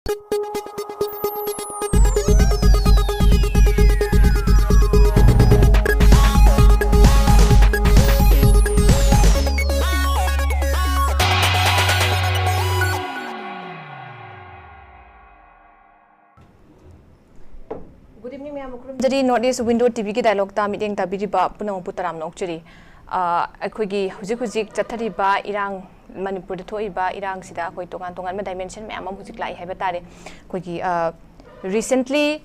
Good evening, ma'am. Jadi Northeast Window TV ki dialogue ta meeting ta biriba punang putaram nokchiri. Akhoi huzik chathariba irang Manipur thoiba irang sida akhoi tongan ma dimension ma'am huzik lai haiba tare. Akhoi recently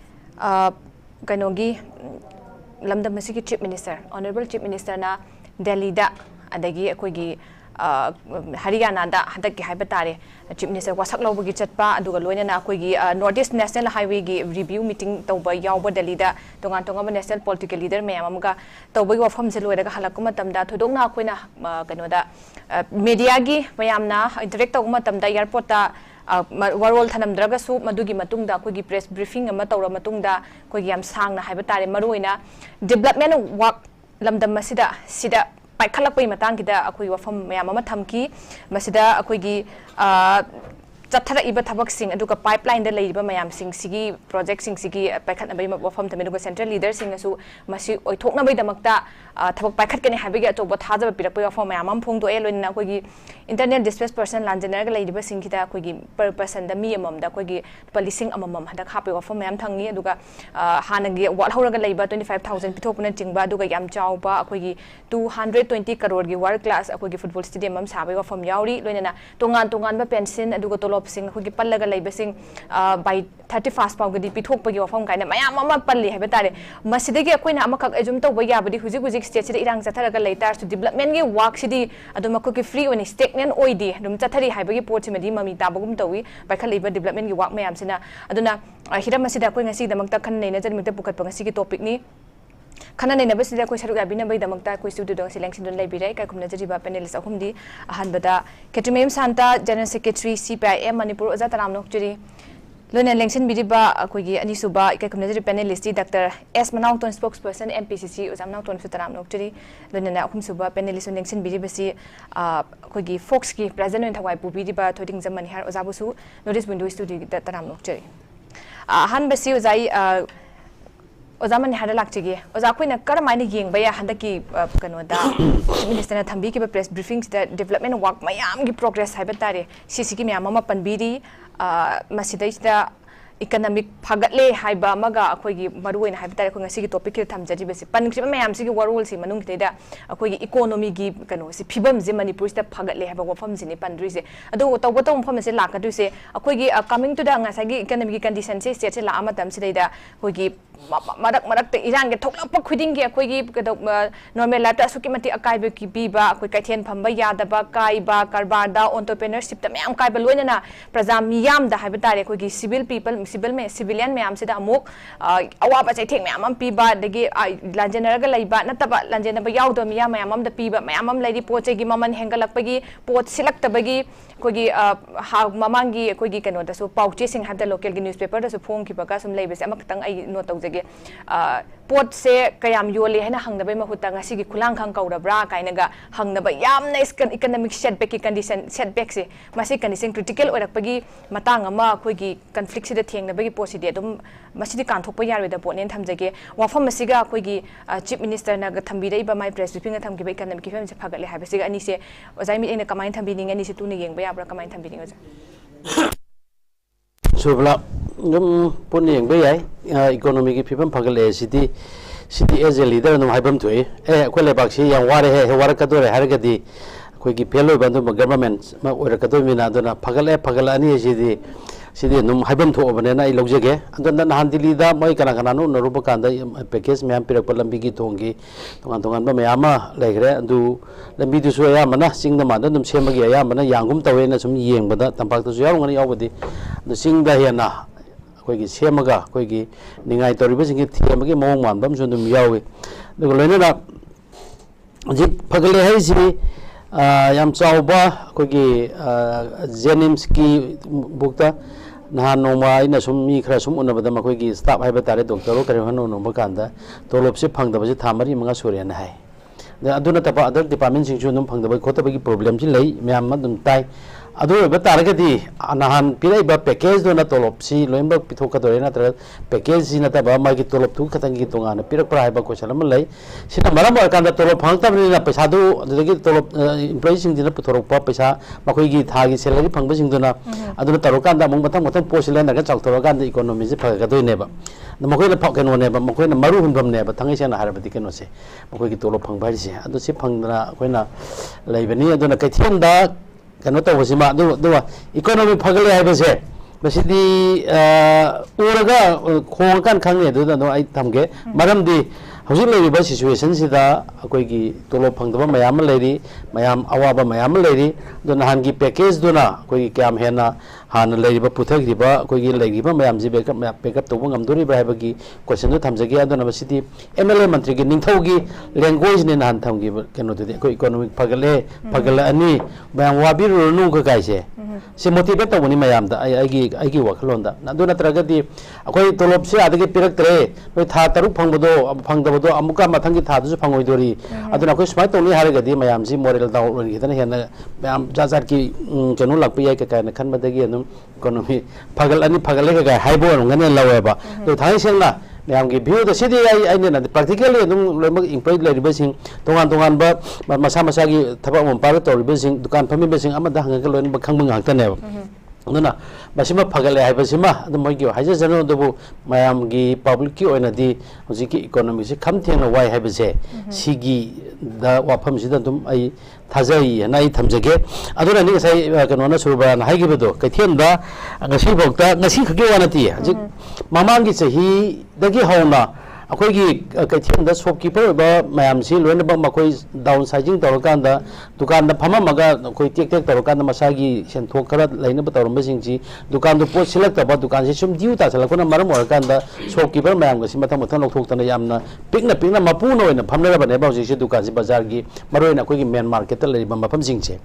kainogi lamdam masiki chief minister, honorable chief minister na Delhi da adagi akhoi Haryana da hadak ki haiba tare chief minister wasak lawbu gi chatpa aduga loina na koi gi Northeast National Highway gi review meeting tawba yawba Delhi da tongan national political leader mayam amga tawba gi wafam se loira ga halakuma tamda thodong na koina kano da media gi mayam na interact tawma tamda airport ta warol thanam draga su madugi matung da koi gi press briefing ama tawra matung da koi gi yam sang na haiba tare maruina development work lamdam masida sida Khalakpai matang kita akui wafam mayam ama thamki masida akui gi chathara iba thabak sing aduka pipeline da leiba mayam sing sigi project sing sigi paikhat na bai wafam thamiduga central leader sing asu masi oithokna bai damakta thabak paikhat kani habigi atoba thajaba pirapoi wafam mayam am phongdo elon na akui gi internet dispatch person lanjener ga leiba sing kita akui gi per person da mi amam da akui gi policing amam hadak hape wafam mayam thangi aduga hanagi wal horaga leiba 25000 pithopuna chingba aduga yam chawba akui gi 220 crore gi world class akui gi football stadium am sabai wafam yauri loina tongan ba pension aduga tolop sing akui gi pallaga leiba sing by 31st pau gadi pithokpa gi wafam kaina mayam ama palli haiba tare masidagi akoina amakak ejum tawba yabadi huzik state sida irang chatharaga leitar su development gi work sidi aduma ko ki free oni stagnant oidi dum chathari haibagi pot simadi mami tabagum tawi baikha leiba development gi work mayam sina aduna hiram masida koi ngasi damakta khan neina janmita pukat ngasi gi topic ni khana neina basida koi saru abina bai damakta koi studio dong selection don leibirai kai kumna jariba panelist ahumdi ahanbada ketumem santa general secretary CPIM manipur oja taram nokjuri Lona election biriba akogi anisuba kai kumna jari panelist Dr. S Manawton spokesperson MPCC ojam nawton sutaram nokjuri lona na akhum suba panelist election biriba si akogi Fox ki president thawai pu biriba thoding zaman har ojabusu Northeast Window studio da taram nokjuri han basi ojai ojaman hada lakchige oja koina karamaini yengba ya handaki kano da minister na thambi ki press briefings da development work mayam gi progress haiba tare CC ki mayam ma panbiri masidai economic phagatle haiba maga akhoi gi maruin haiba tare khoi ngasi gi topic ki thamjari besi panungsi mayam si gi warol si manung teda akhoi gi economy gi kano si phibam je manipur sta phagatle haiba wafam jini pandri se adu tawba tawm pham se lakadu se akhoi gi coming to da ngasa gi economic condition se state se la ama tam si da khoi gi marak te iran ge thokla pa khuding ge akhoi gi normal life ta suki mati akai be ki biba akhoi kaithen phamba yada ba kai ba karbar da entrepreneurship ta mayam kai ba loina na praja miyam da haiba tare akhoi gi civil people civilian mayam sida amuk awaba chai thek mayam am piba degi lanjener ga leiba nataba lanjener ba yawdo miyam mayam am da piba mayam am leidi poche gi maman hengalak pagi pot silak tabagi kogi mamangi kogi kano da so pauche sing habda local gi newspaper da so phong ki baka sum leibe se amak tang ai no tawjege pot se kayam yole hena hangna bai mahuta ngasi gi khulang khang kaurabra kaina ga hangna bai yamna economic setback ki condition setback se masi condition critical orak pagi matang ama kogi conflict sida thengna bai posidi adum masidi kanthokpa yarwe da ponen thamjage wafam masiga kogi chief minister na ga thambi dai ba mai press briefing ga thamgi bai economic fem se phagatle habe siga ani se ozai mi ena kamai thambi ning ani se tuni yengba yabra kamai thambi ning oja subla num puni yengba yai economic ki fem phagatle sidi as a leader num haibam thoi ko le bak si yang ware he ware ka dore har ga di koi ki pelo bandu government ma ora ka do mina dona phagala ani sidi num haibam tho bane na I logjege andon na handili da moi kana no ruba kanda package me am pirak lambi gi thongi tongan ba me ama legre andu lambi du so ya mana singda ma dum semagi ya mana yangum tawe na sum yeng bada tampak tu yaw ngani yawbadi no singda hena koi gi semaga koi gi ningai toriba singi thiamagi mong man bam so dum yawi do loina na ji phagale hai si yam chauba koi gi jenims ki bukta nahan noma ina sum mi khra sum unabada makoi gi staff hai batare doctor ro kare hanu no bakanda tolop se phangda ba se thamari manga sore na hai aduna tapa other department sing chu num phangda ba khota ba gi problem ji lei myam ma dum tai तारगदी नहान पीरब package तोलोपसी lobe पीथोकदे नत्र package नतब मागी तोलोप थू खतंगी तोंगान पीरक्परा है question लई मरम तोलोप फंगतबनी पैसा तोलोप employee पुथोरप पैसा मखोगी थागी salary फंगबसिंगदुना तौरकान मथंग मथंग post learner चाउथोरकान economy से फगदोनेब मखोना कनोनेब मखोना मरु हुनफमनेब थंगे सेना हारबदी कनोसे मखोगी तोलोप फंगबा हाइसे अदु से फंगदना अखोना लेबनी अदुना कैथेनदा कनो तौबसिमा इकोनॉमी फगले है मसीदी उरगा खोंगकान खांगने अदुदा आई थमगे मरमदी हौजिक लेरिबा सिचुएशन सिदा अखोगी तोलोप फंगदबा मयाम लेरी मयाम अवाबा मयाम लेरी दो नहान की पैकेज दुना अखोगी क्याम हेना हान लेरिबा पुथगरिबा अखोगी लेरिबा मयाम जी बैकअप तौबा ngамदोरिबा हाइबगी क्वेश्चन दो थमजगे अदुना मसीदी एमएलए मंत्री की निंगथौगी लैंग्वेज ने नहान थमगी कनो दुदि अखोई इकोनॉमिक फगले अनि मयाम वाबिरुनु गाइसे से मोटिवेट तौबनी मयाम दा आइगी वखलोंदा अदु नत्रगदी अखोई तोलोप से आदगे पिरक्तरे नो था तरुक फंगबदो फंगदबदो अमुका मथंगी थादसु फंगोइदोरी अदुना अखोई स्माइ तौनी हारगदी मयाम जी मोरल दाउ हिदन हेन मयाम जाजात की कनो लाकपि याय कायना खनबदगी अनु इकोनॉमी फगले का हाइबो ngane laweba to thai sengna ma'am की व्यू तो सीधे प्रैक्टिकली इम्प्लॉय लेरिबसिंग तोगान ba मसा मसा की थबक मपार तौरिबसिंग दुकान फमीबसिंग अमदा हंगक लोन खंग ngaktaneब अदुना मसिमा फगले हाइबसिमा मोइगी हाइजजनो दबु मैम की पब्लिक की ओइनदी हुजिकी इकोनॉमी से खम थेंग वाई हाइबसे सिगी दा वाफम सिदा तुम आई थाजई नाई थमजगे अदुना नि साइ कनोना सुरबा ना हाइगिबदो कैथेनदा ngasi bokta ngasi khage wanati hajik mamangi sahi dagi hauna अखोगी कैथेन शॉपकीपर मैम से लोन मखोई डाउन साइजिंग तौरकान दुकान फममगा अखोई टेक टेक तौरकान मसागी सेंथोक खरा लेनब तौरमसिंगसी दुकान पोट सिलक्तब दुकान से सुम ड्यू तासलकोना मरम ओरकान शॉपकीपर मैम गसी मथं मथं लौथोक्तना यामना पिकना मपून ओइना फमनरबने हौजिकसे दुकान से बाजार की मरोइना अखोगी मेन मार्केट लेरिबा मफमसिंगसे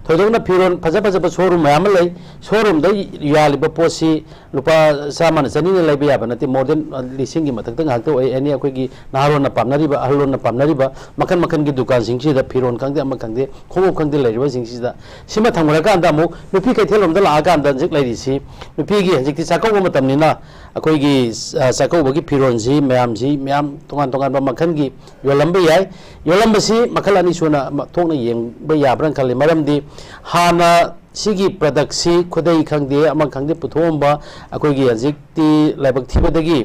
थोदोना फिरोन फजा फजा शोरूम मैम लई शोरूम द यालिबा पोसी लुपा सामान चनीना लेबा याबा नति मोर देन लिसिंग की मथक्ता ngakto एनी अखोगी नारोना पामनरिबा अहलोना पामनरिबा मखन मखन की दुकान सिंगसिदा फिरोन खंगदे अमा खंगदे खोमो खंगदे लेरिबा सिंगसिदा सिमा थंगरकांदा अमुक नुपी कैथेलमदा लागांदा जिक लेरिसी नुपीगी हजिकति चाकौबा मतमनिना अखोगी चाकौबगी फिरोनसी मैम तोगान मखन की योलंबा याय योलंबसी मखल अनि सुना थोंना येंबा याब्रन खले मरमदी हाना सिगी प्रोडक्ट सी खुदई खंगदे अमा खंगदे पुथोंबा अखोगी हजिकति लाइबक थिबदगी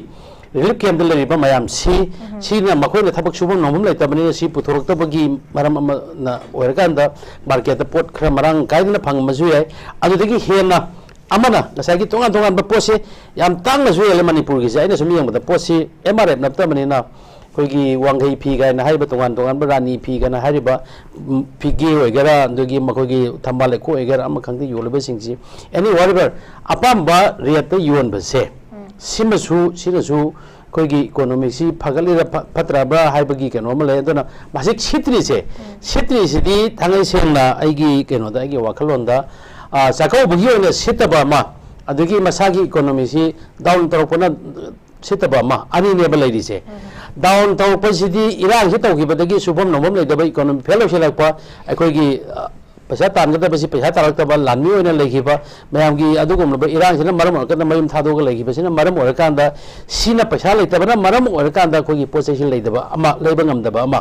रिलीफ कैम्प लेरिबा मैम सीना मखोइना थबक सुबम नोमम लेतबनी सी पुथोरक्तबगी मरम ना ओरकांदा मार्केट पोट खरा मरांग काइदना फंगमजु याय अदुदगी हेना अमना नसागी तोगान पोसे याम तांगनजु याले मणिपुर की जायना सुम यंगबदा पोसे एमआरएफ नप्तबनीना अखोगी वांगई फी गायना हाइबा तोगान रानी फी गायना हाइबा फिगे ओइगरा अदुगी मखोगी थंबाले को ओइगरा अमा खंगदे योलबसिंगसी एनी वॉरेवर अपाम्बा रेट योनबसे सिमसु कोई इकोनॉमिक से फगली फत्रब्रा हाइबगी कनो ले अदुना मासिक सित्री से थांगै सेंना आइगी कनोदा आइगी वाखलोंदा चाकौबगी ओइना सितबा मा अदुगी मसागी इकोनॉमी से डाउन तौरपना सितबा मा अनि नेबा लेरिसे डाउन तौरपसिदी इरांग से तौगिबदगी सुबम नोमम लेदबा इकोनॉमी फेल होसलकपा अखोगी पैसा तानगदबसी पैसा तारक्तबा लानमी ओइना लेखिबा मैम की अदुगुमबा इरांगसिना मरम ओरकन मयम थादोग लेखिबसिना मरम ओरकांदा सिना पैसा लेतबना मरम ओरकांदा अखोगी पोसेसिन लेदबा अमा लेबा ngамदबा अमा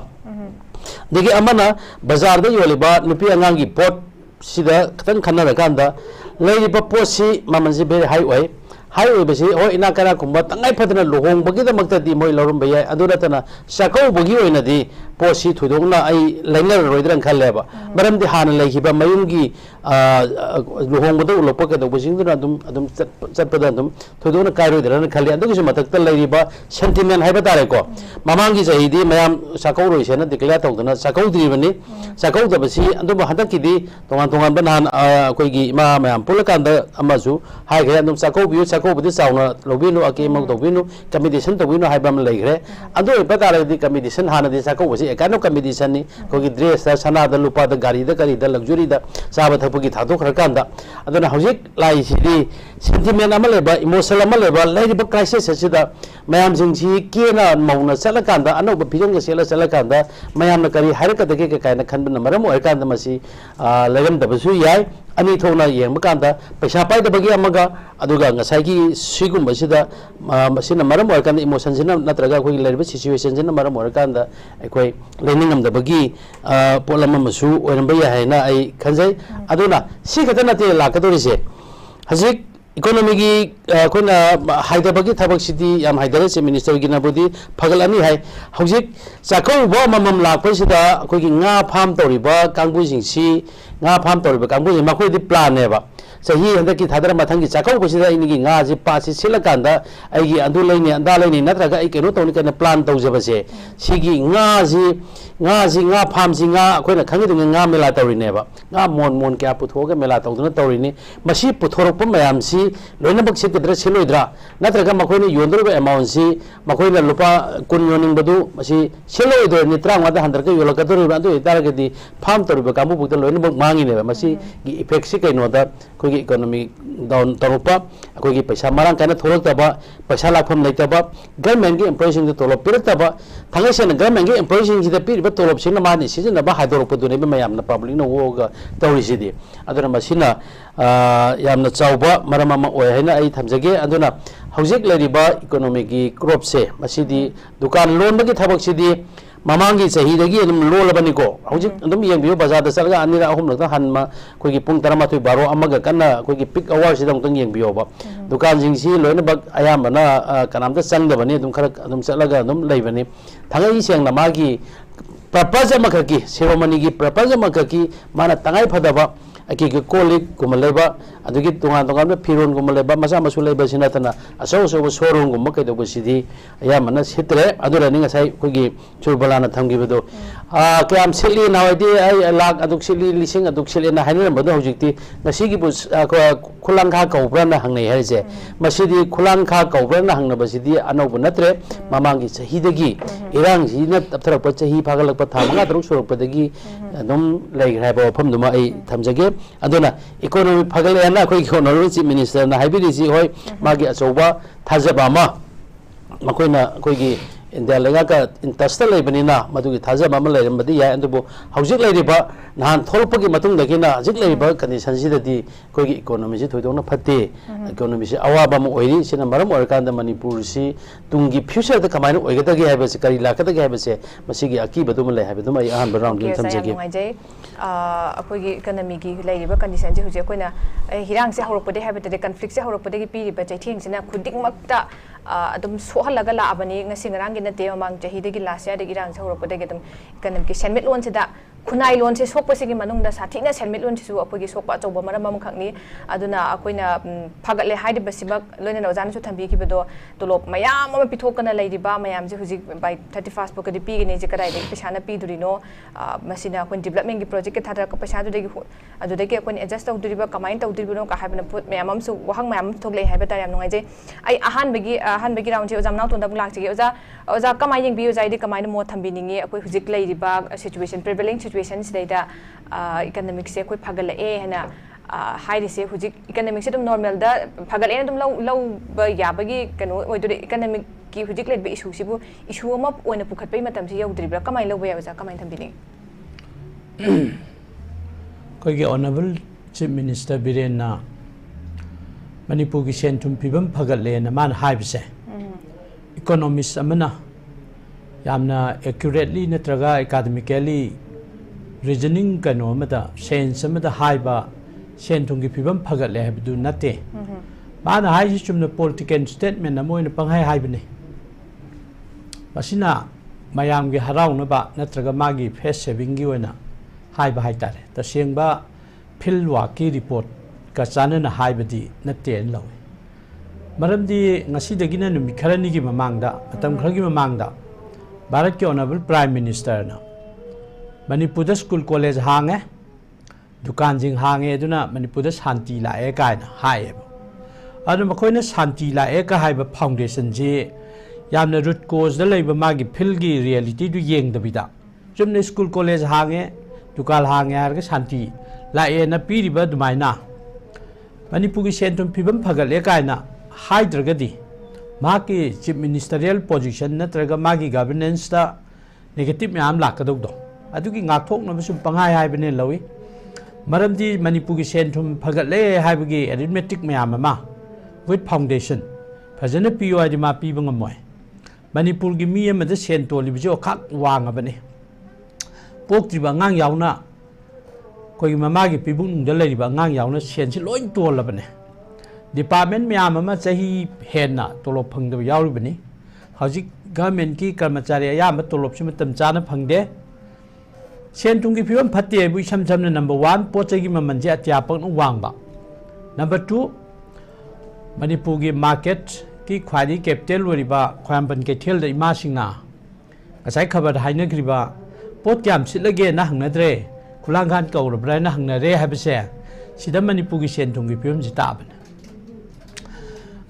दिगी अमना बाजार दा योलिबा नुपी अंगांगी पोट सिदा खतन खन्नरकांदा लेरिबा पोसी ममनसि बेरे हाई ओइबसि हो इना करा कुंबा तंगाई फदना लोहोंबगी दमक्तदी मोय लौरम बयाय अदुरतना चाकौबगी ओइनदी पोसी थुदोंना आई लेंगर रोइद्रन खल्लेबा मरमदि हाना लेखिबा मयुंगी लोहोंबदो उलोपा कदोबसिंगदना अदुम चटपदा अदुम थुदोंना कायरोइद्रन खल्ले अदुगिसु मतक्ता लेरिबा सेंटिमेंट हाइबा तारेको ममांगी जहिदी मयाम चाकौरोइसेना डिक्लेयर तौदना चाकौद्रिबनी चाकौदबसि अदुम हदकिदी तोगान बनान अखोइगी इमा मयाम पुलकांदा अमासु हाइगे अदुम चाकौबियो चाकौबदि चावना लौबिनु अकेमौ तौबिनु कमिटिशन तौबिनु हाइबा म लेग्रे अदु इबतारदि कमिटिशन हानदि चाकौबसि एकानो कमिटिशन नि कोगी ड्रेस सनादा लुपादा गारीदा करीदा लग्जरीदा चाबा थपगी थादो खरकांदा अदुना हौजिक लाइसिदि सेंटिमेंट अमा लेबा इमोशनल अमा लेबा लेरिबा क्राइसिस असिदा मयाम सिंगसि केना मौना चलकांदा अनौबा फिजंगा सेला चलकांदा मयामना करी हारकदगे के कायना खनबना मरम ओरकांदा मसि लगमदबसु याय ani thona yeng makanda paisa pai da bagi amaga aduga ngasai ki sigum basida masina maram or kan emotion sina natraga koi leriba situation sina maram or kan da koi learning am da bagi polama masu oiramba ya haina ai khanjai aduna si khatana te lakadori se hazik economy gi koina haidabagi thabak sidi yam haidare se minister gi na bodi phagalani hai hojik chakhau bo mamam lakpa sida koi gi nga farm toriba kangbu jingsi nga farm toriba kangbu ma koi di plan ne ba sahi handa ki thadara mathang gi chakhau bo sida ini gi nga ji pa si silakanda ai gi andu leini anda leini natraga ai keno tawni kana plan tawjaba se sigi nga farm si nga koina khangi du nga mela tawri ne ba nga mon kya puthoga mela tawduna tawri ni masi puthorok pa mayam si loina bak sikdra siloidra natraga makoina yondro amount si makoina lupa kun yoning badu masi siloidro ni trang wada handar ka yolakadro bandu itara di farm toriba kamu bukta loina bak mangi ne masi gi effect si kaino da koi gi economy down tarupa koi gi paisa marang kana thorok taba paisa lakham leitaba government gi employees sing tolop pirataba thangai sen government gi employees sing da pir ba tolop sing ma ni season ba hadorok padu ne ba mayam na public no woga tawri sidi aduna masina yamna chauba marama ma oi haina ai thamjage aduna hojik leriba economy gi crop se masidi dukan loan bagi thabak sidi mamangi sahi dagi adum lolabani ko hojik adum yengbiyo bazar da salga anira ahum lakta hanma koi gi pung tarama thoi baro amaga kanna koi gi peak hour sidang tang yengbiyo ba dukan jingsi loina bak ayamana kanamta sangdabani adum khara adum salaga adum leibani thangai sengna magi purpose amakaki ceremony gi purpose amakaki mana tangai phadaba aki ke kolik kumaleba adugi tunga tunga piron kumaleba masa masu leba sinatana aso showroom gumma kai dogo sidi aya mana sitre adura ninga sai kogi churbalana thamgi bedo kyam sili nawadi ai lak aduk sili lising aduk sili na hainira bodo hojikti ngasigi bu khulangkha kaubrana hangnei haise masidi khulangkha kaubrana hangna basidi anobu natre mamangi sahidagi irang sina tapthara pa chahi phagalak pa thamanga druk suruk padagi adum lai ghaiba pham duma ai thamjage aduna economy phagale ana koi economy chief minister na haibiri si hoi magi achoba thajaba ma makoina koi gi india lega ka interest lebanina madugi thajaba ma leirambadi ya andubu hojik leiriba nahan tholpagi matung dagina hojik leiriba condition sidadi koi gi economy si thoidona phatte economy si awaba ma oiri sina maram orkanda manipur si tungi future da kamaina oigadagi haibase kari lakadagi haibase masigi akiba dum lai haibadum ai ahan round game thamjege अखोगी economy की लेरिबा condition जे हुजे कोइना हिरांग से हौरपदे हाबते conflict से हौरपदे पीरिबा चैथिंग सिना खुदिंगमक्ता अदुम सोहलगा Labni ngasi ngarang gi nate mang chahi de gi last year de gi rang se hौरपदे ge dum economic ki senmit loan se da khunai loan se sokpa se gi manung da sathina senmit loan su apogi sokpa choba maram mam khangni aduna akoina phagatle haide basibak loina no jan su thambi ki bedo tolop mayam ma pithokana leiriba mayam je huji by 31st book di pi gi ne je kadai de pesana pi durino masina kon development gi project ke thadra ka pesa du de gi adu de ge kon adjust tau duriba kamain tau durino ka haibna put mayam am su wahang mayam thoklei haiba ta yam ngai je ai ahan bagi round je ojam naw ton da bulak je oja kamai jing bi oja de kamai mo thambi ningi akoi hujik leiriba situation prevailing situation sidai economic se koi phagala hena hairi se hujik economic se dum normal da phagala dum low ba ya bagi kanu oidu economic ki hujik let be issue sibu issue ma oina pukhat pai matam se yaudribra kamai lo ba ya oja kamai thambi ni koi ge honorable chief minister Birena Manipur ki sentum pibam phagale na man haibse economist amana yamna accurately natraga academically reasoning kano mata sense mata haiba sentum ki pibam phagale habdu nate mana hai chumna political statement na moina panghai haibne basina mayam gi harau na ba natraga magi face saving gi oina haiba haitare ta sengba philwa ki report ka chanana haibadi nate law maramdi ngasi dagina numi kharani gi mamangda atam khargi mamangda bharat ki honorable prime minister na Manipur school college hange dukan jing hange aduna Manipur shanti la e ka na hai adu makoina shanti la e ka hai ba foundation ji yamna root cause da leiba magi phil gi reality du yeng da bida chumne school college hange dukal hange har ga shanti la e na piri ba dumaina Manipur gi sentum pibam phagal e ka na Hydergadi, Maki chief ministerial position natraga Magi governance da negative yam lakadog do. Aduki ngathok na bisum pangai hai bene lawi. मरमदी Manipur की Sen थुम फगले हाइबगी arithmetic ma'am अमा with foundation फजन पियो है मा पीब ngमोय मणिपुर की मी अमद सेन तोलिबजो खाक वांगबने पोक्त्रिबा ngang यावना कोई mama की पीबुंग नुंगद लेरिबा ngang यावना सेन से लोइन तोलबने डिपार्टमेंट मैम अमा चही हेना तोलो फंगदब यावरिबनी हजिक गवर्नमेंट की कर्मचारी अयाम तोलोब से मतम चाना फंगदे सेन तुंगी फिवम फत्ते बु सम समने नंबर 1 पोचे की ममन जे अत्यापक वांगबा नंबर 2 मणिपुर की मार्केट की ख्वादी कैपिटल ओरिबा ख्वामबन कैथेल द इमा सिंगना असai खबर हाइनग्रिबा पोट क्याम सिलगे ना हंगनद्रे खुलांगान कौरब्रा ना हंगनरे हाबसे सिदा मणिपुर की सेन तुंगी फिवम जिताबन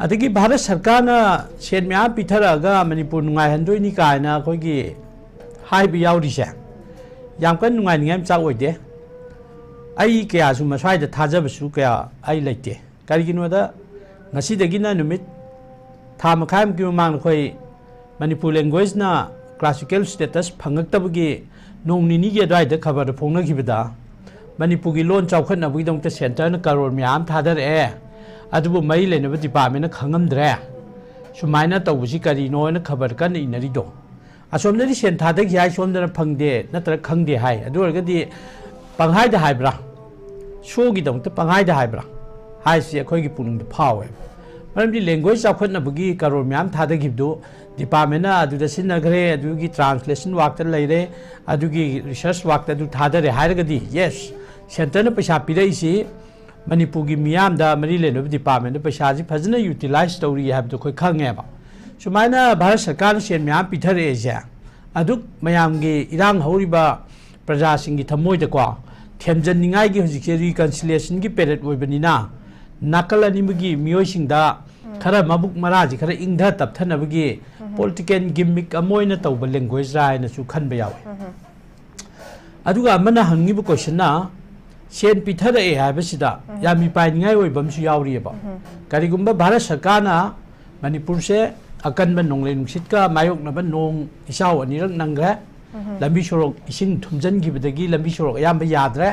अदगी भारत सरकार ना सेन म्या पिथरागा मणिपुर नुंगाय हंदोइनी कायना खोगी हाइबि यावरिसे याम कन नुंगाय नियम चा ओइदे आई कया सु मसाइ द थाजबसु कया आई लेते करिगिनोदा ngasidagiना नुमित था मखाम की मांग खोई मणिपुर लैंग्वेज ना क्लासिकल स्टेटस फंगक्तबगी नोंग निनी के द्वाइद खबर फोंगनखिबदा मणिपुर की लोन चाउखनबगिदोंत सेंटर न करोड़ म्याम थादर ए अदुबु मई लेनब डिपार्टमेंट न खंगमद्रे सुमाइना तौबसी करिनो न खबर कन इनरिदो असोमदि सेन थादगी हाय सोमदन फंगदे नतर खंगदे हाय अदुरगदि पंगहाय द हायब्रा शोगी दंत पंगहाय द हायब्रा हाय से अखोगी पुनुंग फावे मरमदि लैंग्वेज चाउखनबगी करोड़ म्याम थादगिबदो डिपार्टमेंट ना अदुदा सिनगरे अदुगी ट्रांसलेशन वाक्ता लेरे अदुगी रिसर्च वाक्ता अदु थादरे हायरगदि यस सेंटर न पैसा पिरैसी मणिपुर की मियाम दा मरी लेनो डिपार्टमेंट पैसा जी फजन यूटिलाइज तौरी है कोई खंगेबा सुमाइना भारत सरकार सेन म्याम पिथरे जे अदुक मयाम की इरांग हौरिबा प्रजा सिंगी थमोइदको थेमजनिंगाई की हुजिके रिकन्सिलिएशन की पेरेड ओइबनिना नाकल अनिमगी मियोइसिंगदा खरा मबुक मराजी खरा इंधा तपथनबगी पॉलिटिकल गिमिक अमोइना तौब लैंग्वेज रायना सु खनबा यावे अदुगा अमना हंगिबो क्वेश्चन सेन पिथरे हाबसिदा यामी पाइनिंगाई ओइबमसु यावरियबा करिगुम्बा भारत सरकार ना मणिपुर से अकनबा नोंगले नुसित का मायोकनबा नोंग इसाव अनिरक नंगरे लंबी सोरक इसिंग थुमजनगिबदगी लंबी सोरक याम याद्रे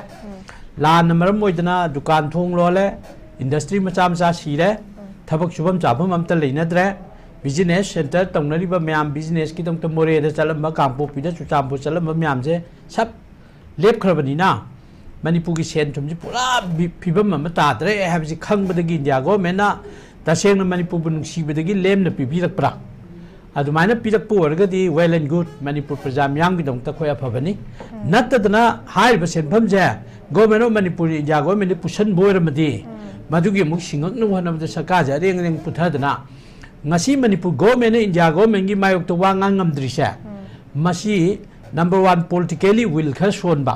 लान मरम ओइदना दुकान थोंग लोले इंडस्ट्री मचा मचा सीरे थबक Shubham चाबम अमता लेनद्रे business centre तौनरिबा ma'am business की दंत मोरेदा चलम कांपोपिदा चुचामपो चलम म्याम से सब लेपखरबनिना मणिपुर की सेन थुम पूरा फिबम ताद्रे है खंबदगी इंडिया गवर्नमेंट तसेंग मणिपुर नुसीबदगी लेमना पीबीरक्परा अदुमाइना पीरक्पोरगदी वेल एंड गुड मणिपुर प्रजा म्यांगदमत खोय अफबनी नत्तदना हाइब सेनफम जे government of Manipur India government पुशन बोरमदी मधुगी मुक सिंगक नु हनमद सरकार जे रेंग रेंग पुथदना ngasi Manipur government India government की मायोक तो वांगांग ngमद्रिसे मसी नंबर 1 पॉलिटिकली विल खर सोनबा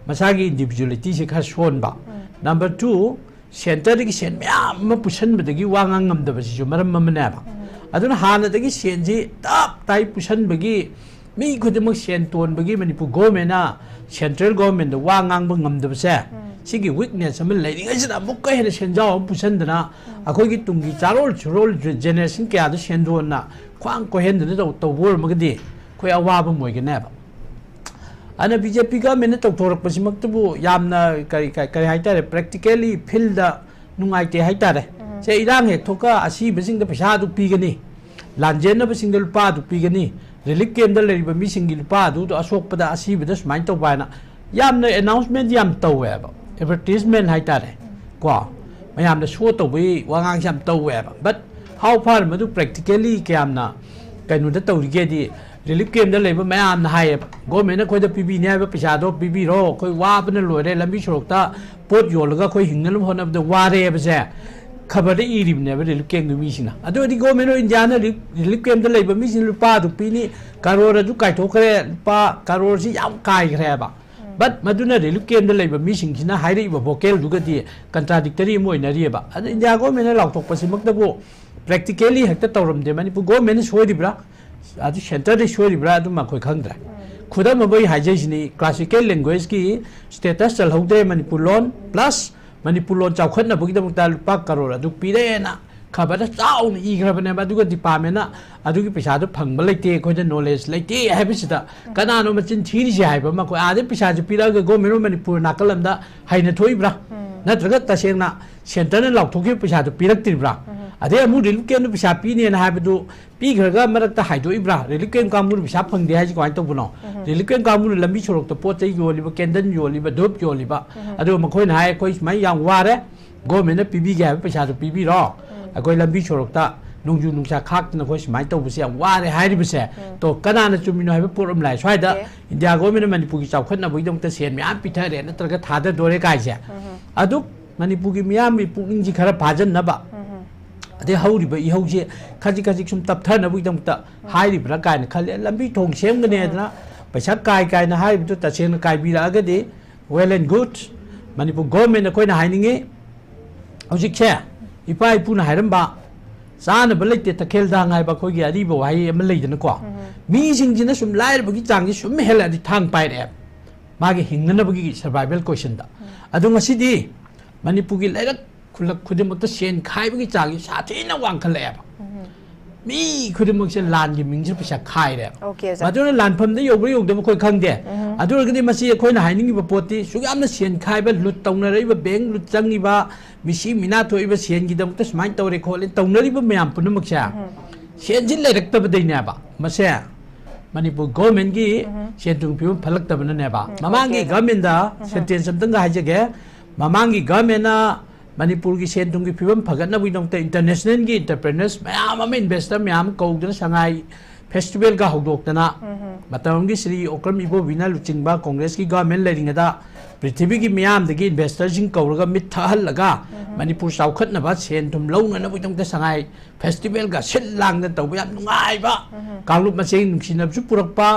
मसागी इंडिविजुअलिटी से खर सोनबा नंबर 2 सेंटर की सेन म्याम पुसनबदगी वांगांग ngमदबसिजु मरम ममनेबा अदुन हानदगी सेनजी तप ताई पुसनबगी मी खुदमक सेन तोनबगी मणिपुर गवर्नमेंट सेंट्रल गवर्नमेंट वांगांग ngमदबसे सिगी वीकनेस अमन लेरिंगसिना मुक्का हेन सेनजाव पुसनदना अखोगी तुंगी चारोल चुरोल जेनरेशन क्या द सेनदोना ख्वांग कोहेनदना तौबोर मगदी खोय अवाब मोइगनेबा अना बीजेपी गवर्नमेंट तौथोरकपसिमक्तबु यामना करी हाइतारे प्रैक्टिकली फील्ड नुंगाइते हाइतारे से इरांग हेक थोका असीबसिंग पैसा दु पीगनी लांजेनबसिंग लुपा दु पीगनी रिलीफ कैम्प लेरिबा मिसिंगी लुपा दु अशोकपदा असीबदा सुमाइन तौबाना यामना अनाउंसमेंट याम तौवेबा एडवर्टाइजमेंट हाइतारे को मयामना शो तौबई वांगांग याम तौवेबा बट हाउ फार मदु प्रैक्टिकली क्यामना कैनुदा तौरिगेदी रिलीफ कैम्प लेब मैम हाई गवर्नमेंट अखोद पीबीने पैसा पीबीरो अखोई वाबन लोरे लंबी सोरकता पोट योलगा अखोई हिंगन होनबद वारेबसे खबर इरीबने रिलीफ कैम्प मीसिना अदोदी government of India relief camp लेब मीसिन लुपा पीनी करोड़ अदु काइथोखरे लुपा करोड़ से याम काइखरेबा बट मदुना रिलीफ कैम्प लेब मीसिंगसिना हाइरिबा वोकल दुगदी कंट्राडिक्टरी मोइनरिबा अद इंडिया गवर्नमेंट लाउथोकपसिमक्तबो प्रैक्टिकली हेक्ता तौरमदे मणिपुर गवर्नमेंट सोइदिब्रा अदु सेंटर दे सोइब्रा अदु मखोय खंगद्रे खुदम मबई हाइजेसिनी क्लासिकल लैंग्वेज की स्टेटस चलहौदे मणिपुर लोन प्लस मणिपुर लोन चाउखनबगीदमक्ता लुपा करोड़ अदु पीरेना खबर चाउन इग्रबने अदुगा डिपार्टमेंट अदुगी पैसा दो फंग लेते खोज नॉलेज लेते हैबिसिदा कनानो मचिन थीरी से हाइबा मको आदे पैसा जो पिराग गवर्नमेंट मणिपुर नाकलमदा हाइना थोइब्रा नत्रगा तसेंगना सेंटर लाउथोके पैसा दो पिरक्तिब्रा अदे अमु रिलीफ कैम्प पैसा पीने हाइबदु पीग्रगा मरक्ता हाइदोइब्रा रिलीफ कैम्प कामु पैसा फंगदे हाइजि कमाय तबुनो रिलीफ कैम्प कामु लंबी छोरक तो पोत योलिबा कैंडल योलिबा धूप योलिबा अदो मखोइन हाय कोइ सुमाय याम वारे गवर्नमेंट पीबी गया पैसा दो पीबी रो अखोइ लंबी छोरकता नुंजु नुंसा खाक्तना कोइ सुमाय तबुसे याम वारे हाइरिबसे तो कनाना चुमिनो हाइबा पोरम लाइ स्वाइदा इंडिया गवर्नमेंट मणिपुर की चावखतना बइदमता सेन म्याम पिथरे नत्रगा थादा दोरे काइसे अदु मणिपुर की म्याम पुनिंग जी खरा फाजननबा अदे हौरिबा इहौजे खजि खजि सुम तपथनबुइदमता हाइरिब्रा कायना खले लंबी थोंग सेमगनेदना पैसा काय कायना हाइबदु तसेन कायबिरागदि well and good Manipur government अखोइना हाइनिंगे हौजिकसे इपा इपुना हाइरमबा चानब लेते तखेलदांग हाइबा खोगी अरिबा वाहि अमा लेदनको मीसिंगजिना सुम लाइरबगी चांगि सुम हेलादि थांग पाइरे मागे हिंगनबगी सर्वाइवल क्वेश्चन दा अदु ngasidi मणिपुर की लाइरक खुलक खुदमत सेन खाइबगी चांगि साथेना वांखलेबा मी खुदमक से लान की मिंगसे पैसा खाइरे मदुना लानफम दे योबो योगदब कोइ खंगदे अदुरगदि मसी अखोइना हाइनिंगिबा पोती सुगामना सेन खाइबा लुट तौनरइबा बैंक लुट चंगिबा मिसी मिना थोइबा सेन गिदमत स्माइ तौरे खोले तौनरिबा मयाम पुनमकसे सेन जिन लेरक्तब दैनाबा मसे मणिपुर गवर्नमेंट की सेंटुंग पिबम फलक्तबननेबा ममांगी गवर्नमेंट दा सेंटेंस समतंग हाइजगे ममांगी गवर्नमेंट मणिपुर की सेंटुंग की फिबम फगतनबुइदमते इंटरनेशनल की एंटरप्रेन्योर्स मयाम अमा इन्वेस्टर मयाम कौदना संगाई फेस्टिवल का हौदोक्तना मतमगी श्री ओक्रम इबोबिना लुचिंगबा कांग्रेस की गवर्नमेंट लेरिंगदा पृथ्वी की मयाम दगी इन्वेस्टर जिंग कौरगा मिथ थहलगा मणिपुर साउखतनबा सेन थुम लौननबुइदमते संगाई फेस्टिवल का सिल लांगना तौबा याम नुंगाइबा कांगलुप मसें नुंसिनबसु पुरकपा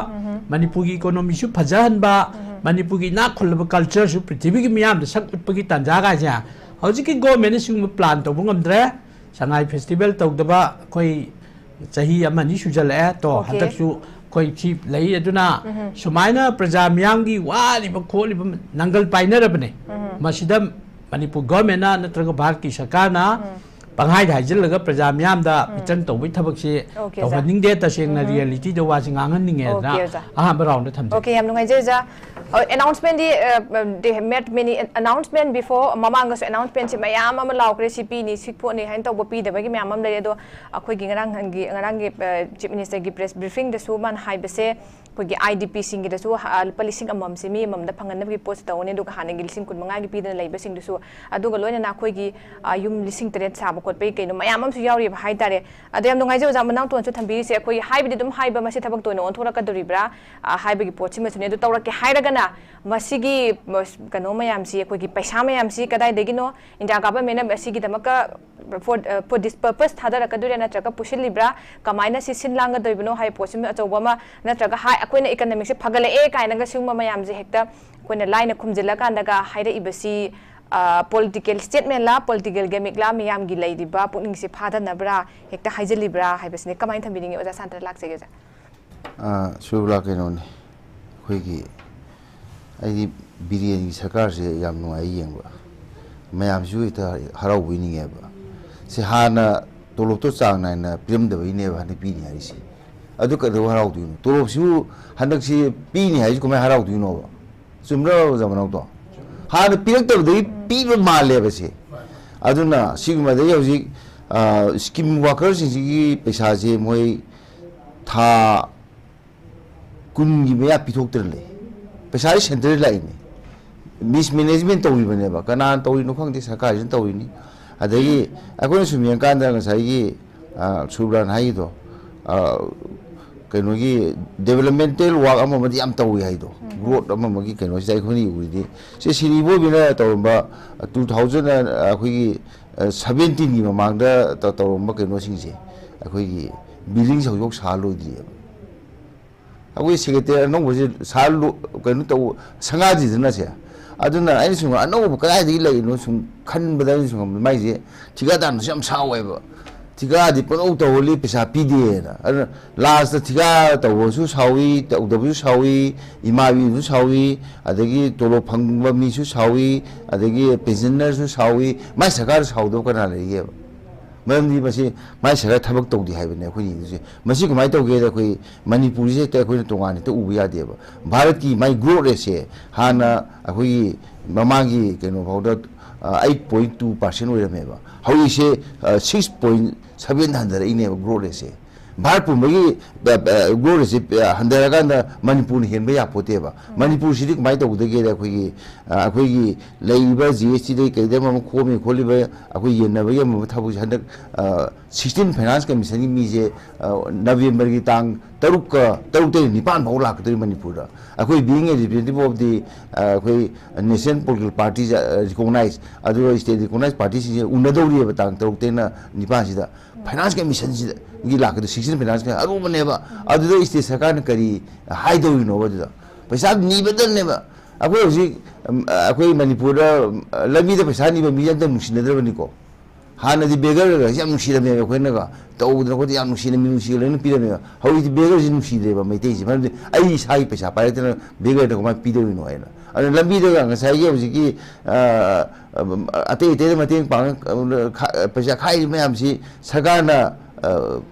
मणिपुर की इकोनॉमी सु फजहनबा मणिपुर की ना खुलबा कल्चर सु पृथ्वी की मयाम द सक उत्पगी तंजागाजे हौजिक गवर्नमेंट सिंग प्लान तब गमद्रे संगाई फेस्टिवल तौदबा कोई चाही अमनी सुजले तो हतकसु कोई चीप लई अदुना सुमाइना प्रजा मियाम की वालिब खोलिब नंगल पाइनरबने मसिदा मणिपुर गवर्नमेंट नत्रग भारत की सरकार ना पंगाई हाइजलगा प्रजा म्याम दा मिचन तौबै थबकसे तौहनिंगदे तसेंगना रियलिटी दो वासि nganganninge ना अहाब राउंड थमदे ओके हम नुंगाइजेजा announcement they have made many announcement before mamanga so announcement se mayam am law recipe ni sikpo ni hain tawbo pi debagi mayam am le do akhoi gi ngarang gi chief minister gi press briefing de su man hai bese ko gi idp sing gi de su policing amam se mi amam da phangan gi post tawne do ga hanang gi lising kun manga gi pi de leiba sing de su adu ga loina na khoi gi yum lising tret sa ba kot pe ke no mayam am su yauri ba hai tare ade am nungai jo manang ton su thambi se khoi hai bi dum hai ba masi thabak to no on thora ka doribra hai ba gi pot si ma su ne do tawra ke hai raga na मसीगी कनो मयाम सी कोई की पैसा मयाम सी कदाई देगिनो India government मसीगी दमका फॉर दिस पर्पस थादर कदुरे नत्रका पुशिलिब्रा कमाइना सी सिनलांग दोइबनो हाई पोसिम अचौबमा नत्रका हाई अकोइना इकोनॉमिक से फगले ए काइनागा सिंग मयाम जे हेक्ता कोइना लाइन खुमजिला कांदागा हाइरे इबसी political statement la political gimmick la miyam gi leidiba puning se phada nabra hekta haijilibra haibasne kamain thamiringe oja santra laksege ja subla kenoni khoigi ai biryani सरकार से याम नुआई येंबा मयाम जु इता हराव बिनिंगे बा से हाना तोलोब तो चांग नाइना प्रेम दबइने बा ने पीनि हाइसि अदु कदो हराव दुनु तोलोब सु हनक सि पीनि हाइसि कुमै हराव दुनु बा सुमरा जमनाव तो हाना पिरक तबदि पीबा माले बसे अदुना सिगमा दे हौजि स्कीम वर्कर्स सिंगी पैसा जे मोय था कुनगी मेया पिथोक्तरले पैसा सेंटर लाइने मिसमैनेजमेंट तौरीबनेबा कना तौरीनो खंगदे सरकार जन तौरीनी अदगी अकोन सुमियन कांदा ngसाई सुब्रान हाइदो कइनोगी डेवलपमेंटल वर्क अममदि याम तौई हाइदो ग्रोथ अममगी कइनो जाय खोनी उरिदि से सिरिबो बिना तौरबा 2000 अखोगी 17 की ममांगदा तौरबा कइनो सिंगसे अखोगी बिल्डिंग सौयोग सालोइदि अखोई सेक्रेटरी नोंबोजे सालो कइनो तौ संगाजिदना से अदुना आइ सुंग अनौ कदाइदि लैनो सुं खनबदा सुंग माइजे ठिकादान सम सावेबा ठिकादि पनौ तौली पैसा पीदेना लास्ट ठिका तौबसु सावी तौदबसु सावी इमाबीसु सावी अदगी तोलो फंगबा मीसु सावी अदगी पेंशनरसु सावी माइ सरकार सावदो कना लैगे ꯃꯔꯝꯗꯤ ꯃꯁꯤ ꯃꯥꯏ ꯁꯔꯀꯥꯔ ꯊꯕꯛ ꯇꯧꯗꯦ ꯍꯥꯏꯕꯅꯦ ꯑꯩꯈꯣꯏꯅ ꯌꯦꯡꯗꯣꯏꯁꯦ ꯃꯁꯤ ꯀꯃꯥꯏꯅ ꯇꯧꯒꯦꯗ ꯑꯩꯈꯣꯏ ꯃꯅꯤꯄꯨꯔꯁꯦ ꯍꯦꯛꯇ ꯑꯩꯈꯣꯏꯅ ꯇꯣꯉꯥꯟꯅ ꯍꯦꯛꯇ ꯎꯕ ꯌꯥꯗꯦꯕ ꯚꯥꯔꯠꯀꯤ ꯃꯥꯏ ꯒ꯭ꯔꯣꯠ ꯔꯦꯠꯁꯦ ꯍꯥꯟꯅ ꯑꯩꯈꯣꯏꯒꯤ ꯃꯃꯥꯡꯒꯤ ꯀꯩꯅꯣ ꯐꯥꯎꯗ 8.2% ꯑꯣꯏꯔꯝꯃꯦꯕ ꯍꯧꯖꯤꯛꯁꯦ 6.7 ꯍꯟꯊꯔꯛꯏꯅꯦꯕ ꯒ꯭ꯔꯣꯠ ꯔꯦꯠꯁꯦ ꯚꯥꯔꯠ ꯄꯨꯝꯕꯒꯤ ꯒ꯭ꯔꯣꯠ ꯔꯦꯠꯁꯦ ꯍꯟꯊꯔꯀꯥꯟꯗ ꯃꯅꯤꯄꯨꯔꯅ ꯍꯦꯟꯕ ꯌꯥꯄꯣꯠꯇꯦꯕ ꯃꯅꯤꯄꯨꯔꯁꯤꯗꯤ ꯀꯃꯥꯏꯅ ꯇꯧꯒꯗꯒꯦꯗ ꯑꯩꯈꯣꯏꯒꯤ ꯂꯩꯔꯤꯕ GSTꯗꯒꯤ ꯀꯩꯗ ꯑꯃ ꯈꯣꯝꯃꯤ ꯈꯣꯠꯂꯤꯕ ꯑꯩꯈꯣꯏ ꯌꯦꯟꯅꯕꯒꯤ ꯑꯃ ꯊꯕꯛꯁꯦ ꯍꯟꯗꯛ 16 ꯐꯥꯏꯅꯥꯟꯁ ꯀꯃꯤꯁꯟꯒꯤ ꯃꯤꯁꯦ ꯅꯕꯦꯝꯕꯔꯒꯤ ꯇꯥꯡ 9 ꯐꯥꯎ ꯂꯥꯛꯀꯗꯣꯏ ꯃꯅꯤꯄꯨꯔꯗ ꯑꯩꯈꯣꯏ ꯕꯤꯏꯡ ꯑꯦ ꯔꯤꯄ꯭ꯔꯖꯦꯟꯇꯦꯇꯤꯚ ꯑꯣꯐ ꯗꯤ ꯑꯩꯈꯣꯏ ꯅꯦꯁꯅꯦꯜ ꯄꯣꯂꯤꯇꯤꯀꯦꯜ ꯄꯥꯔꯇꯤꯁ ꯔꯤꯀꯣꯒꯅꯥꯏꯖ ꯑꯗꯨꯒ ꯁ꯭ꯇꯦꯠ ꯔꯤꯀꯣꯒꯅꯥꯏꯖ ꯄꯥꯔꯇꯤꯁꯤꯡꯁꯦ ꯎꯅꯗꯧꯔꯤꯕ ꯇꯥꯡ 9 ꯐꯥꯏꯅꯥꯟꯁ ꯀꯃꯤꯁꯟꯁꯤꯗꯒꯤ ꯂꯥꯛꯀꯗꯣꯏ 16 ꯐꯥꯏꯅꯥꯟꯁ ꯑꯔꯨꯕꯅꯦꯕ ꯑꯗꯨꯗ ꯁ꯭ꯇꯦꯠ ꯁꯔꯀꯥꯔꯅ ꯀꯔꯤ ꯍꯥꯏꯗꯧꯔꯤꯅꯣꯕ ꯑꯗꯨꯗ ꯄꯩꯁꯥ ꯅꯤꯕꯗꯅꯦꯕ ꯑꯩꯈꯣꯏ ꯍꯧꯖꯤꯛ ꯑꯩꯈꯣꯏ ꯃꯅꯤꯄꯨꯔꯗ ꯂꯝꯕꯤꯗ ꯄꯩꯁꯥ ꯅꯤꯕ ꯃꯤ ꯑꯝꯇ ꯅꯨꯡꯁꯤꯅꯗ꯭ꯔꯕꯅꯤꯀꯣ ꯍꯥꯟꯅꯗꯤ ꯕꯦꯒꯔꯒꯁꯤ ꯌꯥꯝ ꯅꯨꯡꯁꯤꯔꯝꯃꯦꯕ ꯑꯩꯈꯣꯏꯅꯒ ꯇꯧꯗꯅ ꯈꯣꯠꯇꯅ ꯌꯥꯝ ꯅꯨꯡꯁꯤꯅ ꯃꯤꯅꯨꯡꯁꯤꯒ ꯂꯣꯏꯅ ꯄꯤꯔꯝꯃꯦꯕ ꯍꯧꯖꯤꯛꯇꯤ ꯕꯦꯒꯔꯁꯤ ꯅꯨꯡꯁꯤꯗ꯭ꯔꯦꯕ ꯃꯩꯇꯩꯁꯤ ꯃꯔꯝꯗꯤ ꯑꯩ ꯏꯁꯥꯒꯤ ꯄꯩꯁꯥ ꯄꯥꯏꯔꯛꯇꯅ ꯕꯦꯒꯔꯗ ꯀꯃꯥꯏꯅ ꯄꯤꯗꯧꯔꯤꯅꯣ ꯍꯥꯏꯅ ꯑꯗꯨꯅ ꯂꯝꯕꯤꯗꯒ ꯉꯁꯥꯏꯒꯤ ꯍꯧꯖꯤꯛꯀꯤ ꯑꯇꯩ ꯑꯇꯩꯗ ꯃꯇꯦꯡ ꯄꯥꯡꯉ ꯄꯩꯁꯥ ꯈꯥꯏꯔꯤꯕ ꯃꯌꯥꯝꯁꯤ ꯁꯔꯀꯥꯔꯅ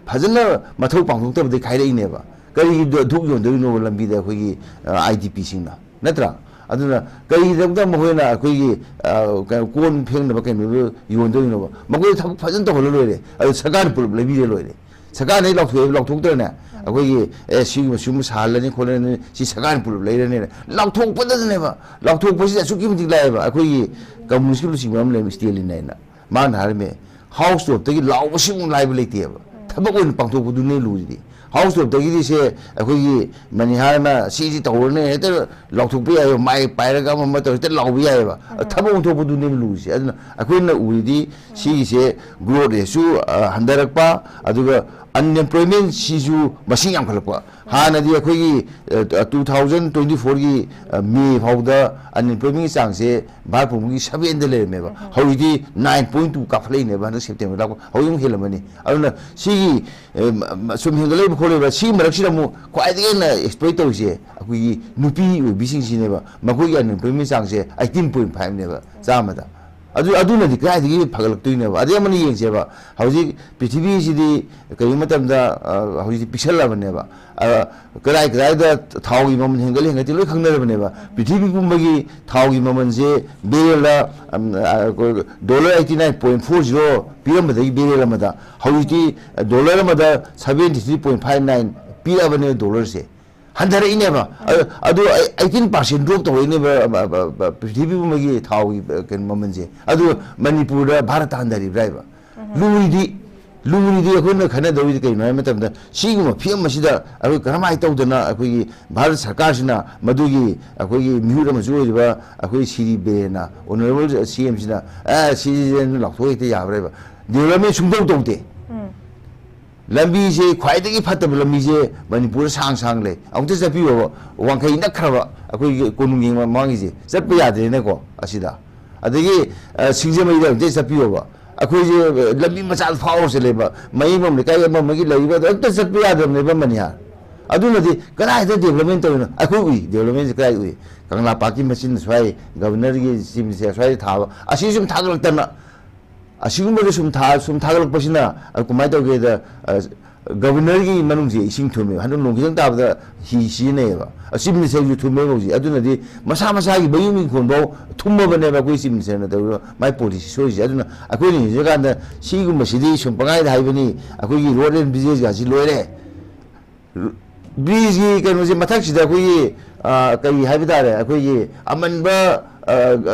ꯐꯖꯅ ꯃꯊꯧ ꯄꯥꯡꯊꯣꯛꯇꯕꯗꯩ ꯈꯥꯏꯔꯛꯏꯅꯦꯕ ꯀꯔꯤꯒꯤ ꯙꯨꯛ ꯌꯣꯟꯗꯣꯏꯅꯣꯕ ꯂꯝꯕꯤꯗ ꯑꯩꯈꯣꯏꯒꯤ IDPꯁꯤꯡꯅ ꯅꯠꯇ꯭ꯔꯥ ꯑꯗꯨꯅ ꯀꯔꯤꯒꯤꯗꯃꯛꯇ ꯃꯈꯣꯏꯅ ꯑꯩꯈꯣꯏꯒꯤ ꯀꯣꯟ ꯐꯦꯡꯅꯕ ꯀꯩꯅꯣꯗꯣ ꯌꯣꯟꯗꯣꯏꯅꯣꯕ ꯃꯈꯣꯏꯗ ꯊꯕꯛ ꯐꯖꯅ ꯇꯧꯍꯜꯂ ꯂꯣꯏꯔꯦ ꯑꯗꯨ ꯁꯔꯀꯥꯔꯅ ꯄꯨꯂꯞ ꯂꯩꯕꯤꯔ ꯂꯣꯏꯔꯦ ꯁꯔꯀꯥꯔꯅ ꯂꯥꯎꯊꯣꯛꯇ꯭ꯔꯅꯦ ꯑꯩꯈꯣꯏꯒꯤ ꯁꯤꯒꯨꯝꯕ ꯁꯤꯒꯨꯝꯕ ꯁꯥꯍꯜꯂꯅꯤ ꯈꯣꯠꯂꯅꯤ ꯁꯤ ꯁꯔꯀꯥꯔꯅ ꯄꯨꯂꯞ ꯂꯩꯔꯅꯤꯅ ꯂꯥꯎꯊꯣꯛꯄꯗꯅꯦꯕ ꯂꯥꯎꯊꯣꯛꯄꯁꯤꯗ ꯑꯁꯨꯛꯀꯤ ꯃꯇꯤꯛ ꯂꯥꯛꯑꯦꯕ ꯑꯩꯈꯣꯏꯒꯤ ꯀꯝꯃꯨꯅꯤꯁꯀꯤ ꯂꯨꯆꯤꯡꯕ ꯑꯃ ꯂꯩ ꯁ꯭ꯇꯦꯂꯤꯟ ꯍꯥꯏꯅ ꯃꯥꯅ ꯍꯥꯏꯔꯝꯃꯦ ꯍꯥꯎꯁ ꯇꯣꯞꯇꯒꯤ ꯂꯥꯎꯕꯁꯤꯃꯨꯛ ꯂꯥꯏꯕ ꯂꯩꯇꯦꯕ ꯊꯕꯛ ꯑꯣꯏꯅ ꯄꯥꯡꯊꯣꯛꯄꯗꯨꯅꯦ ꯂꯨꯔꯤꯗꯤ ꯍꯥꯎꯁ ꯇꯣꯞꯇꯒꯤꯗꯤ ꯁꯦ ꯑꯩꯈꯣꯏꯒꯤ ꯃꯅꯤꯍꯥꯔꯅ ꯁꯤꯁꯤ ꯇꯧꯔꯅꯤ ꯍꯦꯛꯇ ꯂꯥꯎꯊꯣꯛꯄ ꯌꯥꯏꯑꯕ ꯃꯥꯏ ꯄꯥꯏꯔꯒ ꯑꯃ ꯇꯧꯔ ꯍꯦꯛꯇ ꯂꯥꯎꯕ ꯌꯥꯏꯑꯕ ꯊꯕꯛ ꯑꯣꯟꯊꯣꯛꯄꯗꯨꯅꯦꯕ ꯂꯨꯔꯤꯁꯦ ꯑꯗꯨꯅ ꯑꯩꯈꯣꯏꯅ ꯎꯔꯤꯗꯤ ꯁꯤꯒꯤꯁꯦ ꯒ꯭ꯔꯣꯠ ꯔꯦꯠꯁꯨ ꯍꯟꯊꯔꯛꯄ ꯑꯗꯨꯒ ꯑꯟꯑꯦꯝꯄ꯭ꯂꯣꯏꯃꯦꯟꯁꯤꯁꯨ ꯃꯁꯤꯡ ꯌꯥꯝꯈꯠꯂꯛꯄ ꯍꯥꯟꯅꯗꯤ ꯑꯩꯈꯣꯏꯒꯤ 2024ꯒꯤ ꯃꯦ ꯐꯥꯎꯗ ꯑꯟꯑꯦꯝꯄ꯭ꯂꯣꯏꯃꯦꯟꯒꯤ ꯆꯥꯡꯁꯦ ꯚꯥꯔꯠ ꯄꯨꯝꯕꯒꯤ 7ꯗ ꯂꯩꯔꯝꯃꯦꯕ ꯍꯧꯖꯤꯛꯇꯤ 9.2 ꯀꯥꯈꯠꯂꯛꯏꯅꯦꯕ ꯍꯟꯗꯛ ꯁꯦꯞꯇꯦꯝꯕꯔ ꯂꯥꯛꯄ ꯍꯧꯖꯤꯛ ꯑꯃꯨꯛ ꯍꯦꯜꯂꯝꯃꯅꯤ ꯑꯗꯨꯅ ꯁꯤꯒꯤ ꯁꯨꯝ ꯍꯦꯟꯒꯠꯂꯛꯏꯕ ꯈꯣꯠꯂꯤꯕ ꯁꯤꯒꯤ ꯃꯔꯛꯁꯤꯗ ꯑꯃꯨꯛ ꯈ꯭ꯋꯥꯏꯗꯒꯤ ꯍꯦꯟꯅ ꯑꯦꯛꯁꯄ꯭ꯂꯣꯏꯠ ꯇꯧꯔꯤꯁꯦ ꯑꯩꯈꯣꯏꯒꯤ ꯅꯨꯄꯤ ꯑꯣꯏꯕꯤꯁꯤꯡꯁꯤꯅꯦꯕ ꯃꯈꯣꯏꯒꯤ ꯑꯟꯑꯦꯝꯄ꯭ꯂꯣꯏꯃꯦꯟ ꯆꯥꯡꯁꯦ 18.5ꯅꯦꯕ ꯆꯥꯝꯃꯗ ꯑꯗꯨꯅꯗꯤ ꯀꯗꯥꯏꯗꯒꯤ ꯐꯒꯠꯂꯛꯇꯣꯏꯅꯦꯕ ꯑꯗꯩ ꯑꯃꯅ ꯌꯦꯡꯁꯦꯕ ꯍꯧꯖꯤꯛ ꯄ꯭ꯔꯤꯊꯤꯕꯤꯁꯤꯗꯤ ꯀꯔꯤꯒꯨꯝꯕ ꯃꯇꯝꯗ ꯍꯧꯖꯤꯛꯇꯤ ꯄꯤꯛꯁꯜꯂꯕꯅꯦꯕ ꯀꯗꯥꯏꯗ ꯊꯥꯎꯒꯤ ꯃꯃꯜ ꯍꯦꯟꯒꯠꯇꯦ ꯂꯣꯏ ꯈꯪꯅꯔꯕꯅꯦꯕ ꯄ꯭ꯔꯤꯊꯤꯕꯤ ꯄꯨꯝꯕꯒꯤ ꯊꯥꯎꯒꯤ ꯃꯃꯜꯁꯦ ꯕꯦꯔꯦꯜꯗ $89.40 ꯄꯤꯔꯝꯕꯗꯒꯤ ꯕꯦꯔꯦꯜ ꯑꯃꯗ ꯍꯧꯖꯤꯛꯇꯤ ꯗꯣꯂꯔ ꯑꯃꯗ 73.59 ꯄꯤꯔꯛꯑꯕꯅꯦꯕ ꯗꯣꯂꯔꯁꯦ ꯍꯟꯊꯔꯛꯏꯅꯦꯕ ꯑꯗꯨ 18% ꯗ꯭ꯔꯣꯞ ꯇꯧꯔꯛꯏꯅꯦꯕ ꯄ꯭ꯔꯤꯊꯤꯕꯤ ꯄꯨꯝꯕꯒꯤ ꯊꯥꯎꯒꯤ ꯀꯩꯅꯣ ꯃꯃꯜꯁꯦ ꯑꯗꯨ ꯃꯅꯤꯄꯨꯔꯗ ꯚꯥꯔꯠꯇ ꯍꯟꯊꯔꯤꯕ꯭ꯔꯥ ꯂꯨꯔꯤꯗꯤ ꯑꯩꯈꯣꯏꯅ ꯈꯟꯅꯗꯧꯔꯤꯗꯤ ꯀꯩꯅꯣ ꯍꯥꯏꯕ ꯃꯇꯝꯗ ꯁꯤꯒꯨꯝꯕ ꯐꯤꯕꯝ ꯑꯁꯤꯗ ꯑꯩꯈꯣꯏ ꯀꯔꯝꯍꯥꯏꯅ ꯇꯧꯗꯅ ꯑꯩꯈꯣꯏꯒꯤ ꯚꯥꯔꯠ ꯁꯔꯀꯥꯔꯁꯤꯅ ꯃꯗꯨꯒꯤ ꯑꯩꯈꯣꯏꯒꯤ ꯃꯤꯍꯨꯠ ꯑꯃꯁꯨ ꯑꯣꯏꯔꯤꯕ ꯑꯩꯈꯣꯏ ꯁꯤꯔꯤ ꯕꯦꯔꯦꯟꯅ ꯑꯣꯅꯔꯦꯕꯜ CMꯁꯤꯅ ꯁꯤꯁꯦ ꯂꯥꯎꯊꯣꯛ ꯍꯦꯛꯇ ꯌꯥꯕ꯭ꯔꯥꯕ ꯗꯦꯕꯂꯞꯃꯦꯟ ꯁꯨꯡꯇꯧ ꯇꯧꯗꯦ ꯂꯝꯕꯤꯁꯦ ꯈ꯭ꯋꯥꯏꯗꯒꯤ ꯐꯠꯇꯕ ꯂꯝꯕꯤꯁꯦ ꯃꯅꯤꯄꯨꯔꯗ ꯁꯥꯡ ꯂꯩ ꯑꯃꯨꯛꯇ ꯆꯠꯄꯤꯌꯣꯕ ꯋꯥꯡꯈꯩ ꯅꯛꯈ꯭ꯔꯕ ꯑꯩꯈꯣꯏꯒꯤ ꯀꯣꯅꯨꯡ ꯌꯦꯡꯕ ꯃꯃꯥꯡꯒꯤꯁꯦ ꯆꯠꯄ ꯌꯥꯗ꯭ꯔꯦꯅꯦꯀꯣ ꯑꯁꯤꯗ ꯑꯗꯒꯤ ꯁꯤꯡꯖꯃꯩꯗ ꯑꯃꯨꯛꯇ ꯆꯠꯄꯤꯌꯣꯕ ꯑꯩꯈꯣꯏꯁꯦ ꯂꯝꯕꯤ ꯃꯆꯥꯗ ꯐꯥꯎꯔ ꯆꯠꯂꯦꯕ ꯃꯌꯤꯡꯕꯝ ꯂꯩꯀꯥꯏ ꯑꯃꯒꯤ ꯂꯩꯔꯤꯕ ꯑꯝꯇ ꯆꯠꯄ ꯌꯥꯗ꯭ꯔꯕꯅꯦꯕ ꯃꯅꯤꯍꯥꯔ ꯑꯗꯨꯅꯗꯤ ꯀꯗꯥꯏꯗ ꯗꯦꯕꯂꯞꯃꯦꯟ ꯇꯧꯔꯤꯅꯣ ꯑꯩꯈꯣꯏ ꯎꯏ ꯗꯦꯕꯂꯞꯃꯦꯟꯁꯦ ꯀꯗꯥꯏ ꯎꯏ ꯀꯪꯂꯥ ꯄꯥꯠꯀꯤ ꯃꯆꯤꯟ ꯁ꯭ꯋꯥꯏ ꯒꯕꯔꯅꯔꯒꯤ ꯆꯤꯝꯁꯦ ꯁ꯭ꯋꯥꯏꯗ ꯊꯥꯕ ꯑꯁꯤ ꯁꯨꯝ ꯊꯥꯒꯠꯂꯛꯇꯅ ꯑꯁꯤꯒꯨꯝꯕꯗ ꯁꯨꯝ ꯊꯥꯒꯠꯂꯛꯄꯁꯤꯅ ꯀꯃꯥꯏꯅ ꯇꯧꯒꯦꯗ ꯒꯕꯔꯅꯔꯒꯤ ꯃꯅꯨꯡꯁꯦ ꯏꯁꯤꯡ ꯊꯨꯝꯃꯦꯕ ꯍꯟꯗꯛ ꯅꯣꯡ ꯈꯤꯇꯪ ꯇꯥꯕꯗ ꯍꯤ ꯁꯤꯖꯤꯟꯅꯩꯌꯦꯕ ꯆꯤꯞ ꯃꯤꯅꯤꯁꯇꯔꯁꯨ ꯊꯨꯝꯃꯦꯕ ꯍꯧꯖꯤꯛ ꯑꯗꯨꯅꯗꯤ ꯃꯁꯥꯒꯤ ꯃꯌꯨꯝ ꯏꯪꯈꯣꯜꯐꯥꯎ ꯊꯨꯝꯃꯕꯅꯦꯕ ꯑꯩꯈꯣꯏ ꯆꯤꯞ ꯃꯤꯅꯤꯁꯇꯔꯅ ꯇꯧꯔꯤꯕ ꯃꯥꯏ ꯄꯣꯂꯤꯁꯤ ꯁꯣꯏꯔꯤꯁꯦ ꯑꯗꯨꯅ ꯑꯩꯈꯣꯏꯅ ꯌꯦꯡꯉꯀꯥꯟꯗ ꯁꯤꯒꯨꯝꯕꯁꯤꯗꯤ ꯁꯨꯝ ꯄꯪꯉꯥꯏꯗ ꯍꯥꯏꯕꯅꯤ ꯑꯩꯈꯣꯏꯒꯤ ꯔꯣꯗ ꯑꯦꯟ ꯕ꯭ꯔꯤꯖꯦꯁꯒꯁꯤ ꯂꯣꯏꯔꯦ ꯕ꯭ꯔꯤꯖꯀꯤ ꯀꯩꯅꯣꯁꯦ ꯃꯊꯛꯁꯤꯗ ꯑꯩꯈꯣꯏꯒꯤ ꯀꯔꯤ ꯍꯥꯏꯕ ꯇꯥꯔꯦ ꯑꯩꯈꯣꯏꯒꯤ ꯑꯃꯟꯕ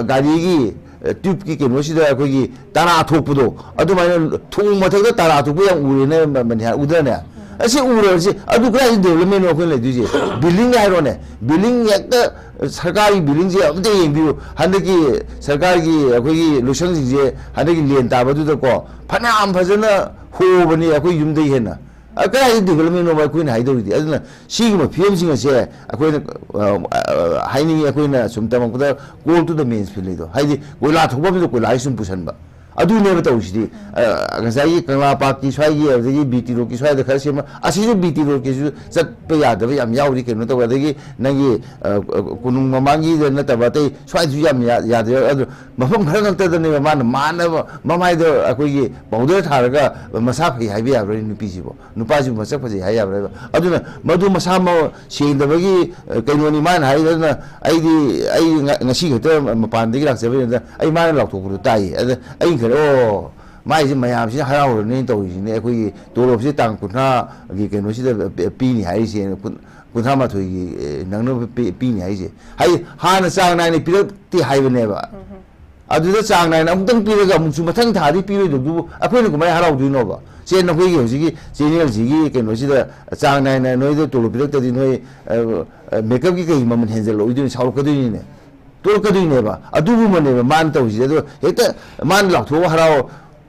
ꯒꯥꯔꯤꯒꯤ ꯇ꯭ꯌꯨꯕꯀꯤ ꯀꯩꯅꯣꯁꯤꯗ ꯑꯩꯈꯣꯏꯒꯤ ꯇꯔꯥ ꯊꯣꯛꯄꯗꯣ ꯑꯗꯨꯃꯥꯏꯅ ꯊꯣꯡ ꯃꯊꯛꯇ ꯇꯔꯥ ꯊꯣꯛꯄ ꯌꯥꯝ ꯎꯔꯦꯅꯦ ꯃꯅꯤꯍꯥꯔ ꯎꯗ꯭ꯔꯅꯦ ꯑꯁꯤ ꯎꯔꯁꯤ ꯑꯗꯨ ꯀꯗꯥꯏꯗ ꯗꯦꯕꯂꯞꯃꯦꯟꯅꯣ ꯑꯩꯈꯣꯏꯅ ꯂꯩꯗꯣꯏꯁꯦ ꯕꯤꯜꯗꯤꯡ ꯍꯥꯏꯔꯣꯅꯦ ꯕꯤꯜꯗꯤꯡ ꯍꯦꯛꯇ ꯁꯔꯀꯥꯔꯒꯤ ꯕꯤꯜꯗꯤꯡꯁꯦ ꯑꯃꯇ ꯌꯦꯡꯕꯤꯌꯨ ꯍꯟꯗꯛꯀꯤ ꯁꯔꯀꯥꯔꯒꯤ ꯑꯩꯈꯣꯏꯒꯤ ꯂꯣꯏꯁꯪꯁꯤꯡꯁꯦ ꯍꯟꯗꯛꯀꯤ ꯂꯦꯟ ꯇꯥꯕꯗꯨꯗꯀꯣ ꯐꯅꯌꯥꯝ ꯐꯖꯅ ꯍꯣꯕꯅꯤ ꯑꯩꯈꯣꯏ ꯌꯨꯝꯗꯒꯤ ꯍꯦꯟꯅ ꯀꯗꯥꯏꯗ ꯗꯦꯕꯂꯞꯃꯦꯟꯅꯣ ꯑꯩꯈꯣꯏꯅ ꯍꯥꯏꯗꯧꯔꯤꯗꯤ ꯑꯗꯨꯅ ꯁꯤꯒꯨꯝꯕ ꯐꯤꯕꯝꯁꯤꯡ ꯑꯁꯦ ꯑꯩꯈꯣꯏꯅ ꯍꯥꯏꯅꯤꯡꯉꯤ ꯑꯩꯈꯣꯏꯅ ꯁꯨꯝ ꯇꯝꯃꯛꯄꯗ ꯀꯣꯜ ꯇꯨ ꯗ ꯃꯦꯟꯁ ꯐꯤꯜꯗꯣ ꯍꯥꯏꯗꯤ ꯀꯣꯏꯂꯥ ꯊꯣꯛꯐꯝꯗꯨꯗ ꯀꯣꯏꯂꯥꯁꯤ ꯁꯨꯝ ꯄꯨꯁꯟꯕ अदुनेब तौसिदी गसाई कंगला पाक की स्वाई की बीटी रोड की स्वाई द खर सेम असिजु बीटी रोड की चटप यादब याम यावरी केनो तो अदगी नंगी कुनुंग ममांगी द नतबते स्वाई जु याम याद अदु मफम खर नतदने मान मानब ममाई द अकोगी बहुदर थारगा मसा फै हाइबे याबरे नुपीसिबो नुपाजु मसक फजे हाय याबरे अदुना मधु मसा म सेंदबगी कैनोनी मान हाइदना आइदी आई ngasi खते मपानदगी लाक्सेबे आई मान लाक्थोपुरु ताई आई खरो माइसे मयाम से हराउरने तौसिने अखोगी तोलोबसे तांग कुना गी केनोसिदा पीनी हाइसे कुना माथोगी नंगनो पीनी हाइसे हाइ हान चांग नाइने पिरक्ति हाइबनेबा अदुदा चांग नाइने अमुतंग पिरगा मुसु मथंग थादि पिरोदु अखोइने कुमाय हराउदुइनोबा से नखोगी होजिगी चेनियल जिगी केनोसिदा चांग नाइने नोइदो तोलो पिरक्तदि नोइ मेकअप की कई ममन हेंजल ओइदुनि साउकदुइने तोलकदुइनेबा अदुगुमनेबा मान तौसि अदु हेक्ता मान लाथो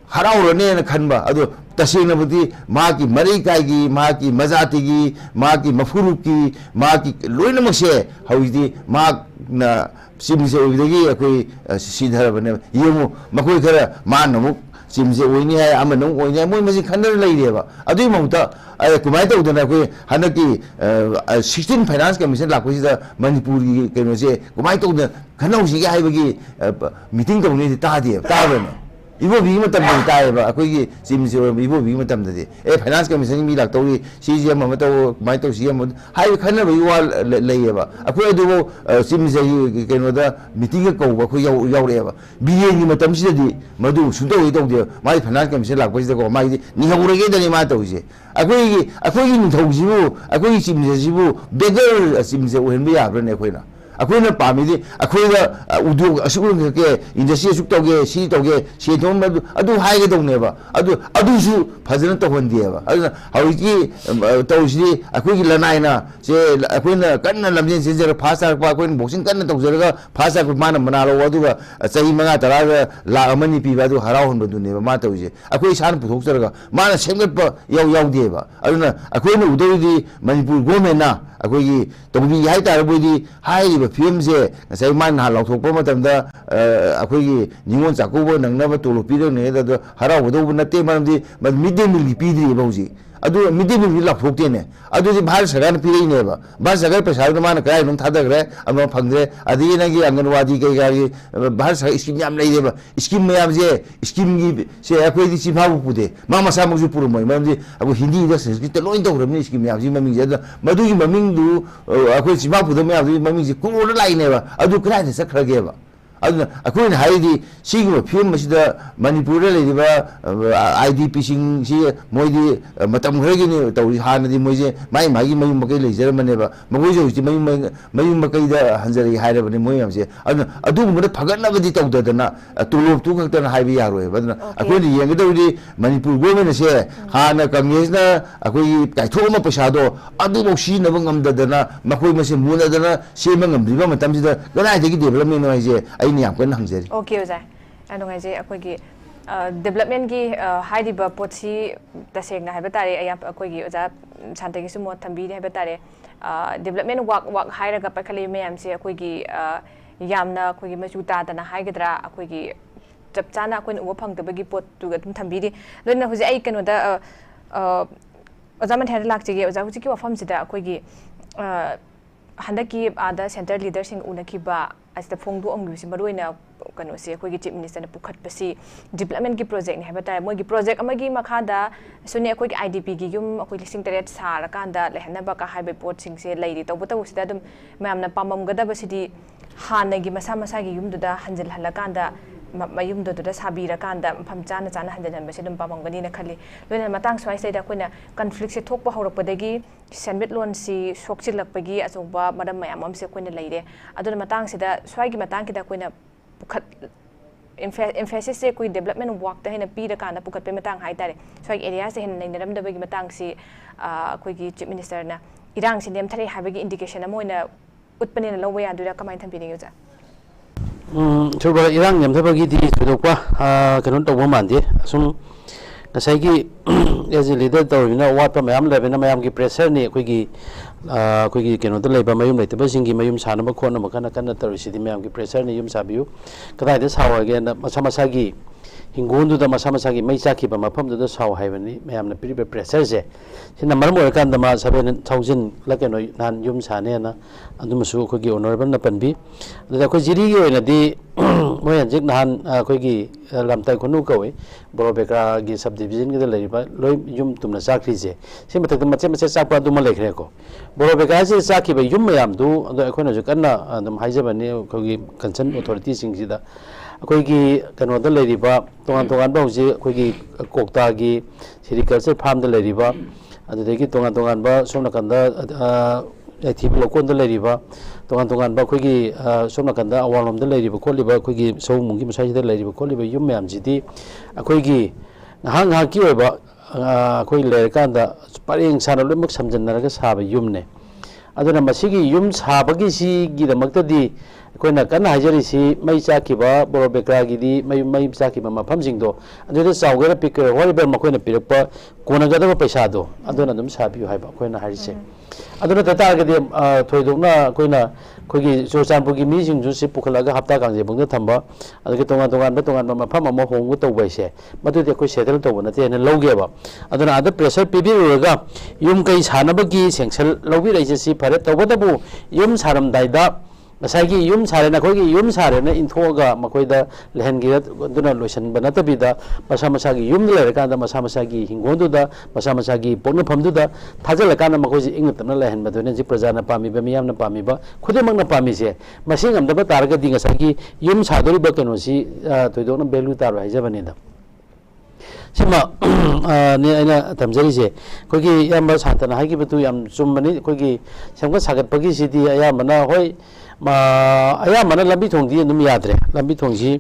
हराउरने खनबा अदु तसेंगनबुदि माकी मरिकाइगी माकी मजातिगी माकी मफुरुकी माकी लोइनमसे हौइदि माकना सिमसे ओइदगी अखोइ सिधरबने यमु मखोइ खरा मान नमुक सिमसे ओइनि है अमन ओइनि मोइ मसि खनर लैरेबा अदुइ मौता कुमाय तौदना अखोइ हनकी 16 फाइनेंस कमीशन लाखोसिदा मणिपुर की केनोसे कुमाय तौदना खनौसिगे हाइबगी मीटिंग तौनि तादे ताबने इबो भी मतम ताएबा अखोइगी सिमसे इबो भी मतम दे ए फाइनेंस कमीशन मी लाक्तौरी सीजीएम मतो कुमाय तौ सीएम हाइ खनर वा लैयेबा अखोइ अदुबो सिमसे केनोदा मीटिंग कौबा अखोइ यावरेबा बीए नि मतम सिदि मदु सुदो तौदे माइ फाइनेंस कमीशन लाक्पसिदा को माइ निहौरगे दनि मा तौसे अखोइगी निथौजिबु अखोइगी सिमसेजिबु बेगर सिमसे ओहनबे याब्रने अखोइना अखोइना पामिदि अखोइगा उद्योग असुगुन के इंडस्ट्री असुक तौगे सी तौगे सेथोम अदु हाइगे दौनेबा अदुसु फजन तौहनदिएबा अदुना हौइकी तौसिदि अखोइगी लनाइना से अखोइना कन्ना लमजेन सेजर फास्ट आरपा अखोइना बॉक्सिंग कन्ना तौजरगा फास्ट आरपा माना मनालो अदुगा चही मंगा तरागा लाख अमनि पीबा अदु हराउहनबदुनेबा मा तौजे अखोइ सान पुथोक्सरगा माना सेमगतपा याउदेबा अदुना अखोइना उदौदि मणिपुर गवर्नमेंटना अखोइगी तौबी हाइ तारबोदि हाइरिबा फिल्म से नसाइ मान हा लाउथोकपा मतमदा अखोइगी निंगोन चाकौबो नंगनबा तोलो पिरने द हराउबदौबो नते मरमदि मिड डे मील पिद्रिबा हुजि अदु मिड डे मील लाउथोकतेने अदुदि भारत सरकार पिरैनेबा भारत सरकार पैसा मान काय नं थादग्रे अमा फंगरे अदि नगी अंगनवाड़ी कई गारी भारत सरकार स्कीम याम लैदेबा स्कीम मयाम जे स्कीम की से अखोइदि चिफाबु पुदे मा मसा मजु पुरमोय मरमदि अबु हिंदी द संस्कृत लोइन तौरमनि स्कीम याम जी ममिंग जे मदुगी ममिंग दु अखोइ चिफा पुदे मयाम जी ममिंग जे कोर लाइनेबा अदु क्राइने सखरगेबा अदुना अखोइना हाइदि सिगुबा फिल्म मसिदा मणिपुर लेदिबा आईडीपी सिंग सि मोइदि मतम खरगिनि तौरि हानदि मोइजे माइ मागी मयुम मकै लेजरमनेबा मगोइजे हुजि मयुम मकैदा हंजरि हाइरबनि मोयमसे अदुना अदुगुमदा फगनबदि तौददना तुलोब तु खक्तन हाइबि यारोयबा अदुना अखोइनि येंगदौदि मणिपुर गवर्नमेंट से हाना कांग्रेसना अखोइ काइथोमा पैसादो अदुबो सिनब ngamdadana मखोइ मसे मुनदना सेम ngamदिबा मतमसिदा गनाइदगि डेभलपमेंट हाइजे ओके ओजाय अनुगाइजे अखोइगी डेवलपमेंट की हाइरिबा पोछि तसेंगना हाइबा तारे अयाप अखोइगी ओजा शांतगी सुमो थंबीने हाइबा तारे डेवलपमेंट वाक हाइरगा पखले मैमसे अखोइगी यामना अखोइगी मचु तादना हाइगद्रा अखोइगी चप चाना अखोइन उबो फंगदबगी पोत तुगा तुम थंबीदि लोना हुजे आई कनोदा ओजा मन हेर लाक्चिगे ओजा हुजिकी वफमसिदा अखोइगी हंदकी आदा सेंटर लीडर सिंग उनकीबा असिदा फोंगदो अमगिसि मरोइना कनोसे अखोइगी चीफ मिनिस्टर ने पुखटपसी डेवलपमेंट की प्रोजेक्ट ने हाइबा तारे मोइगी प्रोजेक्ट अमगी मखादा सुने अखोइगी आईडीपी की युम अखोइ लिसिंग तरेट सारा कांदा लेहनबा का हाइबे पोर्ट सिंग से लैरि तौबतौसिदा दम मैमना पाममगदबसिदी हानगी मसा मसागी युमदुदा हंजल हलकांदा mayumdodda sabirakanda mpham chana chana hanjanbase dum pamangani na khali loina matang swai saida koina conflict se thokpa horakpadagi senbit loan si sokchilakpagi achongba madam mayam amse koina leire aduna matang sida swai gi matang kida koina pukhat emphasis se koi development work ta hena pi da kana pukhat pe matang hai tare swai area se hen naindaram da bagi matang si koi gi chief minister na irang si nem thare habagi indication amoina utpane na lowe ya dura kamai thampi ni uja Coba irang yang saya bagi di Tokwa, kenapa tahu mandi, asum saya ki as leader tahu ni, awak pemayam lepas mayam ki pressure ni, koi ki kenapa tu lepas mayum lepas tu singki mayum sana makon, makana tahu sih di mayam ki pressure ni yum sabiu, kata itu sahaja kan masa-masa ki हिंगोंदुदा मसा मसागी मई चाखिबा मफमदुदा Sao हाइबनी मैमना पिरिबे pressure से सिना मरम ओरकान दमा 7,000 लकेनो नान yum सानेना अदुमसु अखोगी honourable न पनबी अदुदा अखो जिरी गी ओइनादी मोय हंजिक नान अखोगी लमताई खुनु कवे बोरोबेका गी सब डिवीजन गी लरिबा लोय युम तुमना चाखरीजे से मथक मचे मचे चाकपा दुमा लेखरे को बोरोबेका से चाखिबा युम मयाम दु अदो अखोना जु कन्ना अदम हाइजबनी अखोगी कंसर्न अथॉरिटी सिंगसिदा अखोगी कनोदा लेरिबा तोंगान तोंगान बा हुजी अखोगी कोक्तागी सेरिकल्चर फार्म द लेरिबा अदुदगी तोंगान तोंगान बा सोमना कंदा एथीब लोकोंद लेरिबा तोंगान तोंगान बा अखोगी सोमना कंदा अवालम द लेरिबा खोलिबा अखोगी सौमुंगी मसाइदा लेरिबा खोलिबा युम मयाम जिदी अखोगी नहांग हाकी ओइबा अखोई लेरकांदा परेंग साना लोइमक समजन्नरगा साबा युमने अदुना मसिगी युम साबगी सिगिदमक्तदी अखोइना कन्ना हाइजरिसी मई चाखिबा बोरोबेक्रागिदी मई चाखिबा मफमसिंगदो अदुदा चावगेरा पिकर होरिबल मखोइना पिरकपा कोनगदबा पैसादो अदुना दum साबियो हाइबा अखोइना हारिसे अदुना ततारगदी थोइदोकना अखोइना अखोगी चोचानपुगी मीसिंगजु सि पुखलागा हप्ता कांजे बंगदा थंबा अदुगे तोंगान मफम अमा होंगु तौबाइसे मदुदि अखोइ सेटल तौबा नते ने लौगेबा अदुना अद प्रेशर पिबिरुगा युम कै सानबगी सेंक्शन लौबिरैसे सि फरे तौबदबु युम सारमदाइदा मसागी युम सारे नखोगी युम सारे न इंथोगा मखोइदा लेहनगिरत दुना लोशन बनतबिदा मसा मसागी युम लेरकांदा मसा मसागी हिंगोंदुदा मसा मसागी पोन फमदुदा थाजलकांदा मखोजी इंग तमना लेहन बदुने जि प्रजाना पामिबा मियामना पामिबा खुदेमंगना पामिसे मसिंग अमदबा तारगदी ngसागी युम सादोरिबा कनोसी तोइदोना बेलु तारो हाइजबनेदा सिमा ने आइना तमजरीसे कोगी याम सातना हाइगिबतु याम चुमबनी कोगी समगा सागतपगी सिदी यामना होय अयामना लंबी थोंदी अदुम याद्रे लंबी थोंसी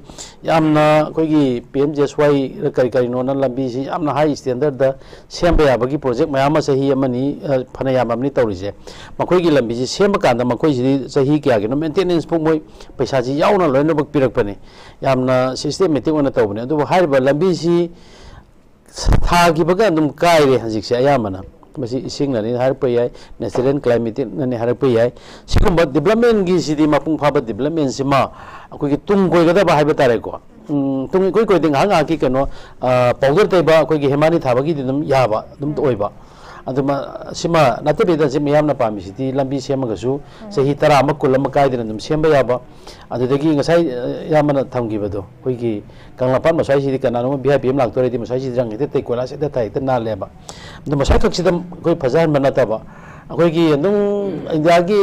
यामना कोगी पीएमजेएसवाई करी करी नोना लंबी सी यामना हाई स्टैंडर्ड द सेम याबगी प्रोजेक्ट मयाम सही अमनी फना यामनी तौरिसे मखोगी लंबी सी सेम कांदा मखोई सी सही क्या गिनो मेंटेनेंस पु मोय पैसा जी यावना लोइना बक पिरकपने यामना सिस्टमेटिक ओना तौबने अदु हाइबा लंबी सी थागिबगा अदुम काइरे हजिकसे अयामना मसी इसिंगनानि हारप याय नेचुरल क्लाइमेट ननि हारप याय सिगुम्बा डेवलपमेंट गी सिदी मपुंग फाबा डेवलपमेंट सिमा अखोगी तुंग कोइगदा बा हाइबा तारे को तुंग कोइ कोइ दिंग हांगा की कनो पाउडर तैबा अखोगी हेमानी थाबगी दिदम याबा दम तोइबा अदुमा सिमा नतबेदा सि मियामना पामिसिदी लंबी सेमगसु सही 10 अमा कुल अमा काइदना दम सेमबा याबा अदुदगी ngसाइ यामना थमगिबदो कोइगी कंगलापान मसाइ सिदी कनानो बीआईपीएम लाक्तोरेदी मसाइ सिदी रंग ते कोला से ताइ त नालेबा दम मसाइ खक्सिदम कोइ फजान बनताबा अखोगी अंदुम इंडिया की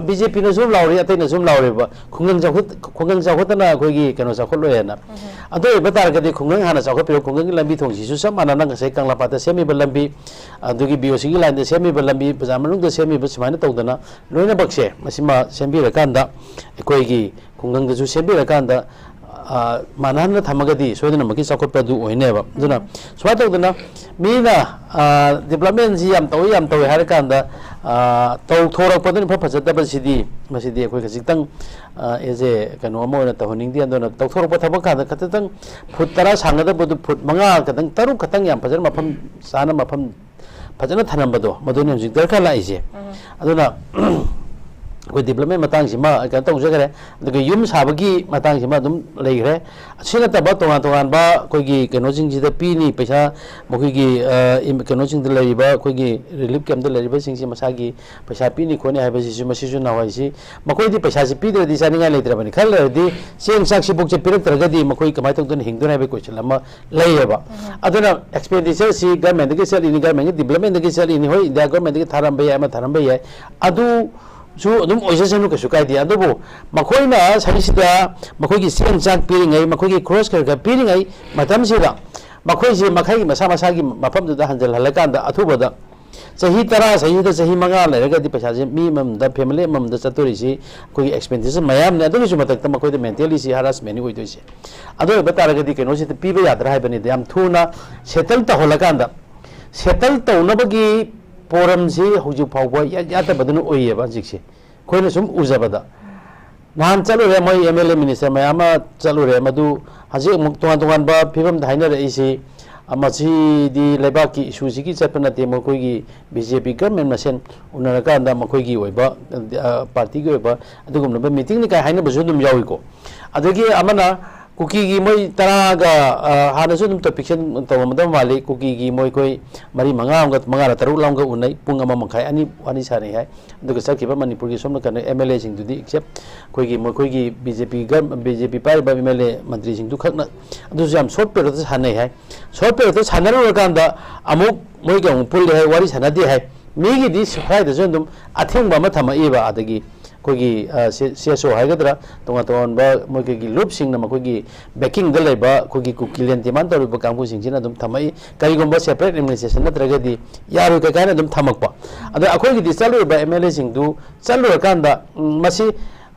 बीजेपी न सुम लाउरी अतै न सुम लाउरेबा खुंगंग जाखुतना अखोगी कनो जाखुलोयना अदो बतारगदी खुंगंग हाना जाखुपिरो खुंगंग लंबी थोंसी सु सब मानना ngसाइ कंगलापाता सेमिबा लंबी अदुगी बीओसी की लाइन सेमिबा लंबी पजामनुंग सेमिबा सुमाइना तौदना लोइना बक्से मसिमा सेम्बिरकांदा अखोगी खुंगंग दजु सेम्बिरकांदा मानहन थमगदी सोदना मकी चाखुपदु ओइनेबा दुना स्वा तौदना मीना डेवलपमेंट जी याम तौय हार कांदा तौ थोरकपदन फजदबसिदी मसिदी अखोई खजितंग एजे कनो अमोना तहनिंग दिया दोना तौ थोरकप थबक कांदा खततंग फुट 10 सांगदबदु फुट 5 खतंग 3 खतंग याम फजन मफम साना मफम फजना थनबदो मदुनि हजिक दरका लाइसे अदुना कोई डेवलपमेंट मतंग सिमा का तौजगरे अदुग युम साबगी मतंग सिमा दुम लेग्रे सिना तब तोंगा तोंगान बा कोइगी कनोजिंग जिदा पीनी पैसा मखोइगी कनोजिंग द लेरिबा कोइगी रिलीफ कैम्प द लेरिबा सिंगसि मसागी पैसा पीनी खोने हाइबसिसु मसिसु नावाइसि मखोइदी पैसा सि पीदरदि सानिंगा लेत्रबनि खलरदि सेंग साक्षि बुक से पिरक्तरगदि मखोइ कमाइ तौदन हिंगदुन हाइबे क्वेश्चन अमा लेयबा अदुना एक्सपेंडिचर सि गवर्नमेंट दि सेलिनि गवर्नमेंट डेवलपमेंट दि सेलिनि होय इंडिया गवर्नमेंट दि थारमबे या थारमबे या अदु सु अदुम ओइसनु कछु काइदि अदुबो मखोइना सरिसिदा मखोइगी सेंग चाक पिरिङै मखोइगी क्रॉस करगा पिरिङै मतमसिदा मखोइसे मखैगी मसा मसागी मफमदुदा हंजल हलकांदा अथुबदा सही 10 सही 5 लेरगदि पैसाजे मी ममदा फैमिली ममदा चतुरिसी कोई एक्सपेंडिचर मयाम ने अदुगिसु मतकता मखोइदा मेंटली सी हरासमेंट ओइदोइसे अदो बतारगदि केनोसि पिबे याद्रा हाइबनि याम थुना सेटल तहलकांदा सेटल तौनबगी पोरम से हजू फाव यादबदन ओइएबा जिक्से खोइना सुम उजबदा नान चलुरे मै एमएलए मिनिस्टर मयाम चलुरे मदु हजे मुक तोंगान तोंगान बा फिबम धाइना रइसे अमसिदी लेबाकी इशू सिकी चपनते मखोइगी बीजेपी गवर्नमेंट मसेन उनरकांदा मखोइगी ओइबा पार्टी गी ओइबा अदुगुमनबा मीटिंग नि काय हाइना बजु दुम याविको अदगी अमना कुकी की मोई तरागा हाना सुन तो पिक्चर तो मदम वाले कुकी की मोई कोई मरी मंगा तरुक लाऊंगा उन्नई पुंग अमा मंखाई अनि सारे है दुग सकिबा मणिपुर की सोमन कने एमएलए सिंह दुदी एक्सेप्ट कोई की बीजेपी पाई बा एमएलए मंत्री सिंह दु खकना अदु जाम शॉर्ट पीरियड तो साने है शॉर्ट पीरियड तो सानर कांदा अमुक मोई के पुल है वारी सानदी है मीगी दी सफाई दजन दुम अथेंबा मा थमाइबा अदगी कोई सीएसओ हैगद्रा तोंगा तोंबा मोई की लूप सिंह नम कोई बैकिंग द लेबा कोई कुकिलियन डिमांड तौर कांगू सिंह दुम थमाई कईगुंबा सेपरेट एडमिनिस्ट्रेशन नत्रगदी यारो ककाना दुम थमकपा अद अखोई की चलुबा एमएलए सिंह दु चलुर कांदा मसी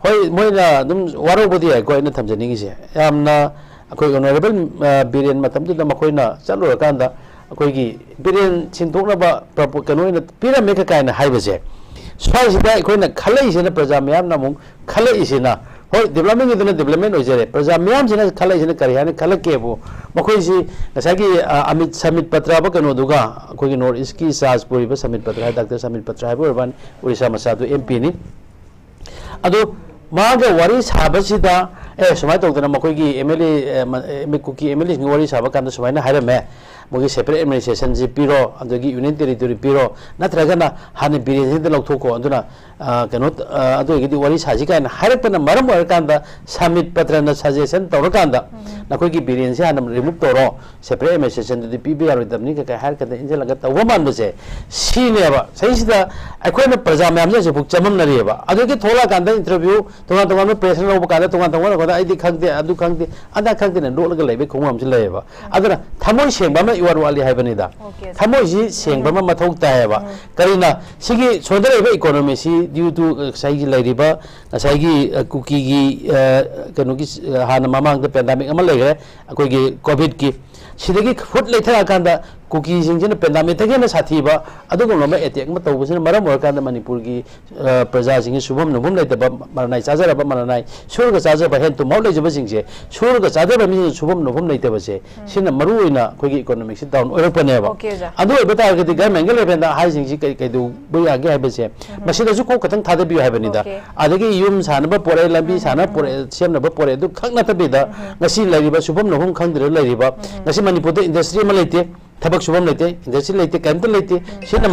होय मोइना दुम वारोबदी है कोई न थमजनिंगी से यामना अखोई ऑनरेबल बिरेन मतम दुदा मखोइना चलुर कांदा अखोई की बिरेन सिंथोकनबा कनोइना पिरामे ककाइना हाइबसे स्वाइसिदा अखोइना खलैसिना प्रजा म्याम नमुं खलैसिना होय डेवलपमेंट इदुना डेवलपमेंट ओइजरे प्रजा म्याम सिना खलैसिना करि हाने खलकेबो मखोइसि नसागी अमित समित पत्र बा कनो दुगा अखोइगी नॉर्थ ईस्ट की साजपुरी बा समित पत्र डॉक्टर समित पत्र हाइबो urban उड़ीसा मसादु एमपी नि अदो मागा वारी साबसिदा सुमाय तौदना मखोइगी एमएलए कुकी एमएलए नि वारी साबा कांदा सुमायना हाइरमे मोगी सेपरेट एडमिनिस्ट्रेशन जी पीरो अदगी यूनियन टेरिटोरी पीरो नत्रगना हाने बिरेन लौथोको अदुना कनो अदोगी वारी साजी कायना हाइरपना मरम ओरकांदा समिट पत्रना सजेशन तौरकांदा नखोइगी बिरेन से हाने रिमूव तौरो सेपरेट एडमिनिस्ट्रेशन दि पीबी आरोदमनि का हायर कदा इंजे लगा तव मानबसे सीनेबा सहीसिदा अखोइना प्रजा म्याम जे बुक चममनरिबा अदगी थोला कांदा इंटरव्यू तोगा प्रेस लोब कांदा तोगा आइदी खंगदे अदु खंगदे अदा खंगदे लोलगा लेबे खोंगम से लेबा अदना थमोय सेंबा इवर वाली है बनीदा थमोजी सेंगबा मथौ तायबा करिना सिगी सोदरेबा इकोनॉमी सी ड्यू टू साइगी लाइरिबा साइगी कुकी की कनोगी हाना ममांग द पेंडेमिक अमा लेगरे अकोगी कोविड की सिदगी फुट लेथरा कांदा कुकी सिंगजिन पेंडेमिक तगेना साथीबा अदुगुमबा एटेक म तौबसिन मरम ओरकांदा मणिपुर की प्रजा सिंग शुभम नुभम लेतबा मरनाय चाजरबा मरनाय सुरगा चाजबा हेन तो मौ लेजबा सिंगसे सुरगा चाजबा मि शुभम नुभम लेतबसे सिना मरुइना कोगी इकोनॉमिक से डाउन ओरपनेबा अदु बेटा गदि गवर्नमेंट लेबेंदा हाई सिंगसी कई दु बुयागे हाइबसे मसिदसु को कथंग थादबियो हाइबनिदा अदगी युम सानबा पोरे लंबी साना पोरे सेमनबा पोरे दु खंगना तबिदा ngasi लाइरिबा शुभम नुभम खंगदरे लाइरिबा ngasi मणिपुर इंडस्ट्री म लेते थबक शुभम लेते इंडस्ट्री लेते कैंप लेते सिना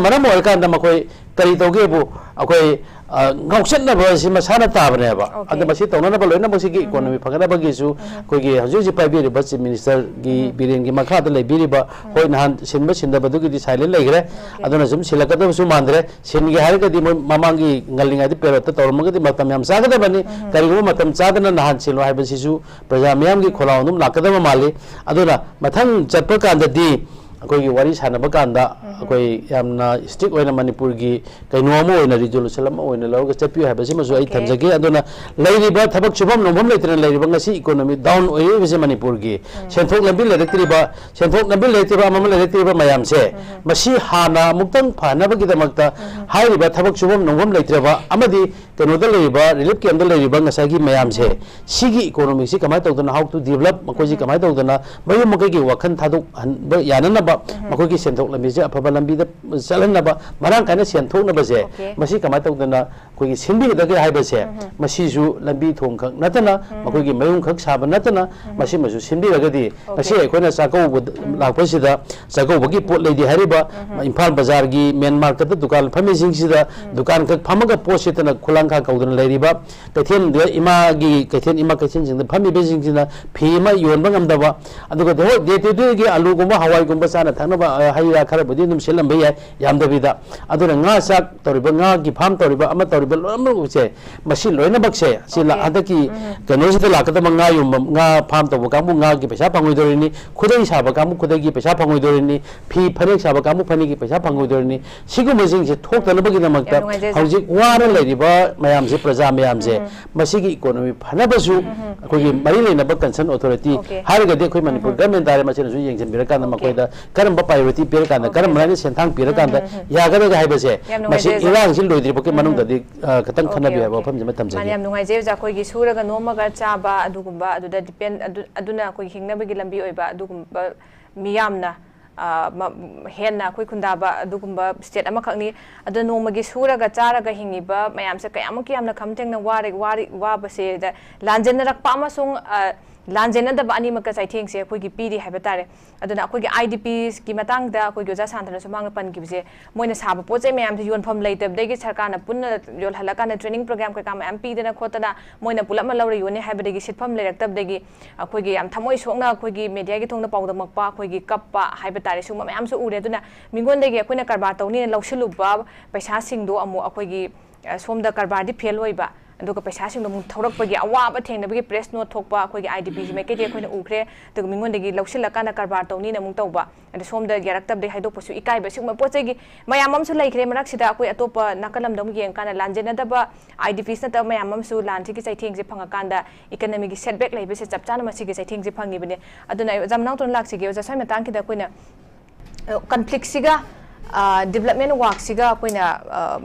मरम ओरकांदा मखोय करी तोगेबु अखोय ngauchatnaba si masana tabaneba adu masi tonanaba loina masi ki economy phagana bagisu koigi hajuji paibiri bus minister gi biren gi makha da lebiriba hoi nahan sinba sindaba du gi silent legre aduna sum silakada su mandre sin gi harga di mamangi ngalinga di perota tormaga di matam yam sagada bani karigo matam chadana nahan silo haibasi su praja myam gi kholawnum lakada mali aduna mathang chatpa kanda di कोई वारी सानब कांदा कोई यामना strict ओइना मणिपुर की कइनो अमो ओइना resolution अमो ओइना लौगा चपियो हाबसे मसु आई थमजगे अदुना लैरिबा थबक सुभम नोभम लेतना लैरिबा ngasi इकोनॉमी डाउन ओइबसे मणिपुर की सेंथोक लंबी लेतिबा अमम लेतिबा मयाम से मसी हाना मुक्तंग फानबगी दमकता हाइरिबा थबक सुभम नोभम लेतिबा अमदी कनोदा लैरिबा रिलीफ कैंप लैरिबा ngasi मयाम से सिगी इकोनॉमी से कमाय तौदना हाउ टू डेवलप मकोजी कमाय तौदना मयु मकगी वखन थादुक यानना मखोगी सेंथोक लंबी से अफबा लंबी द चलनबा मरांग काना सेंथोकनबा से मसी कमाय तौदना कोगी सिंबी दगे हाइबसे मसीजु लंबी थोंग खक नतना मखोगी मयुं खक साब नतना मसी मसु सिंबी रगदी मसी एकोना साको लापसिदा साको बगी पोट लेदी हारिबा इम्फाल बाजार की मेन मार्केट दुकान फमी सिंगसिदा दुकान खक फमगा पोसितना खुलांखा कौदना लेरिबा कैथेन दे इमा की कैथेन इमा कैथेन सिंग फमी बेसिंगसिना फीमा योनबा ngамदबा अदुगा दे दे दे की आलू गुंबा हवाई गुंबा साना थानबा हाइरा खरबदी नुम सेलम भै यामदबिदा अदुना nga sak toriba nga की फार्म toriba ama toriba लोमसे मसी लोइना बक्से सिला अदकी कनोसिदा लाकदा nga युम nga फार्म तब कामु nga की पैसा पंगोइदोरिनी खुदै साबा कामु खुदै की पैसा पंगोइदोरिनी फी फनेक साबा कामु फनी की पैसा पंगोइदोरिनी सिगु मसिंग से थोकतनबगी दमकता हौजिक वारा लेरिबा मयाम से प्रजा मयाम से मसी की इकोनॉमी फनबसु अखोगी मरी लेनबा कंसर्न अथॉरिटी हारगदे अखोई मणिपुर गवर्नमेंट दारे मसिनसु येंजन बिरकान मकोइदा करम प्रायोरिटी पिरकान करम लाइन सेंथांग पिरकान यागदा हाइबसे मसी इरांग सिल लोइद्रिबके मनुंगदि खतंग खनबि हाबा फम जमा तमजे याम नुंगाइजे जा कोइगी सुरगा नोमगा चाबा अदुगुंबा अदुदा डिपेंड अदुना कोइ हिंगनबगी लंबी ओइबा अदुगुंबा मियामना हेन्ना अखोई खुंदाबा अदुगुंबा स्टेट अमखकनी अदो नोमगी सूरगा चारगा हिंगिबा मयामसे कयामुकी यामना खमथेंगना वाबसे लांजेनरक्पा अमसुंग लांजेनदबा अनिमका चाइथेंगसे अखोइगी पीरी हाइबा तारे अदुना अखोइगी IDPs की मतांगदा अखोइगी ओजा सान्थना सुमांगना पनगिबसे मोइना साबा पोचे मयामसे योनफम लेतबदेगी सरकारना पुन्ना योलहलकाना ट्रेनिंग प्रोग्राम का काम पीदना खोतना मोइना पुलमा लौरे योने हाइबदेगी सिटफम लेरक्तबदेगी अखोइगी याम थमोइ सोंगना अखोइगी मीडिया की थोंगना पाउदमकपा अखोइगी कप्पा हाइबा तारे सुमा मयामसु उरे अदुना मिंगोनदेगी अखोइना कारबार तौनी लौसलुबा पैसा सिंगदो अमु अखोइगी सोमदा कारबारदी फेल होइबा अदुगा पैसा सिंगदो मु थौरकपगी अवाबा थेंगनबगी प्रेस नोट थोकपा अखोइगी IDPs मेकेदे अखोइना उखरे अदुगा मिंगोनदेगी लौसलकाना कारबार तौनी नमु तौबा अदु सोमदा यारक्तबदे हाइदोपसु इकाइबा सिगमा पोचेगी मयाममसु लेखरे मरक्सिदा अखोइ अतोपा नाकलमदम येंकाना लांजेनदबा IDPs नता मयाममसु लांथिगी चाइथेंगसे फंगाकांदा इकोनॉमिक सेटबैक लेबसे चपचाना मसिगे चाइथेंगसे फंगिबने अदुना जमनाउतोन लाक्सिगे ओजा सय मतांकिदा अखोइना कॉन्फ्लिक्ट सिगा डेवलपमेंट वर्क सिगा अखोइना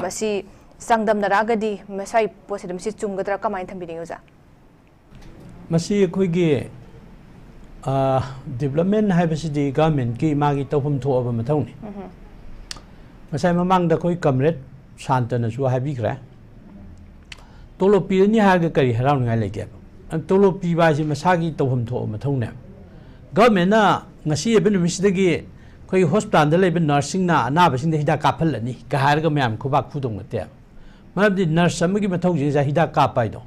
मसी संगदमनरागदी मसाई पोसिदम सि चुमगदरा कमाइन थंबिदिंग ओजा मसी अखोइगे डेवलपमेंट हाइबसिदी गवर्नमेंट की मागी तौफम थोअबा मथौनी मसाई ममांगदा अखोइ कमरेड शांतनसु हाइबिग्रा तोलो पीरनी हागे करी हराउनगाय लेके तोलो पीबासि मसागी तौफम थोअ मथौने government ngasi ebe numisdagi koi hospital da lebe nursing na anabasing da hida kaphalani ka harga myam khubak phudong te marabdi nurse amagi mathau je ja hida kapai do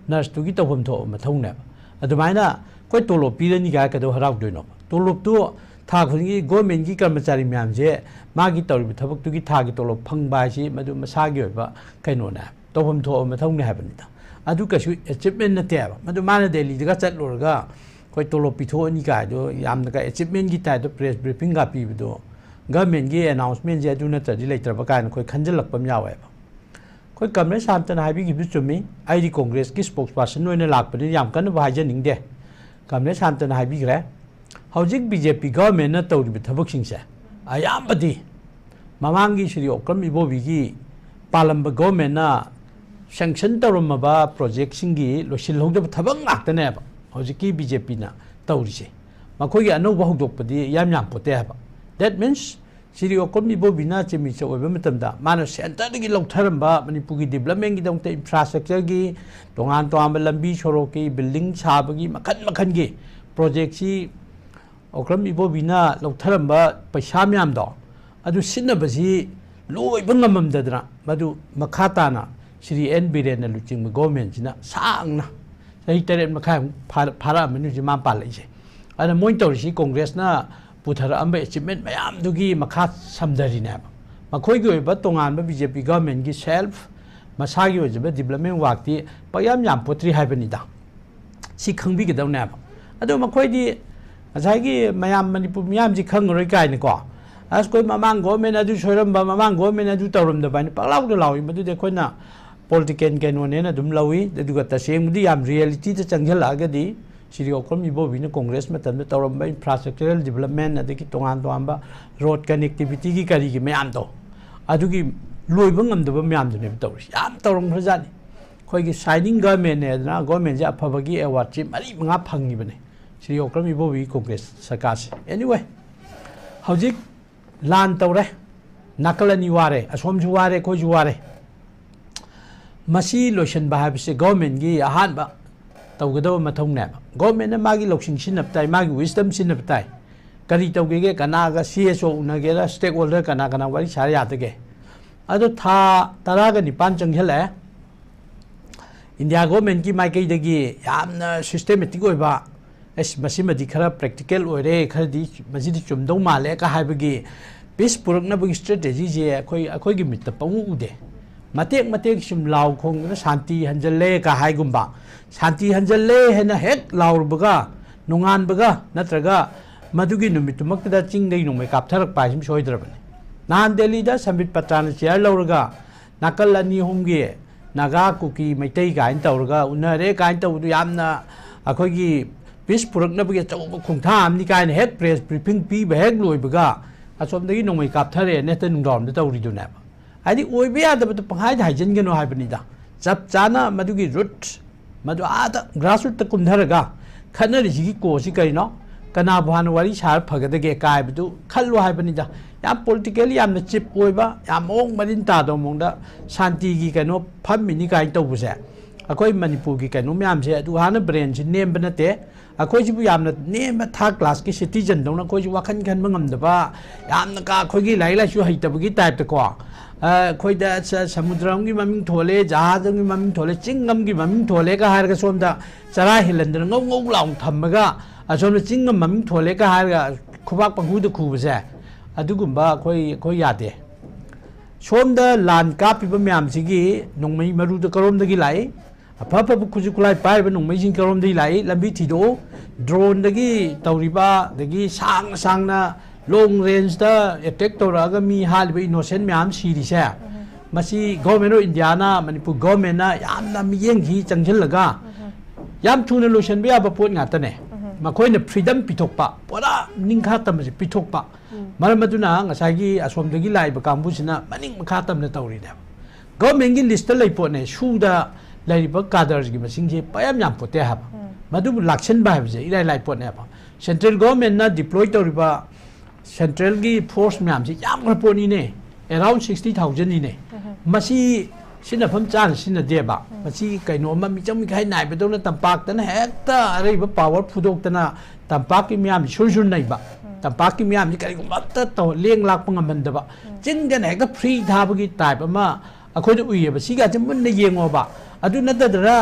nurse tu gi tawham tho mathau ne adumaina koi tolop pirani ga ka do harau doino tolop tu tha khungi government gi karmachari myam je magi tawri thabak tu gi tha gi tolop phangba si madu masagi oiba kaino na tawham tho mathau ne habani da adu kasu achievement na te madu mana delhi ga chatlorga कोई तोलो पिथोनी का जो याम का achievement की type press briefing का पीबदो government की announcement जे दुना तदि लेत्रब कान कोई खंजलकपम यावे कोई कमरे शांतन हाबी की चुमी आईडी कांग्रेस की स्पोक्स पर्सन ओइना लाकपनि याम कन भाइजनिंगदे कमरे शांतन हाबी ग्रे हौजिक बीजेपी गवर्नमेंट न तौरि थबक सिंसे आयामबदि ममांगी श्री ओक्रम इबोबी की पालंब गवर्नमेंट ना सैंक्शन तौरमबा प्रोजेक्ट सिंगी लोसिलहोदब थबक लाक्तने हौजिकी बीजेपी ना तौरिसे मखोगी अनौबा हौदोकपदि याम याम पोते हाबा दैट मीन्स श्री ओक्रम इबोबीना चेमिसे ओइबा मतमदा मानो सेंटरदगी लौथरंबा मणिपुरगी डेवलपमेंट की दंते इंफ्रास्ट्रक्चर की तोंगान तोंगान लंबी सड़क की बिल्डिंग साबगी मखन मखन की प्रोजेक्ट सी ओक्रम इबोबीना लौथरंबा पैसा म्याम दो अदु सिन्नबसी लोइबा ngamamdadra मदु मखाताना श्री एन बीरेन लुचिंग गवर्नमेंट सिना सांगना सही तरेट मखा फारा मनु जिमा पालैसे अन मोइन तौरिसी कांग्रेस ना पुथर अम्ब अचीवमेंट मयाम दुगी मखा समदरिने मखोई की ओइबा तोंगान बीजेपी गवर्नमेंट की सेल्फ मसागी ओइबा डेवलपमेंट वाक्ति पयाम याम पोत्री हाइबनिदा सी खंगबिगदौने अदो मखोइदी असागी मयाम मणिपुर मयाम जी खंगरोय काइने को अस कोई ममांग गवर्नमेंट अदु सोरमबा ममांग गवर्नमेंट अदु तौरमदबानि पलाउदो लावी मदुदे कोइना political कैनोने दुम लवी दुगा तसेंगदी याम रियलिटी त चंगलागदी श्री ओक्रम इबोबीना कांग्रेस मतम तौरम इंफ्रास्ट्रक्चरल डेवलपमेंट अदगी तोंगान तोंबा रोड कनेक्टिविटी की करी की मयाम दो अदुगी लोइबा ngamदब मयाम दुने तौरि याम तौरम खजानी खोइगी शाइनिंग गवर्नमेंट ने ना गवर्नमेंट जे अफबगी अवार्ड ची मरी मंगा फंगिबने श्री ओक्रम इबोबी कांग्रेस सरकार से एनीवे हौजिक लान तौरे नकलनी वारे असोमजु वारे कोजु वारे मसी लोशन बाहाबिसे गवर्नमेंट की अहानबा तौगदब मथौने गवर्नमेंट मागी लौसिंग सिनबताई मागी विजडम सिनबताई करी तौगेगे कनागा CSO उनगेरा स्टेक होल्डर कना कना वारी सारे यादगे अदो था तरागा निपान चंगहले इंडिया गवर्नमेंट की माइकैदगी यामना सिस्टेमेटिक ओइबा एस मसिमदि खरा प्रैक्टिकल ओइरे खरदी मजिदि चुमदौ माले का हाइबगी पीस पुरकनबगी स्ट्रेटेजी जे अखोइगी मित्त पमु उदे मतेक मतेक सिम लाउ खोंगना शांति हंजले का हाइगुंबा शांति हंजले हेना हेक लाउरबगा नुंगानबगा नत्रगा मदुगी नुमितुमक्तदा चिंगदै नुमै कापथरक पाइसिम सोइद्रबने नान दिल्लीदा संबित पत्राना चेयर लौरगा नाकल अनी होमगे Naga cookie Meitei again तौरगा उनरे again तौदु यामना अखोइगी piece पुरकनबगे चौब खुंथा आमनि Kine हेक प्रेस ब्रीफिंग पीबा हेक लोइबगा असोमदगी नुमै कापथरे नेत नुंगरामदा तौरिदुना आदि ओइबे यादब पंहाय हाइजनगनो हाइबनिदा चप चाना मदुगी रूट मदु आदा ग्रासरूट कुमधरगा खनरिसिगी कोसी करिनो कना बुहान वारी सार फगदगे कायबदु खल्लो हाइबनिदा याम पॉलिटिकली याम चिप ओइबा याम ओंग मरिन तादो मोंगदा शांति की कनो फमिनी काइ तौबसे अखोई मणिपुर की कनो म्याम से अदु हाना ब्रेन से नेम बनते अखोई जिबु याम नेम थर्ड क्लास की सिटीजन दौना कोई वाखन खन मंगमदबा याम का खोगी लाइलासु हैतबगी टाइप त को अखोइदा समुद्रम की ममिंग थोले जहाज की ममिंग थोले चिंगम की ममिंग थोले का हारगा सोमदा चरा हिलंदर ngौ ngौ लाउं थम्मगा असोम चिंगम ममिंग थोले का हारगा खुबाक पंगुद खुबसे अदुगुंबा खोई यादे सोमदा लान कापिबा म्यामसिगी नोंमै मरुद करोमदगी लाई अफाफब खुजु खुलाई पाइब नोंमै जिं करोमदगी लाई लंबी थिदो ड्रोन दगी तौरिबा दगी सांग सांगना long range da attack tawraga mi halba innocent myam sirise masi government of India na Manipur government na yamna miyeng hi changjillaga yam thuna lotion bya ba pot ngata ne makhoi na freedom pitokpa pora ningkha tam se pitokpa maramaduna ngasai gi asom dagi lai ba kambu sina maning makha tam na tawri da government gi list lai pot ne suda lai ba kadar gi masing je payam yam pote ha madu lakshan ba je ilai lai pot ne ba central government na deploy tawriba Central की force ma'am से याम खरपोनी ने around 60,000 ने मसी सिनफम चान सिन देबा मसी कइनो म Mitcham मिखाइ नाइ बदोना तंपाक तन हेक्ता अरे ब पावर फुदोक तना तंपाक की म्याम सुरजुन नाइबा तंपाक की म्याम कइ गुमत तो लेंग लाक पंगमंदबा चिंगन हेक्ता फ्री थाबगी टाइप अमा अखोइ उइए बसी गा जमुन ने येंगोबा अदु नददरा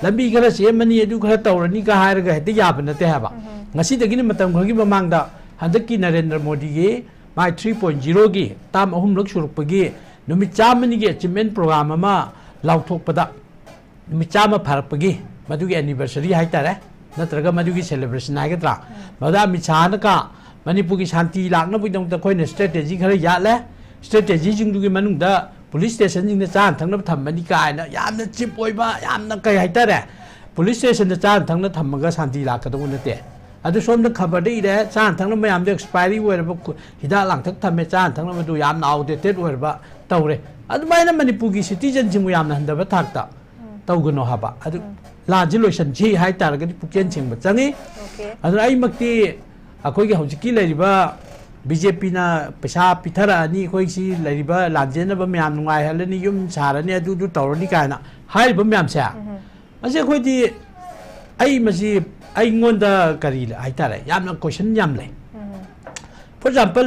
लंबी खरा सेमनी अदु खरा तौरनी का हारगा हेते याब नते हाबा ngasi dagini matam khagi mamangda हंदकी Narendra Modi की माइ 3.0 की ताम अहुम लक सुरुपगी नुमित चामनी की अचीवमेंट प्रोग्राम अमा लाउथोकपदा नुमित चाम फारपगी मदुगी एनिवर्सरी हाइतारे नत्रगा मदुगी सेलिब्रेशन हाइगद्रा मदा मिछान का मणिपुर की शांति लाकना बुदों त कोइन स्ट्रेटेजी खरे याले स्ट्रेटेजी जिंगदुगी मनुंगदा पुलिस स्टेशन जिंगने चान थंगना थम्मनी कायना यामना चिप ओइबा यामना कै हाइतारे पुलिस स्टेशन द चान थंगना थम्मगा शांति लाकदो नते अदु सोमद खबर दे इरे चान थंगना मयाम दे एक्सपायरी ओइरबा हिदा लांथक थमे चान थंगना मदु याम आउटडेटेड ओइरबा तौरे अदु माइना मणिपुर की सिटीजन जिमु याम हंदबा थाकता तौगनो हाबा अदु लाजिलोशन जी हाइ तारगदि पुकेन छिंग बचंगी अदु आई मक्ति अखोइ के हौजिकी लरिबा बीजेपी ना पैसा पिथरा अनि अखोइ सी लरिबा लाजेनबा मयाम नुंगाइ हलनि युम सारनि अदु दु तौरनि कायना हाइबा मयाम से असे अखोइदि आई मसी अइंगोंदा करी हाइतारे यामना क्वेश्चन याम ले फॉर एग्जांपल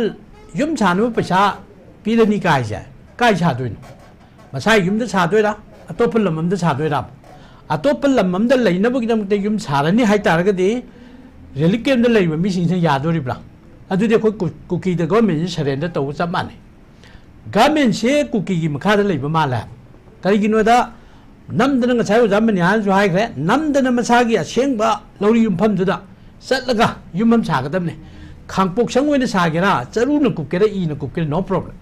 युम सानु पैसा पीरनी काय सादोइनो मसाइ युमदा सादोइरा अतोपल लममदा सादोइरा अतोपल लममदा लैनबगिदमते युम सारनी हाइतारगदि रेलिकेमदा लैबा मिसिंसे यादोरिब्ला अदुदि अखोइ कुकी द गवर्नमेंट सरेंडर तौ सब माने गवर्नमेंट से कुकी की मखादा लैबा माला करिगिनोदा नमदन ngасai ozamani han ju haigre namdana masagi asengba lori yumpham duda satlaga yumam sagadamne khangpok sangwena sagera charuna kupkera ina kupkera no problem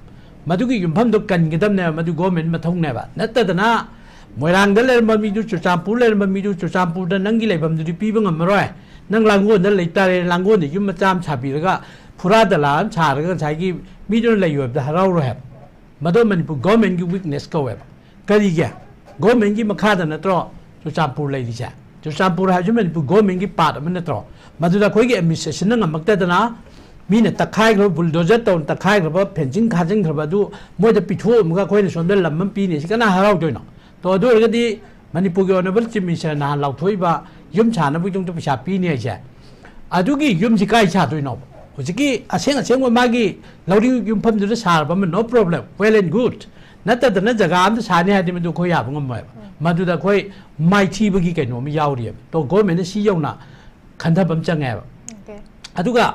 madugi yumpham do kangedamne madu government mathong ne ba natadana moirang da ler mami du chuchampur ler mami du chuchampur da nangi lebam du piba ngamaroi nang langon da leitare langon de yum macham chabiraga phura da lan charaga saigi midon layob da harau ro have madu manipur government gi weakness ko web kari ge government की मखादा नत्रो चुचापुर लेदिसा चुचापुर हाजु Manipur government की part अमन नत्रो मदुदा खोइगे administration नमक्तदना मीने तखाइग्र bulldozer तौन तखाइग्र fencing खाजिंग्र दु मोइदा पिथो मुगा खोइने सोंदे लम्मम पीने सिकना हराउ दोइनो तो अदुरगदि मणिपुर की honourable chief minister ना लाउथोइबा yum छाना बुजों तो पैसा पीने आइसा अदुगी युम सिकाइ छादोइनो हुजिकी असेंग असेंग मागी लौरी युमफम दुदा सारबा no problem well and good नतदना जगह आम साने हादि मदु खोइ याब ngमय मदुदा खोइ माइथीबगी कैनो मि याउरि तो गवर्नमेंट सी यौना खंधबम चंगे अदुगा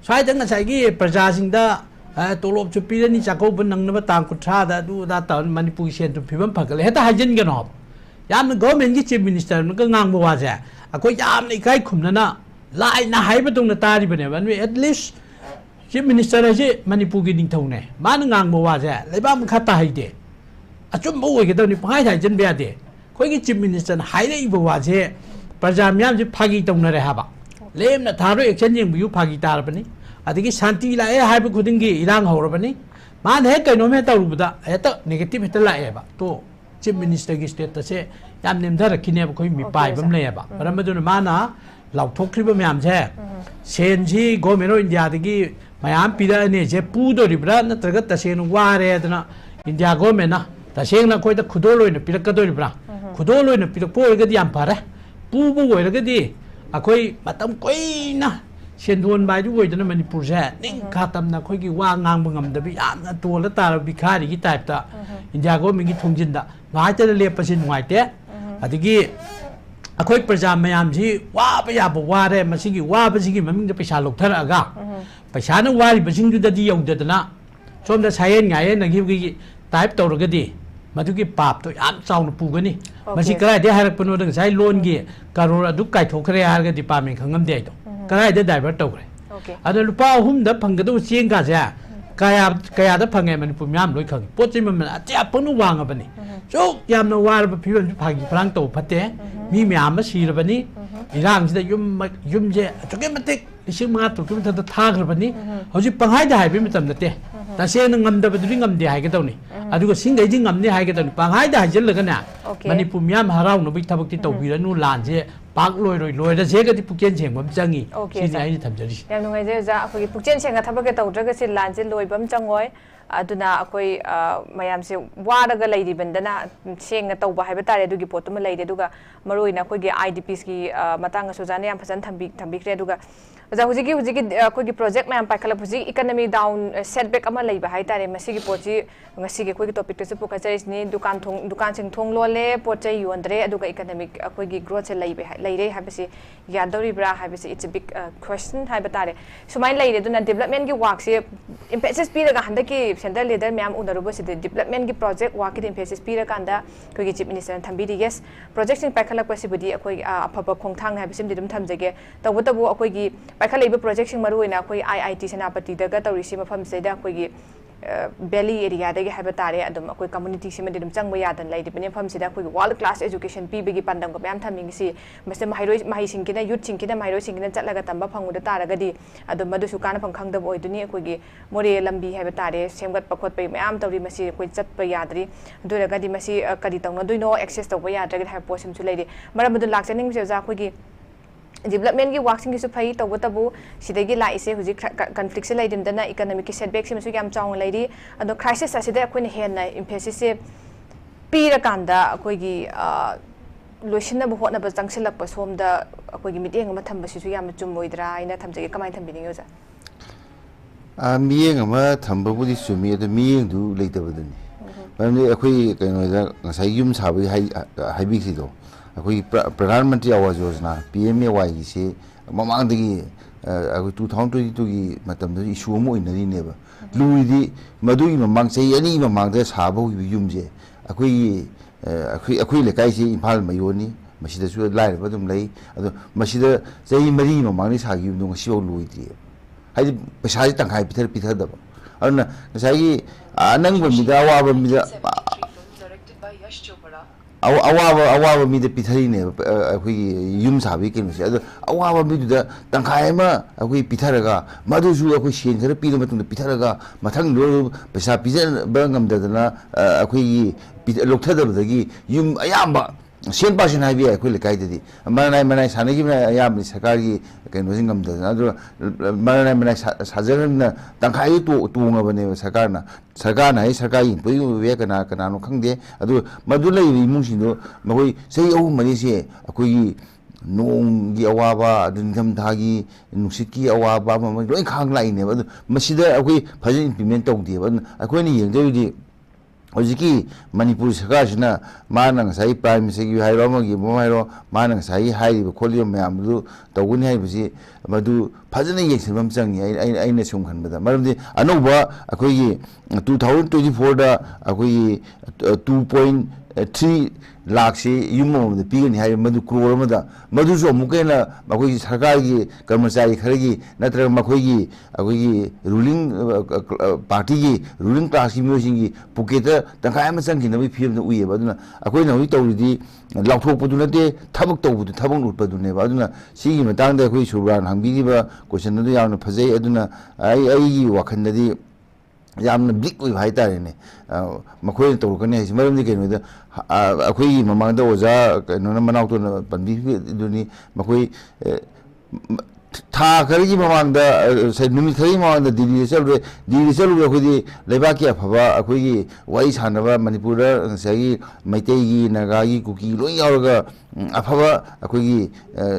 स्वाइदंग साइगी प्रजासिंगदा तोलोब चुपीरनी चाकोब नंगनबा तांग कुथ्रादा दुदा तन मणिपुर सेंटु फिबम फगले हेता हाजिन गनो याम गवर्नमेंट की चीफ मिनिस्टर न गांगबो वाजे अखोइ याम इकाइ खुमनना लाइना हाइब तोंना तारि बने one at least chief minister है मणिपुर की निथौने मान गांगबो वाजे लेबा मखा ताहाइदे अचुम ओइगदनि पाइ हाइजन बेयादे खोइगी चीफ मिनिस्टर हाइरेइबो वाजे प्रजा म्याम जे फागी तौनरे हाबा लेमना थारो एक्शन जेंबु फागी तारबनी अदगी शांति लाए हाइब खुदिंगी इरांग हौरबनी मान हे कैनो मे तौरुबदा हेता नेगेटिव हेता लाएबा तो चीफ मिनिस्टर की स्टेटस से याम नेमदा रखिने खोइ मि पाइबम लेबा परमदुन माना ꯂꯥꯎꯊꯣꯛꯈ꯭ꯔꯤꯕ ꯃꯌꯥꯝꯁꯦ ꯁꯦꯟꯁꯤ ꯒꯣꯔꯃꯦꯟ ꯑꯣꯐ ꯏꯟꯗꯤꯌꯥꯗꯒꯤ ꯃꯌꯥꯝ ꯄꯤꯔꯛꯑꯅꯤ ꯁꯦ ꯄꯨꯗꯣꯔꯤꯕ꯭ꯔꯥ ꯅꯠꯇ꯭ꯔꯒ ꯇꯁꯦꯡꯅ ꯋꯥꯔꯦ ꯑꯗꯨꯅ ꯏꯟꯗꯤꯌꯥ ꯒꯣꯔꯃꯦꯟꯅ ꯇꯁꯦꯡꯅ ꯑꯩꯈꯣꯏꯗ ꯈꯨꯗꯣꯜ ꯑꯣꯏꯅ ꯄꯤꯔꯛꯀꯗꯣꯔꯤꯕ꯭ꯔꯥ ꯈꯨꯗꯣꯜ ꯑꯣꯏꯅ ꯄꯤꯔꯛꯄ ꯑꯣꯏꯔꯒꯗꯤ ꯌꯥꯝ ꯐꯔꯦ ꯄꯨꯕ ꯑꯣꯏꯔꯒꯗꯤ ꯑꯩꯈꯣꯏ ꯃꯇꯝ ꯀꯨꯏꯅ ꯁꯦꯟꯗꯣꯟꯕ ꯍꯥꯏꯗꯨ ꯑꯣꯏꯗꯅ ꯃꯅꯤꯄꯨꯔꯁꯦ ꯅꯤꯡꯈꯥ ꯇꯝꯅ ꯑꯩꯈꯣꯏꯒꯤ ꯋꯥ ꯉꯥꯡꯕ ꯉꯝꯗꯕ ꯌꯥꯝꯅ ꯇꯣꯜꯂ ꯇꯥꯔꯕ ꯕꯤꯈꯥꯔꯤꯒꯤ ꯇꯥꯏꯞꯇ ꯏꯟꯗꯤꯌꯥ ꯒꯣꯔꯃꯦꯟꯒꯤ ꯊꯣꯡꯖꯤꯟꯗ ꯉꯥꯏꯇꯅ ꯂꯦꯞꯄꯁꯤ ꯅꯨꯡꯉꯥꯏꯇꯦ ꯑꯗꯒꯤ ꯑꯩꯈꯣꯏ ꯄ꯭ꯔꯖꯥ ꯃꯌꯥꯝꯁꯤ ꯋꯥꯕ ꯌꯥꯕ ꯋꯥꯔꯦ ꯃꯁꯤꯒꯤ ꯋꯥꯕꯁꯤꯒꯤ ꯃꯃꯤꯡꯗ ꯄꯩꯁꯥ ꯂꯧꯊꯔꯛꯑꯒ ꯄꯩꯁꯥꯅ ꯋꯥꯔꯤꯕꯁꯤꯡꯗꯨꯗꯗꯤ ꯌꯧꯗꯗꯅ ꯁꯣꯝꯗ ꯁꯥꯌꯦꯟ ꯉꯥꯌꯦꯟꯅꯈꯤꯕꯒꯤ ꯇꯥꯏꯞ ꯇꯧꯔꯒꯗꯤ ꯃꯗꯨꯒꯤ ꯄꯥꯞꯇꯣ ꯌꯥꯝ ꯆꯥꯎꯅ ꯄꯨꯒꯅꯤ ꯃꯁꯤ ꯀꯗꯥꯏꯗꯒꯤ ꯍꯥꯏꯔꯛꯄꯅꯣꯗ ꯉꯁꯥꯏ ꯂꯣꯟꯒꯤ ꯀꯔꯣꯔ ꯑꯗꯨ ꯀꯥꯏꯊꯣꯛꯈ꯭ꯔꯦ ꯍꯥꯏꯔꯒ ꯗꯤꯄꯥꯔꯠꯃꯦꯟ ꯈꯪꯉꯝꯗꯦ ꯑꯩꯗꯣ ꯀꯗꯥꯏꯗ ꯗꯥꯏꯚꯔꯠ ꯇꯧꯈ꯭ꯔꯦ ꯑꯗꯣ ꯂꯨꯄꯥ 3ꯗ ꯐꯪꯒꯗꯕ ꯆꯦꯡꯒꯥꯁꯦ ꯀꯌꯥꯗ ꯐꯪꯉꯦ ꯃꯅꯤꯄꯨꯔ ꯃꯌꯥꯝ ꯂꯣꯏ ꯈꯪꯉꯤ ꯄꯣꯠ ꯆꯩ ꯃꯃꯜ ꯑꯇꯤꯌꯥꯄꯪꯅ ꯋꯥꯡꯉꯕꯅꯤ ꯁꯨꯛ ꯌꯥꯝꯅ ꯋꯥꯔꯕ ꯐꯤꯕꯝꯁꯤ ꯐꯥꯒꯤ ꯐꯔꯥꯡ ꯇꯧꯕ ꯐꯠꯇꯦ ꯃꯤ ꯃꯌꯥꯝ ꯑꯃ ꯁꯤꯔꯕꯅꯤ ꯏꯔꯥꯡꯁꯤꯗ ꯌꯨꯝꯁꯦ ꯑꯗꯨꯛꯀꯤ ꯃꯇꯤꯛ 5,000 ꯇꯔꯨꯛꯀꯤ ꯃꯊꯛꯇ ꯊꯥꯈ꯭ꯔꯕꯅꯤ ꯍꯧꯖꯤꯛ ꯄꯪꯍꯥꯏꯗ ꯍꯥꯏꯕꯒꯤ ꯃꯇꯝ ꯅꯠꯇꯦ ꯇꯁꯦꯡꯅ ꯉꯝꯗꯕꯗꯨꯗꯤ ꯉꯝꯗꯦ ꯍꯥꯏꯒꯗꯧꯅꯤ ꯑꯗꯨꯒ ꯁꯤꯡꯈꯩꯗꯤ ꯉꯝꯅꯤ ꯍꯥꯏꯒꯗꯧꯅꯤ ꯄꯪꯍꯥꯏꯗ ꯍꯥꯏꯖꯤꯜꯂꯒꯅꯦ ꯃꯅꯤꯄꯨꯔ ꯃꯤꯌꯥꯝ ꯍꯔꯥꯎꯅꯕꯒꯤ ꯊꯕꯛꯇꯤ ꯇꯧꯕꯤꯔꯅꯨ ꯂꯥꯟꯁꯦ ꯄꯥꯛ ꯂꯣꯏꯔꯣꯏ ꯂꯣꯏꯔꯁꯦꯒꯗꯤ ꯄꯨꯛꯆꯦꯟ ꯁꯦꯡꯕ ꯑꯃ ꯆꯪꯉꯤ ꯁꯤꯅꯤ ꯑꯩꯅ ꯊꯝꯖꯔꯤꯁꯤ ꯌꯥꯝ ꯅꯨꯡꯉꯥꯏꯖꯩ ꯑꯣꯖꯥ ꯑꯩꯈꯣꯏꯒꯤ ꯄꯨꯛꯆꯦꯟ ꯁꯦꯡꯅ ꯊꯕꯛꯀ ꯇꯧꯗ꯭ꯔꯒꯁꯤ ꯂꯥꯟꯁꯦ ꯂꯣꯏꯕ ꯑꯃ ꯆꯪꯉꯣꯏ ꯑꯗꯨꯅ ꯑꯩꯈꯣꯏ ꯃꯌꯥꯝꯁꯦ ꯋꯥꯔꯒ ꯂꯩꯔꯤꯕꯗꯅ ꯁꯦꯡꯅ ꯇꯧꯕ ꯍꯥꯏꯕ ꯇꯥꯔꯦ ꯑꯗꯨꯒꯤ ꯄꯣꯠꯇꯨꯃ ꯂꯩꯔꯦ ꯑꯗꯨꯒ ꯃꯔꯨꯑꯣꯏꯅ ꯑꯩꯈꯣꯏꯒꯤ IDPsꯒꯤ ꯃꯇꯥꯡꯗꯁꯨ ꯑꯣꯖꯥꯅ ꯌꯥꯝ ꯐꯖꯅ ꯊꯝꯕꯤꯈ꯭ꯔꯦ ꯑꯗꯨꯒ ꯑꯣꯖꯥ ꯍꯧꯖꯤꯛꯀꯤ ꯑꯩꯈꯣꯏꯒꯤ ꯄ꯭ꯔꯣꯖꯦꯛ ꯃꯌꯥꯝ ꯄꯥꯏꯈꯠꯂꯛꯄ ꯍꯧꯖꯤꯛ ꯏꯀꯅꯃꯤ ꯗꯥꯎꯟ ꯁꯦꯠꯕꯦꯛ ꯑꯃ ꯂꯩꯕ ꯍꯥꯏꯇꯥꯔꯦ ꯃꯁꯤꯒꯤ ꯄꯣꯠꯁꯤ ꯉꯁꯤꯒꯤ ꯑꯩꯈꯣꯏꯒꯤ ꯇꯣꯄꯤꯛꯇꯁꯨ ꯄꯨꯈꯠꯆꯔꯤꯁꯤꯅꯤ ꯗꯨꯀꯥꯟꯁꯤꯡ ꯊꯣꯡ ꯂꯣꯜꯂꯦ ꯄꯣꯠ ꯆꯩ ꯌꯣꯟꯗ꯭ꯔꯦ ꯑꯗꯨꯒ ꯏꯀꯅꯃꯤꯛ ꯑꯩꯈꯣꯏꯒꯤ ꯒ꯭ꯔꯣꯠꯁꯦ ꯂꯩꯔꯦ ꯍꯥꯏꯕꯁꯤ ꯌꯥꯗꯧꯔꯤꯕ꯭ꯔꯥ ꯍꯥꯏꯕꯁꯤ ꯏꯠꯁ ꯑ ꯕꯤꯛ ꯀ꯭ꯋꯦꯁꯟ ꯍꯥꯏꯕ ꯇꯥꯔꯦ ꯁꯨꯃꯥꯏꯅ ꯂꯩꯔꯦ ꯑꯗꯨꯅ ꯗꯦꯕꯂꯞꯃꯦꯟꯒꯤ ꯋꯥꯛꯁꯦ ꯏꯝꯐꯦꯁꯤꯁ ꯄꯤꯔꯒ ꯍꯟꯗꯛꯀꯤ ꯁꯦꯟꯇꯔ ꯂꯤꯗꯔ ꯃꯌꯥꯝ ꯎꯅꯔꯨꯕꯁꯤꯗ ꯗꯦꯕꯂꯞꯃꯦꯟꯒꯤ ꯄ꯭ꯔꯣꯖꯦꯛ ꯋꯥꯛꯀꯤꯗ ꯏꯝꯐꯦꯁꯤꯁ ꯄꯤꯔꯀꯥꯟꯗ ꯑꯩꯈꯣꯏꯒꯤ ꯆꯤꯞ ꯃꯤꯅꯤꯁꯇꯔꯅ ꯊꯝꯕꯤꯔꯤ ꯌꯦꯁ ꯄ꯭ꯔꯣꯖꯦꯛꯁꯤꯡ ꯄꯥꯏꯈꯠꯂꯛꯄꯁꯤꯕꯨꯗꯤ ꯑꯩꯈꯣꯏ ꯑꯐꯕ ꯈꯣꯡꯊꯥꯡ ꯍꯥꯏꯕꯁꯤꯃꯗꯤ ꯑꯗꯨꯝ ꯊꯝꯖꯒꯦ ꯇꯧꯕꯇꯕꯨ ꯑꯩꯈꯣꯏꯒꯤ ꯄꯥꯏꯈꯠꯂꯛꯏꯕ ꯄ꯭ꯔꯣꯖꯦꯛꯁꯤꯡ ꯃꯔꯨꯑꯣꯏꯅ ꯑꯩꯈꯣꯏ IIT ꯁꯦꯅꯥꯄꯇꯤꯗꯒ ꯇꯧꯔꯤꯁꯤ ꯃꯐꯝꯁꯤꯗ ꯑꯩꯈꯣꯏꯒꯤ ꯚꯦꯂꯤ ꯑꯦꯔꯤꯌꯥꯗꯒꯤ ꯍꯥꯏꯕ ꯇꯥꯔꯦ ꯑꯗꯨꯝ ꯑꯩꯈꯣꯏ ꯀꯝꯃꯨꯅꯤꯇꯤꯁꯤꯃꯗꯤ ꯑꯗꯨꯝ ꯆꯪꯕ ꯌꯥꯗꯅ ꯂꯩꯔꯤꯕꯅꯤ ꯃꯐꯝꯁꯤꯗ ꯑꯩꯈꯣꯏꯒꯤ ꯋꯥꯔꯜꯗ ꯀ꯭ꯂꯥꯁ ꯑꯦꯖꯨꯀꯦꯁꯟ ꯄꯤꯕꯒꯤ ꯄꯥꯟꯗꯝꯒ ꯃꯌꯥꯝ ꯊꯝꯅꯤꯡꯉꯤꯁꯤ ꯃꯁꯤꯗ ꯃꯍꯩꯁꯤꯡꯒꯤꯅ ꯌꯨꯠꯁꯤꯡꯒꯤꯅ ꯃꯍꯩꯔꯣꯏꯁꯤꯡꯒꯤꯅ ꯆꯠꯂꯒ ꯇꯝꯕ ꯐꯪꯕꯗ ꯇꯥꯔꯒꯗꯤ ꯑꯗꯨꯝ ꯃꯗꯨꯁꯨ ꯀꯥꯟꯅꯐꯝ ꯈꯪꯗꯕ ꯑꯣꯏꯗꯣꯏꯅꯤ ꯑꯩꯈꯣꯏꯒꯤ ꯃꯣꯔꯦ ꯂꯝꯕꯤ ꯍꯥꯏꯕ ꯇꯥꯔꯦ ꯁꯦꯝꯒꯠꯄ ꯈꯣꯠꯄ ꯃꯌꯥꯝ ꯇꯧꯔꯤ ꯃꯁꯤ ꯑꯩꯈꯣꯏ ꯆꯠꯄ ꯌꯥꯗ꯭ꯔꯤ ꯑꯗꯨ ꯑꯣꯏꯔꯒꯗꯤ ꯃꯁꯤ ꯀꯔꯤ ꯇꯧꯅꯗꯣꯏꯅꯣ ꯑꯦꯛꯁꯦꯁ ꯇꯧꯕ ꯌꯥꯗ꯭ꯔꯒꯗꯤ ꯍꯥꯏꯕ ꯄꯣꯠꯁꯤꯃꯁꯨ ꯂꯩꯔꯤ ꯃꯔꯝ ꯑꯗꯨ ꯂꯥꯛꯆꯅꯤꯡꯕꯁꯦ ꯑꯣꯖꯥ ꯑꯩꯈꯣꯏꯒꯤ ꯗꯦꯕꯂꯞꯃꯦꯟꯒꯤ ꯋꯥꯛꯁꯤꯡꯒꯤꯁꯨ ꯐꯩ ꯇꯧꯕꯇꯕꯨ ꯁꯤꯗꯒꯤ ꯂꯥꯛꯏꯁꯦ ꯍꯧꯖꯤꯛ ꯀꯟꯐ꯭ꯂꯤꯛꯁꯦ ꯂꯩꯔꯤꯕꯗꯅ ꯏꯀꯅꯃꯤꯛꯀꯤ ꯁꯦꯠꯕꯦꯛꯁꯤꯃꯁꯨ ꯌꯥꯝ ꯆꯥꯎꯅ ꯂꯩꯔꯤ ꯑꯗꯣ ꯈ꯭ꯔꯥꯏꯁꯤꯁ ꯑꯁꯤꯗ ꯑꯩꯈꯣꯏꯅ ꯍꯦꯟꯅ ꯏꯝꯐꯦꯁꯤꯁꯁꯦ ꯄꯤꯔꯀꯥꯟꯗ ꯑꯩꯈꯣꯏꯒꯤ ꯂꯣꯏꯁꯤꯟꯅꯕ ꯍꯣꯠꯅꯕ ꯆꯪꯁꯤꯜꯂꯛꯄ ꯁꯣꯝꯗ ꯑꯩꯈꯣꯏꯒꯤ ꯃꯤꯠꯌꯦꯡ ꯑꯃ ꯊꯝꯕꯁꯤꯁꯨ ꯌꯥꯝꯅ ꯆꯨꯝꯃꯣꯏꯗ꯭ꯔꯥ ꯍꯥꯏꯅ ꯊꯝꯖꯒꯦ ꯀꯃꯥꯏꯅ ꯊꯝꯕꯤꯅꯤꯡꯉꯤ ꯑꯣꯖꯥ ꯃꯤꯠꯌꯦꯡ ꯑꯃ ꯊꯝꯕꯕꯨꯗꯤ ꯆꯨꯝꯃꯤ ꯑꯗꯣ ꯃꯤꯠꯌꯦꯡꯗꯨ ꯂꯩꯇꯕꯗꯨꯅꯤ ꯃꯔꯝꯗꯤ ꯑꯩꯈꯣꯏ ꯀꯩꯅꯣꯗ ꯉꯁꯥꯏ ꯌꯨꯝ ꯁꯥꯕꯒꯤ ꯍꯥꯏꯕꯤꯈ꯭ꯔꯤꯗꯣ ꯑꯩꯈꯣꯏꯒꯤ ꯄ꯭ꯔꯙꯥꯟ ꯃꯟꯇ꯭ꯔꯤ ꯑꯋꯥꯖ ꯌꯣꯖꯅꯥ PMAYꯒꯤꯁꯤ ꯃꯃꯥꯡꯗꯒꯤ ꯑꯩꯈꯣꯏ 2022ꯒꯤ ꯃꯇꯝꯗꯁꯨ ꯏꯁꯨ ꯑꯃ ꯑꯣꯏꯅꯔꯤꯅꯦꯕ ꯂꯨꯔꯤꯗꯤ ꯃꯗꯨꯒꯤ ꯃꯃꯥꯡ ꯆꯍꯤ 2 ꯃꯃꯥꯡꯗ ꯁꯥꯕ ꯍꯧꯈꯤꯕ ꯌꯨꯝꯁꯦ ꯑꯩꯈꯣꯏ ꯂꯩꯀꯥꯏꯁꯤ ꯏꯝꯐꯥꯜ ꯃꯌꯣꯟꯅꯤ ꯃꯁꯤꯗꯁꯨ ꯂꯥꯏꯔꯕ ꯑꯗꯨꯝ ꯂꯩ ꯑꯗꯣ ꯃꯁꯤꯗ ꯆꯍꯤ 4 ꯃꯃꯥꯡꯗ ꯁꯥꯈꯤꯕ ꯌꯨꯝꯗꯣ ꯉꯁꯤꯐꯥꯎ ꯂꯣꯏꯗ꯭ꯔꯤꯑꯕ ꯍꯥꯏꯗꯤ ꯄꯩꯁꯥꯁꯤ ꯇꯪꯈꯥꯏ ꯄꯤꯊꯗꯕ ꯑꯗꯨꯅ ꯉꯁꯥꯏꯒꯤ ꯑꯅꯪꯕ ꯃꯤꯗ ꯑꯋꯥꯕ ꯃꯤꯗ ꯄꯤꯊꯔꯤꯅꯦꯕ ꯑꯩꯈꯣꯏꯒꯤ ꯌꯨꯝ ꯁꯥꯕꯒꯤ ꯀꯩꯅꯣꯁꯦ ꯑꯗꯣ ꯑꯋꯥꯕ ꯃꯤꯗꯨꯗ ꯇꯪꯈꯥꯏ ꯑꯃ ꯑꯩꯈꯣꯏ ꯄꯤꯊꯔꯒ ꯃꯗꯨꯁꯨ ꯑꯩꯈꯣꯏ ꯁꯦꯟ ꯈꯔ ꯄꯤꯔ ꯃꯇꯨꯡꯗ ꯄꯤꯊꯔꯒ ꯃꯊꯪꯗꯣ ꯄꯩꯁా ꯄꯤꯖꯕ ꯉꯝꯗꯗꯅ ꯑꯩꯈꯣꯏꯒꯤ ꯂꯧꯊꯗꯕꯗꯒꯤ ꯌꯨꯝ ꯑꯌꯥꯝꯕ 100% ꯍꯥꯏꯕ ꯌꯥꯏ ꯑꯩꯈꯣই ꯂꯩꯀꯥꯏꯗꯗꯤ ꯃꯅꯥꯏ ꯁꯥꯟꯅꯈꯤꯕꯅ ꯑꯌꯥꯝꯕ ꯁꯔꯀꯥꯔꯒꯤ ꯀꯩꯅꯣꯁꯤ ꯉꯝꯗꯗꯅ ꯑꯗꯨꯒ ꯃꯅꯥꯏ ꯁꯥꯖꯔꯝꯅ ꯇꯪꯈꯥꯏꯗꯤ ꯇꯣꯡꯉꯕꯅꯦꯕ ꯁꯔꯀꯥꯔꯅ ꯍꯥꯏ ꯁꯔꯀꯥꯔꯒꯤ ꯏꯝꯄ꯭ꯂꯣꯌꯤ ꯑꯣꯏꯕ ꯌꯥꯏ ꯀꯅꯥꯅꯣ ꯈꯪꯗꯦ ꯑꯗꯨꯒ ꯃꯗꯨ ꯂꯩꯔꯤꯕ ꯏꯃꯨꯡꯁꯤꯡꯗꯣ ꯃꯈꯣꯏ ꯆꯍꯤ 3-4ꯁꯦ ꯑꯩꯈꯣꯏꯒꯤ ꯅꯣꯡꯒꯤ ꯑꯋꯥꯕ ꯑꯗꯨ ꯅꯤꯡꯊꯝꯊꯥꯒꯤ ꯅꯨꯡꯁꯤꯠꯀꯤ ꯑꯋꯥꯕ ꯑꯃ ꯂꯣꯏ ꯈꯥꯡ ꯂꯥꯛꯏꯅꯦꯕ ꯑꯗꯨ ꯃꯁꯤꯗ ꯑꯩꯈꯣꯏ ꯐꯖꯅ ꯏꯝꯄ꯭ꯂꯤꯃꯦꯟ ꯇꯧꯗꯦꯕ ꯑꯗꯨꯅ ꯑꯩꯈꯣꯏꯅ ꯌꯦꯡꯗꯣꯏꯗꯤ ꯍꯧꯖꯤꯛꯀꯤ ꯃꯅꯤꯄꯨꯔ ꯁꯔꯀꯥꯔꯁꯤꯅ ꯃꯥꯅ ꯉꯁꯥꯏ ꯄ꯭ꯔꯥꯏꯝ ꯃꯤꯅꯤꯁꯇꯔꯒꯤ ꯍꯥꯏꯔꯣ ꯑꯃꯒꯤ ꯑꯃ ꯍꯥꯏꯔꯣ ꯃꯥꯅ ꯉꯁꯥꯏꯒꯤ ꯍꯥꯏꯔꯤꯕ ꯈꯣꯠꯂꯤꯕ ꯃꯌꯥꯝꯗꯨ ꯇꯧꯒꯅꯤ ꯍꯥꯏꯕꯁꯤ ꯃꯗꯨ ꯐꯖꯅ ꯌꯦꯡꯁꯤꯟꯕ ꯑꯃ ꯆꯪꯉꯤ ꯑꯩꯅ ꯁꯨꯝ ꯈꯟꯕꯗ ꯃꯔꯝꯗꯤ ꯑꯅꯧꯕ ꯑꯩꯈꯣꯏꯒꯤ 2024ꯗ ꯑꯩꯈꯣꯏꯒꯤ 2.3 लाख से यूम पीगनी है मधु क्रोर मधुसु अमुक हेन सरकार की कर्मचारी खरगी नत्र मखोई रूलिंग पार्टी की रूलिंग क्लास की मियोसिंगी पुकेट तंखाय अमा चंगिनबी फिल्म उयेबा अदुना अखोइना होई तौरिदी लाउथोकपदु नते थबक तौबदु थबक लुटपदुनेबा अदुना सिगी मतांगदा अखोइ सुब्रान हंगबिदिबा क्वेश्चन अदु यावना फजै अदुना आइगी वाखंददी यामना ब्लिक ओइ हाइतारेने मखोइ तौरकने हाइसि मरमदि केनोदा अखोइ ममांगदा ओजा केनोना मनाउतो पनबि दुनी मखोइ ꯊꯥ ꯈꯔꯒꯤ ꯃꯃꯥꯡꯗ ꯅꯨꯃꯤꯠ ꯈꯔꯒꯤ ꯃꯃꯥꯡꯗ ꯗꯤꯜꯂꯤꯗ ꯆꯠꯂꯨꯔꯦ ꯑꯩꯈꯣꯏꯗꯤ ꯂꯩꯕꯥꯛꯀꯤ ꯑꯐꯕ ꯑꯩꯈꯣꯏꯒꯤ ꯋꯥꯔꯤ ꯁꯥꯟꯅꯕ ꯃꯅꯤꯄꯨꯔꯗ ꯉꯁꯥꯏꯒꯤ ꯃꯩꯇꯩꯒꯤ ꯅꯥꯒꯥꯒꯤ ꯀꯨꯀꯤ ꯂꯣꯏ ꯌꯥꯎꯔꯒ ꯑꯐꯕ ꯑꯩꯈꯣꯏꯒꯤ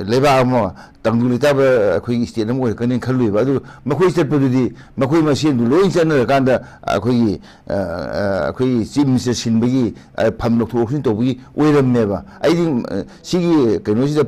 ꯂꯩꯕꯥꯛ ꯑꯃ ꯇꯪꯗꯨ ꯂꯩꯇꯥꯕ ꯑꯩꯈꯣꯏꯒꯤ ꯁ꯭ꯇꯦꯠ ꯑꯃ ꯑꯣꯏꯔꯛꯀꯅꯤ ꯈꯜꯂꯨꯏꯕ ꯑꯗꯨ ꯃꯈꯣꯏ ꯆꯠꯄꯗꯨꯗꯤ ꯃꯈꯣꯏ ꯃꯁꯦꯟꯗꯨ ꯂꯣꯏ ꯆꯠꯅꯔꯀꯥꯟꯗ ꯑꯩꯈꯣꯏꯒꯤ ꯆꯤꯐ ꯃꯤꯅꯤꯁꯇꯔ ꯁꯤꯟꯕꯒꯤ ꯐꯝ ꯂꯧꯊꯣꯛ ꯂꯧꯁꯤꯟ ꯇꯧꯕꯒꯤ ꯑꯣꯏꯔꯝꯃꯦꯕ ꯑꯩꯗꯤ ꯁꯤꯒꯤ ꯀꯩꯅꯣꯁꯤꯗ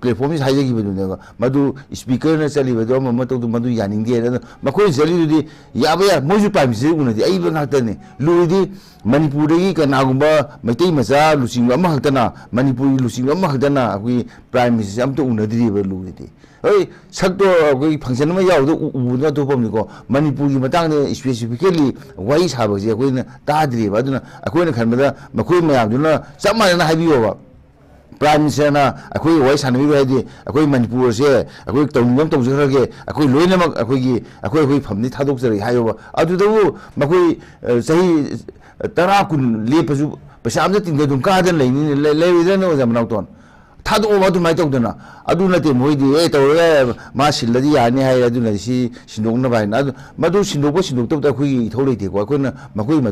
ꯄ꯭ꯂꯦꯠꯐꯣꯝꯁꯤꯗ ꯍꯥꯏꯖꯈꯤꯕꯗꯨꯅꯦꯕ ꯃꯗꯨ ꯁ꯭ꯄꯤꯀꯔꯅ ꯆꯠꯂꯤꯕꯗꯣ ꯑꯃ ꯇꯧꯗꯣ ꯃꯗꯨ ꯌꯥꯅꯤꯡꯗꯦ ꯑꯗꯨꯅ ꯃꯈꯣꯏꯅ ꯆꯠꯂꯤꯗꯨꯗꯤ ꯌꯥꯕ ꯌꯥꯏ ꯃꯣꯏꯁꯨ ꯄ꯭ꯔꯥꯏꯝ ꯃꯤꯅꯤꯁꯇꯔ ꯎꯅꯗꯦ ꯑꯏꯕ ꯉꯥꯛꯇꯅꯤ ꯂꯨꯔꯤꯗꯤ ꯃꯅꯤꯄꯨꯔꯗꯒꯤ ꯀꯅꯥꯒꯨꯝꯕ ꯃꯩꯇꯩ ꯃꯆꯥ ꯂꯨꯆꯤꯡꯕ ꯑꯃꯈꯛꯇꯅ ꯃꯅꯤꯄꯨꯔꯒꯤ ꯂꯨꯆꯤꯡꯕ ꯑꯃꯈꯛꯇꯅ ꯑꯩꯈꯣꯏꯒꯤ ꯄ꯭ꯔꯥꯏꯝ ꯃꯤꯅꯤꯁꯇꯔꯁꯦ ꯑꯝꯇ ꯎꯅꯗ꯭ꯔꯤꯕ ꯂꯨꯔꯤꯗꯤ ꯍꯣꯏ ꯁꯛꯇꯣ ꯑꯩꯈꯣꯏꯒꯤ ꯐꯪꯁꯟ ꯑꯃ ꯌꯥꯎꯕꯗ ꯎꯕꯗꯨꯅ ꯑꯇꯣꯞꯄ ꯑꯃꯅꯤꯀꯣ ꯃꯅꯤꯄꯨꯔꯒꯤ ꯃꯇꯥꯡꯗ ꯁ꯭ꯄꯦꯁꯤꯐꯤꯀꯦꯜꯂꯤ ꯋꯥꯔꯤ ꯁꯥꯕꯁꯦ ꯑꯩꯈꯣꯏꯅ ꯇꯥꯗ꯭ꯔꯤꯕ ꯑꯗꯨꯅ ꯑꯩꯈꯣꯏꯅ ꯈꯟꯕꯗ ꯃꯈꯣꯏ ꯃꯌꯥꯝꯗꯨꯅ ꯆꯞ ꯃꯥꯟꯅꯅ ꯍꯥꯏꯕꯤꯌꯣꯕ ꯄ꯭ꯔꯥꯏꯝ ꯃꯤꯅꯤꯁꯇꯔꯅ ꯑꯩꯈꯣꯏ ꯋꯥꯔꯤ ꯁꯥꯟꯅꯕꯤꯔꯣ ꯍꯥꯏꯗꯤ ꯑꯩꯈꯣꯏ ꯃꯅꯤꯄꯨꯔꯁꯦ ꯑꯩꯈꯣꯏ ꯇꯧꯅꯤꯡꯕ ꯑꯃ ꯇꯧꯖꯈ꯭ꯔꯒꯦ ꯑꯩꯈꯣꯏ ꯂꯣꯏꯅꯃꯛ ꯑꯩꯈꯣꯏ ꯐꯝꯗꯤ ꯊꯥꯗꯣꯛꯆꯔꯒꯦ ꯍꯥꯏꯌꯣꯕ ꯑꯗꯨꯗꯕꯨ ꯃꯈꯣꯏ ꯆꯍꯤ 10-20 ꯂꯦꯞꯄꯁꯨ ꯄꯩꯁꯥ ꯑꯝꯇ ꯇꯤꯡꯗ ꯑꯗꯨꯝ ꯀꯥꯗꯅ ꯂꯩꯔꯣꯏꯗ꯭ꯔꯅ ꯑꯣꯖꯥ ꯃꯅꯥꯎꯇꯣꯟ ꯊꯥꯗꯣꯛꯑꯣꯕ ꯑꯗꯨꯃꯥꯏꯅ ꯇꯧꯗꯅ ꯑꯗꯨ ꯅꯠꯇꯦ ꯃꯣꯏꯗꯤ ꯇꯧꯔꯒ ꯃꯥ ꯁꯤꯜꯂꯗꯤ ꯌꯥꯔꯅꯤ ꯍꯥꯏ ꯑꯗꯨꯅ ꯁꯤ ꯁꯤꯟꯗꯣꯛꯅꯕ ꯍꯥꯏꯅ ꯑꯗꯨ ꯃꯗꯨ ꯁꯤꯟꯗꯣꯛꯄ ꯁꯤꯟꯗꯣꯛꯇꯕꯗ ꯑꯩꯈꯣꯏꯒꯤ ꯏꯊꯧ ꯂꯩꯇꯦꯀꯣ ꯑꯩꯈꯣꯏꯅ ꯃꯈꯣꯏꯒꯤ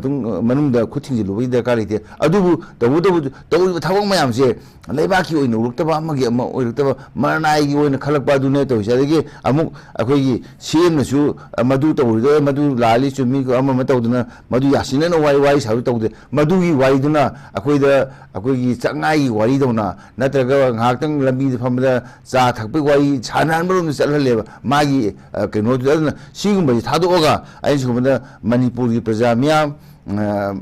ꯃꯅꯨꯡꯗ ꯈꯨꯠ ꯊꯤꯡꯖꯤꯜꯂꯨꯕꯒꯤ ꯗꯔꯀꯥꯔ ꯂꯩꯇꯦ ꯑꯗꯨꯕꯨ ꯇꯧꯕꯇꯕꯨ ꯇꯧꯔꯤꯕ ꯊꯕꯛ ꯃꯌꯥꯝꯁꯦ ꯂꯩꯕꯥꯛꯀꯤ ꯑꯣꯏꯅ ꯎꯔꯛꯇꯕ ꯑꯃꯒꯤ ꯑꯃ ꯑꯣꯏꯔꯛꯇꯕ ꯃꯔꯅꯥꯏꯒꯤ ꯑꯣꯏꯅ ꯈꯜꯂꯛꯄ ꯑꯗꯨꯅꯦ ꯇꯧꯔꯤꯁꯦ ꯑꯗꯒꯤ ꯑꯃꯨꯛ ꯑꯩꯈꯣꯏꯒꯤ ꯁꯤꯑꯦꯝꯅꯁꯨ ꯃꯗꯨ ꯇꯧꯔꯤꯗꯣ ꯃꯗꯨ ꯂꯥꯜꯂꯤ ꯆꯨꯝꯃꯤ ꯑꯃ ꯇꯧꯗꯅ ꯃꯗꯨ ꯌꯥꯁꯤꯟꯅꯅ ꯋꯥꯔꯤ ꯁꯥꯕ ꯇꯧꯗꯦ ꯃꯗꯨꯒꯤ ꯋꯥꯔꯤꯗꯨꯅ ꯑꯩꯈꯣꯏꯒꯤ ꯆꯥꯛꯉꯥꯏꯒꯤ ꯋꯥꯔꯤꯗꯧꯅ ꯅꯠꯇ꯭ꯔꯒ ꯉꯥꯏꯍꯥꯛꯇꯪ ꯂꯝꯕꯤꯗ ꯐꯝꯕꯗ ꯆꯥ ꯊꯛꯄꯒꯤ ꯋꯥꯔꯤ ꯁꯥꯟꯅꯍꯟꯕꯔꯣꯝꯗ ꯆꯠꯍꯜꯂꯦꯕ ꯃꯥꯒꯤ ꯀꯩꯅꯣꯗꯨꯗ ꯑꯗꯨꯅ ꯁꯤꯒꯨꯝꯕꯁꯤ ꯊꯥꯗꯣꯛꯑꯒ ꯑꯩꯅ ꯁꯤꯒꯨꯝꯕꯗ ꯃꯅꯤꯄꯨꯔꯒꯤ ꯄ꯭ꯔꯖꯥ ꯃꯤꯌꯥꯝ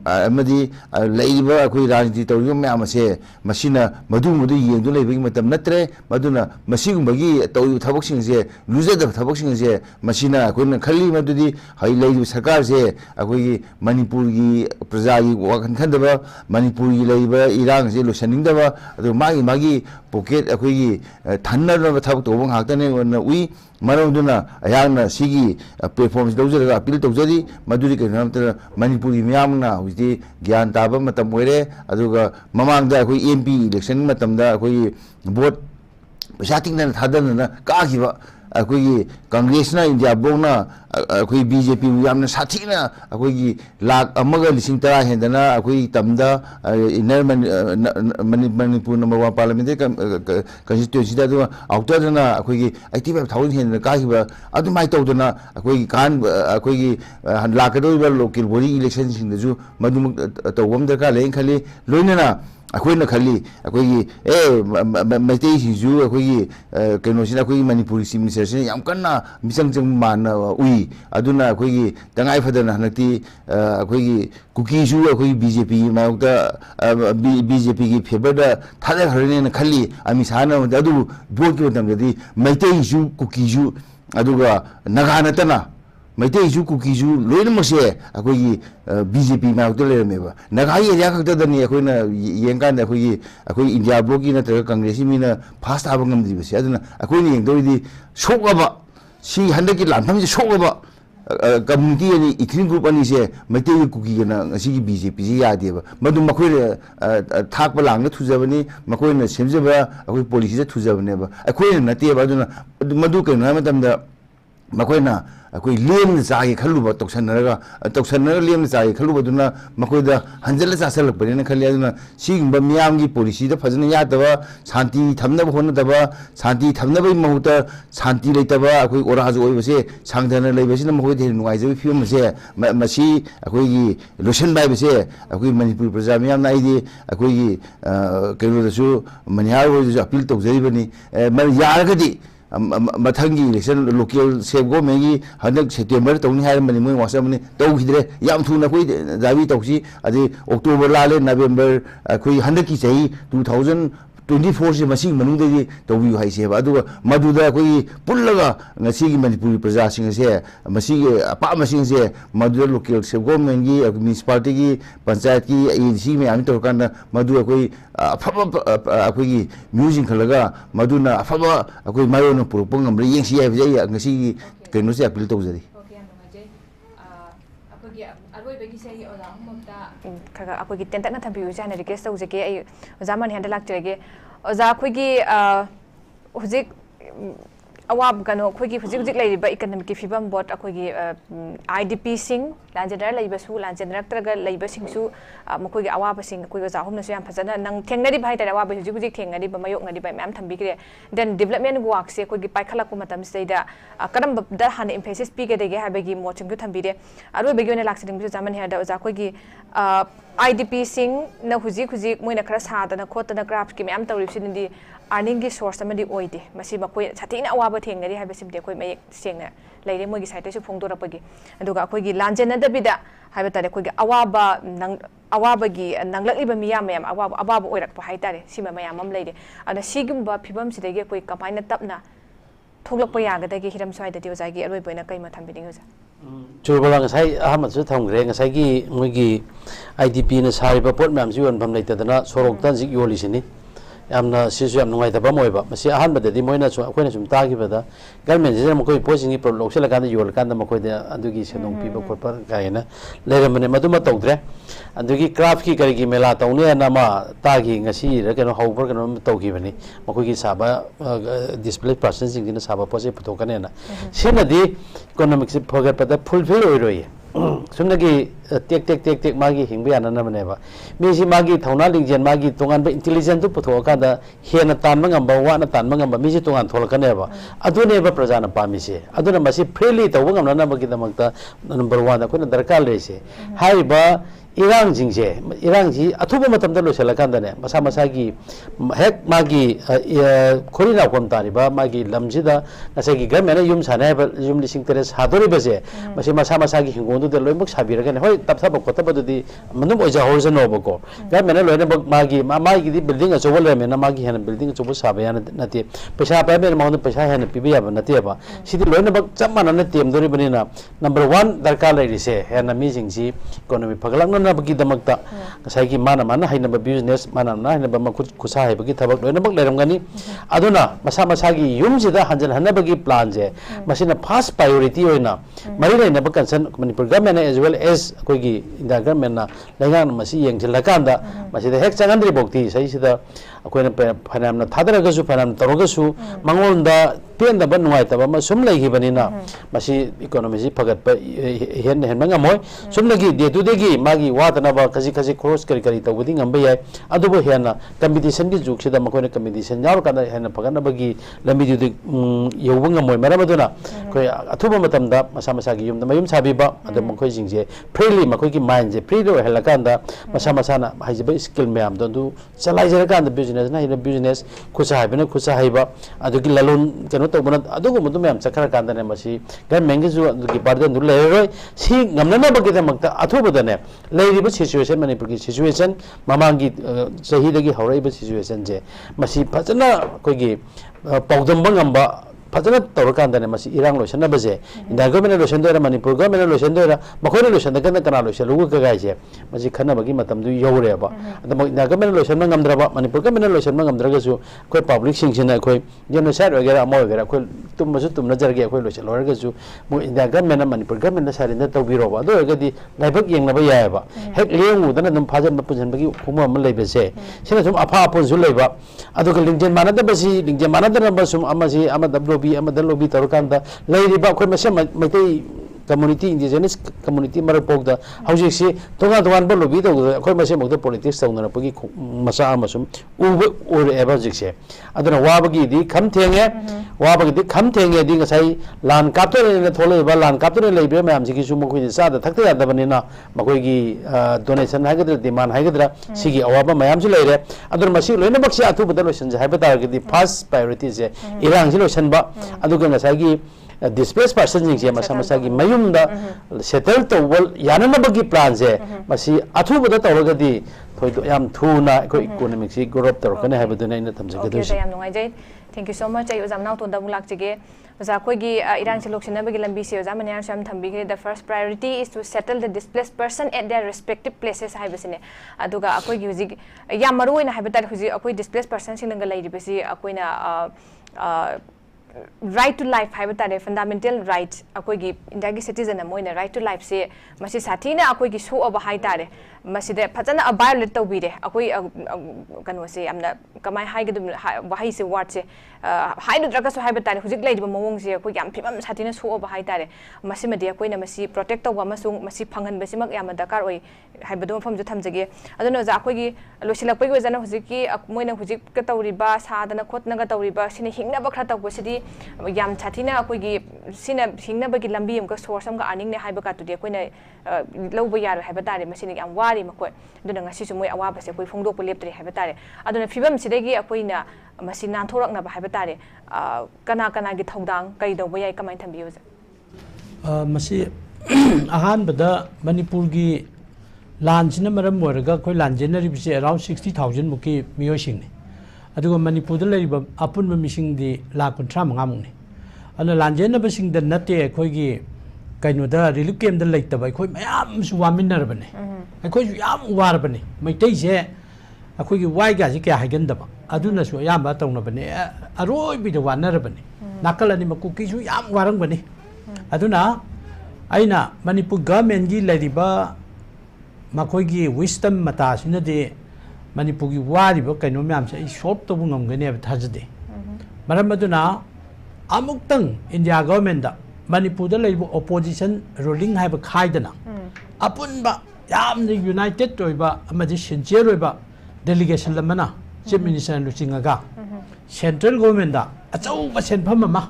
ꯑꯃꯗꯤ ꯂꯩꯔꯤꯕ ꯑꯩꯈꯣꯏ ꯔꯥꯖꯅꯤꯇꯤ ꯇꯧꯔꯤꯕ ꯃꯌꯥꯝ ꯑꯁꯦ ꯃꯁꯤꯅ ꯃꯗꯨ ꯌꯦꯡꯗꯨꯅ ꯂꯩꯕꯒꯤ ꯃꯇꯝ ꯅꯠꯇ꯭ꯔꯦ ꯃꯗꯨꯅ ꯃꯁꯤꯒꯨꯝꯕꯒꯤ ꯇꯧꯔꯤꯕ ꯊꯕꯛꯁꯤꯡꯁꯦ ꯂꯨꯖꯗꯕ ꯊꯕꯛꯁꯤꯡ ꯑꯁꯦ ꯃꯁꯤꯅ ꯑꯩꯈꯣꯏꯅ ꯈꯜꯂꯤ ꯃꯗꯨꯗꯤ ꯂꯩꯔꯤꯕ ꯁꯔꯀꯥꯔꯁꯦ ꯑꯩꯈꯣꯏꯒꯤ ꯃꯅꯤꯄꯨꯔꯒꯤ ꯄ꯭ꯔꯖꯥꯒꯤ ꯋꯥꯈꯜ ꯈꯟꯗꯕ ꯃꯅꯤꯄꯨꯔꯒꯤ ꯂꯩꯔꯤꯕ ꯏꯔꯥꯡꯁꯦ ꯂꯣꯏꯁꯤꯟꯅꯤꯡꯗꯕ ꯑꯗꯨꯒ ꯃꯥꯒꯤ ꯄꯣꯀꯦꯠ ꯑꯩꯈꯣꯏꯒꯤ ꯊꯟꯅꯅꯕ ꯊꯕꯛ ꯇꯧꯕ ꯉꯥꯛꯇꯅꯦ ꯎꯏ ꯃꯔꯝ ꯑꯗꯨꯅ ꯑꯩꯍꯥꯛꯅ ꯁꯤꯒꯤ ꯄ꯭ꯂꯦꯠꯐꯣꯝꯁꯤ ꯂꯧꯖꯔꯒ ꯑꯄꯤꯜ ꯇꯧꯖꯔꯤ ꯃꯗꯨꯗꯤ ꯀꯩꯅꯣ ꯍꯥꯏꯕ ꯃꯅꯤꯄꯨꯔꯒꯤ ꯃꯤꯌꯥꯝꯅ ꯍꯧꯖꯤꯛꯇꯤ ꯒ꯭ꯌꯥꯟ ꯇꯥꯕ ꯃꯇꯝ ꯑꯣꯏꯔꯦ ꯑꯗꯨꯒ ꯃꯃꯥꯡꯗ ꯑꯩꯈꯣꯏ MP ꯏꯂꯦꯛꯁꯟ ꯃꯇꯝꯗ ꯑꯩꯈꯣꯏꯒꯤ ꯚꯣꯠ ꯄꯩꯁꯥ ꯇꯤꯡꯗꯅ ꯊꯥꯗꯅ ꯀꯥꯈꯤꯕ ꯑꯩꯈꯣꯏꯒꯤ ꯀꯪꯒ꯭ꯔꯦꯁꯅ ꯏꯟꯗꯤꯌꯥ ꯕ꯭ꯂꯣꯛꯅ ꯑꯩꯈꯣꯏ BJPꯕꯨ ꯌꯥꯝꯅ ꯁꯥꯊꯤꯅ ꯑꯩꯈꯣꯏꯒꯤ 1,10,10,000 ꯍꯦꯟꯗꯅ ꯑꯩꯈꯣꯏ ꯇꯝꯗ ꯏꯟꯅꯔ ꯃꯅꯤꯄꯨꯔ ꯅꯝꯕꯔ 1 ꯄꯥꯔꯂꯤꯌꯥꯃꯦꯟꯇꯔꯤ ꯀꯟꯁꯇꯤꯇ꯭ꯌꯨꯟꯁꯤꯗ ꯑꯗꯨꯒ ꯑꯥꯎꯇꯔꯗꯅ ꯑꯩꯈꯣꯏꯒꯤ 85,000 ꯍꯦꯟꯗꯅ ꯀꯥꯈꯤꯕ ꯑꯗꯨꯃꯥꯏꯅ ꯇꯧꯗꯅ ꯑꯩꯈꯣꯏꯒꯤ ꯂꯥꯛꯀꯗꯧꯔꯤꯕ ꯂꯣꯀꯦꯜ ꯕꯣꯗꯤ ꯏꯂꯦꯛꯁꯟꯁꯤꯡꯗꯁꯨ ꯃꯗꯨꯃꯛ ꯇꯧꯕ ꯑꯃ ꯗꯔꯀꯥꯔ ꯂꯩꯅ ꯈꯜꯂꯤ ꯂꯣꯏꯅꯅ ꯑꯩꯈꯣꯏꯅ ꯈꯜꯂꯤ ꯑꯩꯈꯣꯏꯒꯤ ꯃꯩꯇꯩꯁꯤꯡꯁꯨ ꯑꯩꯈꯣꯏꯒꯤ ꯀꯩꯅꯣꯁꯤꯅ ꯑꯩꯈꯣꯏꯒꯤ ꯃꯅꯤꯄꯨꯔꯒꯤ ꯆꯤꯐ ꯃꯤꯅꯤꯁꯇꯔꯁꯤꯅ ꯌꯥꯝ ꯀꯟꯅ ꯃꯤꯆꯪ ꯃꯥꯟꯅ ꯎꯏ ꯑꯗꯨꯅ ꯑꯩꯈꯣꯏꯒꯤ ꯇꯉꯥꯏ ꯐꯗꯅ ꯍꯟꯗꯛꯇꯤ ꯑꯩꯈꯣꯏꯒꯤ ꯀꯨꯀꯤꯁꯨ ꯑꯩꯈꯣꯏꯒꯤ BJPꯒꯤ ꯃꯥꯌꯣꯛꯇ BJPꯒꯤ ꯐꯦꯚꯔꯗ ꯊꯥꯗꯈ꯭ꯔꯅꯦꯅ ꯈꯜꯂꯤ ꯑꯃꯤꯠ ꯁꯥꯍꯅ ꯑꯗꯨꯕꯨ ꯚꯣꯠꯀꯤ ꯃꯇꯝꯗꯗꯤ ꯃꯩꯇꯩꯁꯨ ꯀꯨꯀꯤꯁꯨ ꯑꯗꯨꯒ ꯅꯥꯒꯥ ꯅꯠꯇꯅ ꯃꯩꯇꯩꯁꯨ ꯀꯨꯀꯤꯁꯨ ꯂꯣꯏꯅꯃꯛꯁꯦ ꯑꯩꯈꯣꯏꯒꯤ BJP ꯃꯥꯌꯣꯛꯇ ꯂꯩꯔꯝꯃꯦꯕ ꯅꯥꯒꯥꯒꯤ ꯑꯦꯔꯤꯌꯥ ꯈꯛꯇꯗꯅꯤ ꯑꯩꯈꯣꯏꯅ ꯌꯦꯡꯀꯥꯟꯗ ꯑꯩꯈꯣꯏ ꯏꯟꯗꯤꯌꯥ ꯕ꯭ꯂꯣꯛꯀꯤ ꯅꯠꯇ꯭ꯔꯒ ꯀꯪꯒ꯭ꯔꯦꯁꯀꯤ ꯃꯤꯅ ꯐꯥꯁ ꯇꯥꯕ ꯉꯝꯗ꯭ꯔꯤꯕꯁꯦ ꯑꯗꯨꯅ ꯑꯩꯈꯣꯏꯅ ꯌꯦꯡꯗꯧꯔꯤꯗꯤ ꯁꯣꯛꯂꯕ ꯁꯤ ꯍꯟꯗꯛꯀꯤ ꯂꯥꯟꯐꯝꯁꯦ ꯁꯣꯛꯂꯕ ꯀꯝꯃꯨꯅꯤꯇꯤ ꯑꯅꯤ ꯏꯊꯅꯤꯛ ꯒ꯭ꯔꯨꯞ ꯑꯅꯤꯁꯦ ꯃꯩꯇꯩꯒꯤ ꯀꯨꯀꯤꯒꯅ ꯉꯁꯤꯒꯤ BJPꯁꯤ ꯌꯥꯗꯦꯕ ꯃꯗꯨ ꯃꯈꯣꯏꯅ ꯊꯥꯛꯄ ꯂꯥꯡꯗ ꯊꯨꯖꯕꯅꯤ ꯃꯈꯣꯏꯅ ꯁꯦꯝꯖꯕ ꯑꯩꯈꯣꯏ ꯄꯣꯂꯤꯁꯤꯗ ꯊꯨꯖꯕꯅꯦꯕ ꯑꯩꯈꯣꯏꯅ ꯅꯠꯇꯦꯕ ꯑꯗꯨꯅ ꯃꯗꯨ ꯀꯩꯅꯣ ꯍꯥꯏꯕ ꯃꯇꯝꯗ ꯃꯈꯣꯏꯅ ꯑꯩꯈꯣꯏ ꯂꯦꯝꯅ ꯆꯥꯒꯦ ꯈꯜꯂꯨꯕ ꯇꯧꯁꯟꯅꯔꯒ ꯂꯦꯝꯅ ꯆꯥꯒꯦ ꯈꯜꯂꯨꯕꯗꯨꯅ ꯃꯈꯣꯏꯗ ꯍꯟꯖꯤꯜꯂ ꯆꯥꯁꯤꯜꯂꯛꯄꯅꯦꯅ ꯈꯜꯂꯤ ꯑꯗꯨꯅ ꯁꯤꯒꯨꯝꯕ ꯃꯤꯌꯥꯝꯒꯤ ꯄꯣꯂꯤꯁꯤꯗ ꯐꯖꯅ ꯌꯥꯗꯕ ꯁꯥꯟꯇꯤ ꯊꯝꯅꯕ ꯍꯣꯠꯅꯗꯕ ꯁꯥꯟꯇꯤ ꯊꯝꯅꯕꯒꯤ ꯃꯍꯨꯠꯇ ꯁꯥꯟꯇꯤ ꯂꯩꯇꯕ ꯑꯩꯈꯣꯏ ꯑꯣꯔꯥꯖꯨ ꯑꯣꯏꯕꯁꯦ ꯁꯥꯡꯊꯅ ꯂꯩꯕꯁꯤꯅ ꯃꯈꯣꯏꯗ ꯍꯦꯟꯅ ꯅꯨꯡꯉꯥꯏꯖꯕꯒꯤ ꯐꯤꯕꯝ ꯑꯁꯦ ꯃꯁꯤ ꯑꯩꯈꯣꯏꯒꯤ ꯂꯣꯏꯁꯤꯟꯕ ꯍꯥꯏꯕꯁꯦ ꯑꯩꯈꯣꯏ ꯃꯅꯤꯄꯨꯔ ꯄ꯭ꯔꯖꯥ ꯃꯤꯌꯥꯝꯅ ꯑꯩꯗꯤ ꯑꯩꯈꯣꯏꯒꯤ ꯀꯩꯅꯣꯗꯁꯨ ꯃꯅꯤꯍꯥꯔ ꯍꯣꯏꯗꯁꯨ ꯑꯄꯤꯜ ꯇꯧꯖꯔꯤꯕꯅꯤ ꯌꯥꯔꯒꯗꯤ ꯃꯊꯪꯒꯤ ꯏꯂꯦꯛꯁꯟ ꯂꯣꯀꯦꯜ ꯁꯦꯜꯐ ꯒꯣꯔꯃꯦꯟꯒꯤ ꯍꯟꯗꯛ ꯁꯦꯞꯇꯦꯝꯕꯔ ꯇꯧꯅꯤ ꯍꯥꯏꯔꯝꯕꯅꯤ ꯃꯣꯏ ꯋꯥꯁꯛꯑꯃꯅꯤ ꯇꯧꯈꯤꯗ꯭ꯔꯦ ꯌꯥꯝ ꯊꯨꯅ ꯑꯩꯈꯣꯏ ꯗꯥꯕꯤ ꯇꯧꯁꯤ ꯑꯗꯩ ꯑꯣꯛꯇꯣꯕꯔ ꯂꯥꯜꯂꯦ ꯅꯕꯦꯝꯕꯔ ꯑꯩꯈꯣꯏ ꯍꯟꯗꯛꯀꯤ ꯆꯍꯤ 2024ꯁꯤ ꯃꯁꯤꯒꯤ ꯃꯅꯨꯡꯗꯗꯤ ꯇꯧꯕꯤꯌꯨ ꯍꯥꯏꯁꯦꯕ ꯑꯗꯨꯒ ꯃꯗꯨꯗ ꯑꯩꯈꯣꯏꯒꯤ ꯄꯨꯜꯂꯒ ꯉꯁꯤꯒꯤ ꯃꯅꯤꯄꯨꯔꯤ ꯄ꯭ꯔꯖꯥꯁꯤꯡ ꯑꯁꯦ ꯃꯁꯤꯒꯤ ꯑꯄꯥꯝꯕꯁꯤꯡꯁꯦ ꯃꯗꯨꯗ ꯂꯣꯀꯦꯜ ꯁꯦꯜꯐ ꯒꯣꯔꯃꯦꯟꯒꯤ ꯃ꯭ꯌꯨꯅꯤꯁꯤꯄꯥꯂꯤꯇꯤꯒꯤ ꯄꯟꯆꯥꯌꯠꯀꯤ ꯑꯦꯖꯦꯟꯁꯤ ꯃꯌꯥꯝ ꯇꯧꯔꯀꯥꯟꯗ ꯃꯗꯨ ꯑꯩꯈꯣꯏ ꯑꯐꯕ ꯑꯩꯈꯣꯏꯒꯤ ꯃꯤꯑꯣꯏ ꯆꯤꯡꯈꯠꯂꯒ ꯃꯗꯨꯅ ꯑꯐꯕ ꯑꯩꯈꯣꯏ ꯃꯥꯌꯣꯟꯅ ꯄꯨꯔꯛꯄ ꯉꯝꯕ꯭ꯔꯥ ꯌꯦꯡꯁꯤ ꯍꯥꯏꯕꯁꯦ ꯑꯩ ꯉꯁꯤꯒꯤ ꯀꯩꯅꯣꯁꯦ ꯑꯄꯤꯜ ꯇꯧꯖꯔꯤ खगा अखोगी टेंटना थंबियु जाना रिक्वेस्ट तौजगे आई ओजा मन हंदा लाक्चरगे ओजा अखोगी हुजिक अवाब कनो अखोगी हुजिक हुजिक लेरिबा इकोनॉमिक फिबम बोर्ड अखोगी आईडीपी सिंग लांजेंडर लेबसु लांजेंडरक्तरगा लेबसिंगसु मखोगी अवाब सिंग अखोगी जाहुमनसु याम फजना नंग थेंगनरि भाई तारे अवाब हुजिक हुजिक थेंगनरि बा मयोगनरि बा मैम थंबिग्रे देन डेवलपमेंट वर्क से अखोगी पाइखलकु मतम सेदा करम द हान एम्फेसिस पिगेदेगे हाबेगी मोचिंगु थंबिरे अरोबेगी ओने लाक्सिदिंगसु जामन हेदा ओजा अखोगी आईडीपी सिंग न हुजिक हुजिक मोइना खरा सादना खोतना क्राफ्ट की मैम तौरिबसिनदि अर्निंग की सोर्स अमदी ओइदे मसी मखोय साथीना अवाब थेंगनरि हाबेसिमदे अखोय मयेक सेंगना लेरे मोगी साइटेसु फोंदोरपगी अदुगा अखोगी लांजेनदबिदा हाबे तारे अखोगी अवाब नंग अवाबगी नंगलक्लिबा मियाम मैम अवाब ओइरकपा हाइतारे सिमा मयाम अम लेरे अदा सिगुम्बा फिबम सिदेगे अखोय कमाइना तपना थोगलकपा यागदगे हिरम स्वाइददि ओजागी अरोइबोइना कैमा थंबिदिंग ओजा चुरबला ngasai ahmad su thamgre ngasai gi mogi idp na sariba pot mam ji yon pham leitadana sorok tan jik yoli sini yamna sisu yam nungai taba moiba masi ahan badadi moina su akoina sum ta gi bada government je mokoi posing gi problem loksela kan yol kan da mokoi da adugi senong piba korpa kaina leramane maduma tawdre adugi craft ki kari gi mela tawne na ma ta gi ngasi ra keno hauber keno tawgi bani mokoi gi saba display person sing dina saba pose putokane na sinadi economics phogat pada fulfill oiroi सुनगी take take take take मागी हिंग याना नमनेबा मिसी मागी थौना लिंजेन मागी तोंगान बे intelligence तु पुथोकादा हेना तानबा ngamba वाना तानबा ngamba मिसी तोंगान थोलकनेबा अदुनेबा प्रजाना पामिसे अदुना मसी freely तौबा ngamna नबगी दमकता नंबर 1 अखोना दरकार लेसे हाइबा इरांग जिंगसे इरांग जी अथुबा मतमदा लोसलकांदने मसा मसागी हेक मागी खोरिना कोम तारिबा मागी लमजिदा नसेगी गमेना युम सानायबा युम लिसिंग तेरेस हादोरिबसे मसे मसा मसागी हिंगोंदु दे लोइमक साबिरगने होय तपसाब कोतबदुदी मनुम ओजा होजनोबको गमेना लोइना मागी मागी दी बिल्डिंग अचोबल लेमेना मागी हेना बिल्डिंग अचोबो साबया नते पैसा पाबे माउंड पैसा हेना पिबियाबा नतेबा सिदी लोइना बक चममाना तेमदोरिबनिना नंबर 1 दरकार लेरिसे हेना मीजिंगजी इकोनॉमी फगलांगना नबगी दमकता साइकी माना माना हाइनबा बिजनेस माना ना हाइनबा मखुद खुसा हाइबगी थबक लोइनबक लेरमगनी अदुना मसा मसागी युमजिदा हंजन हनबगी प्लान जे मसिना फर्स्ट प्रायोरिटी होइना मरि लेनबा concern Manipur government as well as कोगी इंडिया गवर्नमेंट ना लेंगान मसी येंजिलकांदा मसिदा हेक चंगंद्री बोक्ति सहिसिदा अखोइना फाइनाम थादरगसु फाइनाम तरोगसु मंगोंदा पेंदबा नुवाइतबा म सुम लेगिबनिना मसी इकोनॉमी जी फगत हेन हेन मंगमोय सुमनगी डे टू डे गी मागी वादनबा खजी खजी क्रॉस करी करी तबुदी ngamba yai adubo hena competition gi juk sida makoina competition yaw kada hena paganabagi lambi du yobu ngamoy maramaduna koi athuba matamda masa masa gi yum da mayum sabiba adu makoi jingje freely makoi gi mind je free do helakanda masa masa na haijiba skill mayam do chalai jera kan business na hina business khusa haibena khusa haiba adu gi lalun keno to bana adu go mudu mayam chakara kan da ne masi gan mengi ju adu gi barden du leroi si ngamna na bagi da makta athuba da ne leiriba situation manipur gi situation mamangi sahidagi hauraiba situation je masi phajana koigi paudamba ngamba फजना तौरकांदने Masih इरांग lotion बजे India government lotion दोरा Manipur government lotion दोरा मखोने lotion दकन कना lotion लुगु कगाइजे मसी खनबगी मतम दु यौरेबा अदम India government लोशन ngамद्रबा मणिपुर गवर्नमेंट लोशन ngамद्रगसु कोइ पब्लिक सिंगसिना कोइ जेनोसाइड वगैरह अमो वगैरह कोइ तुमसु तुम नजरगे कोइ लोशन लरगसु मो इंडिया गवर्नमेंट मणिपुर गवर्नमेंट सारिन तौबिरोबा दो गदि लाइबक येंगनबा यायबा हेक लेंगु दना दम फाजन पुजनबगी खुम अम लेबसे सिना सुम अफा अपन जु लेबा अदुग लिंजन मानदबसी लिंजन मानदरबा सुम अमसी अमदबलोबी अमदलोबी तौरकांदा लेरिबा कोइ मसे Meitei community indigenous community marapogda hauji si tonga tongan bo lobi do khoi mase mogda politics tawna pagi masa amasum uba or eba jikse aduna wabagi di kham thenge wabagi di kham thenge di ngasai lan kapto ne thole ba lan kapto ne leibe mayam jiki su mo khoi sa da thakta ya da banina makoi gi donation haigadra demand haigadra sigi awaba mayam ji leire aduna masi loina bakse athu badalo sanja haiba tar gi di first priority je irang ji lo sanba aduga ngasai gi displaced person jingse masa masa gi mayumda settle tawal yananabagi plan je masi athu bada tawagadi thoido yam thuna ko economic si growth tarkane habaduna ina tamjagadu okay yam nungai jai thank you so much ai uzam naw to da mulak chige oza koi gi irang se loksina bagi lambi se oza manyar sam thambi ge the first priority is to settle the displaced person at their respective places haibasine aduga akoi gi huji yam maru ina habitar huji akoi displaced person sinanga lai ribasi akoi na right to life haibata fundamental rights akoi gi india gi citizen amoina right to life se masi sathina akoi gi so aba hai tare masida phajana violate tawbire akoi kano se amna kamai haigedum wahai se word se haidu draga so haiba tare hujik leidiba mawong se akoi yam phimam satina so ba hai tare masimadi akoi na masi protect tawba masung masi phangan basimak yam dakar oi haibadum fam ju thamjage aduna ja akoi gi losilakpai go jana hujiki moina hujik ka tawriba sadana khotna ga tawriba sini hingna ba khra tawbo sidi yam chatina akoi gi sina hingna ba gi lambi am ka source am ga earning ne haiba ka tu de akoi na lawba yaro haiba tare masini yam wari makoi aduna ngasi su moi awaba se akoi phongdok leptri haiba tare aduna fibam sidagi akoi na masi nan thorak na ba haiba tare kana kana gi thodang kai do boyai kamai thambiyo ja masi ahan bada manipur gi lan sina maram moraga koi lan jenari bise around 60,000 muki miyo sing ne adugo manipur da leriba apun ma mising di la kontra manga mung ne ana lan jenna ba sing da natte koi gi kaino da relief camp da leita ba koi mayam su wamin nar bane koi su yam war bane mai tai se akoi gi wai ga ji kya haigan da ba aduna su yam ba tawna bane aroi bi da wanar bane nakalani maku ki su yam warang bane aduna aina manipur government gi leriba makoigi wisdom mata sina de manipur gi wari ba kaino myam se shop to bungam gane ba thajde maram aduna amuktang india government da manipur da leibo opposition ruling hai ba khaidana apun ba yam the united toiba amadi sincere roiba delegation lamana chief minister luchinga ga central government da achau ba senpham ma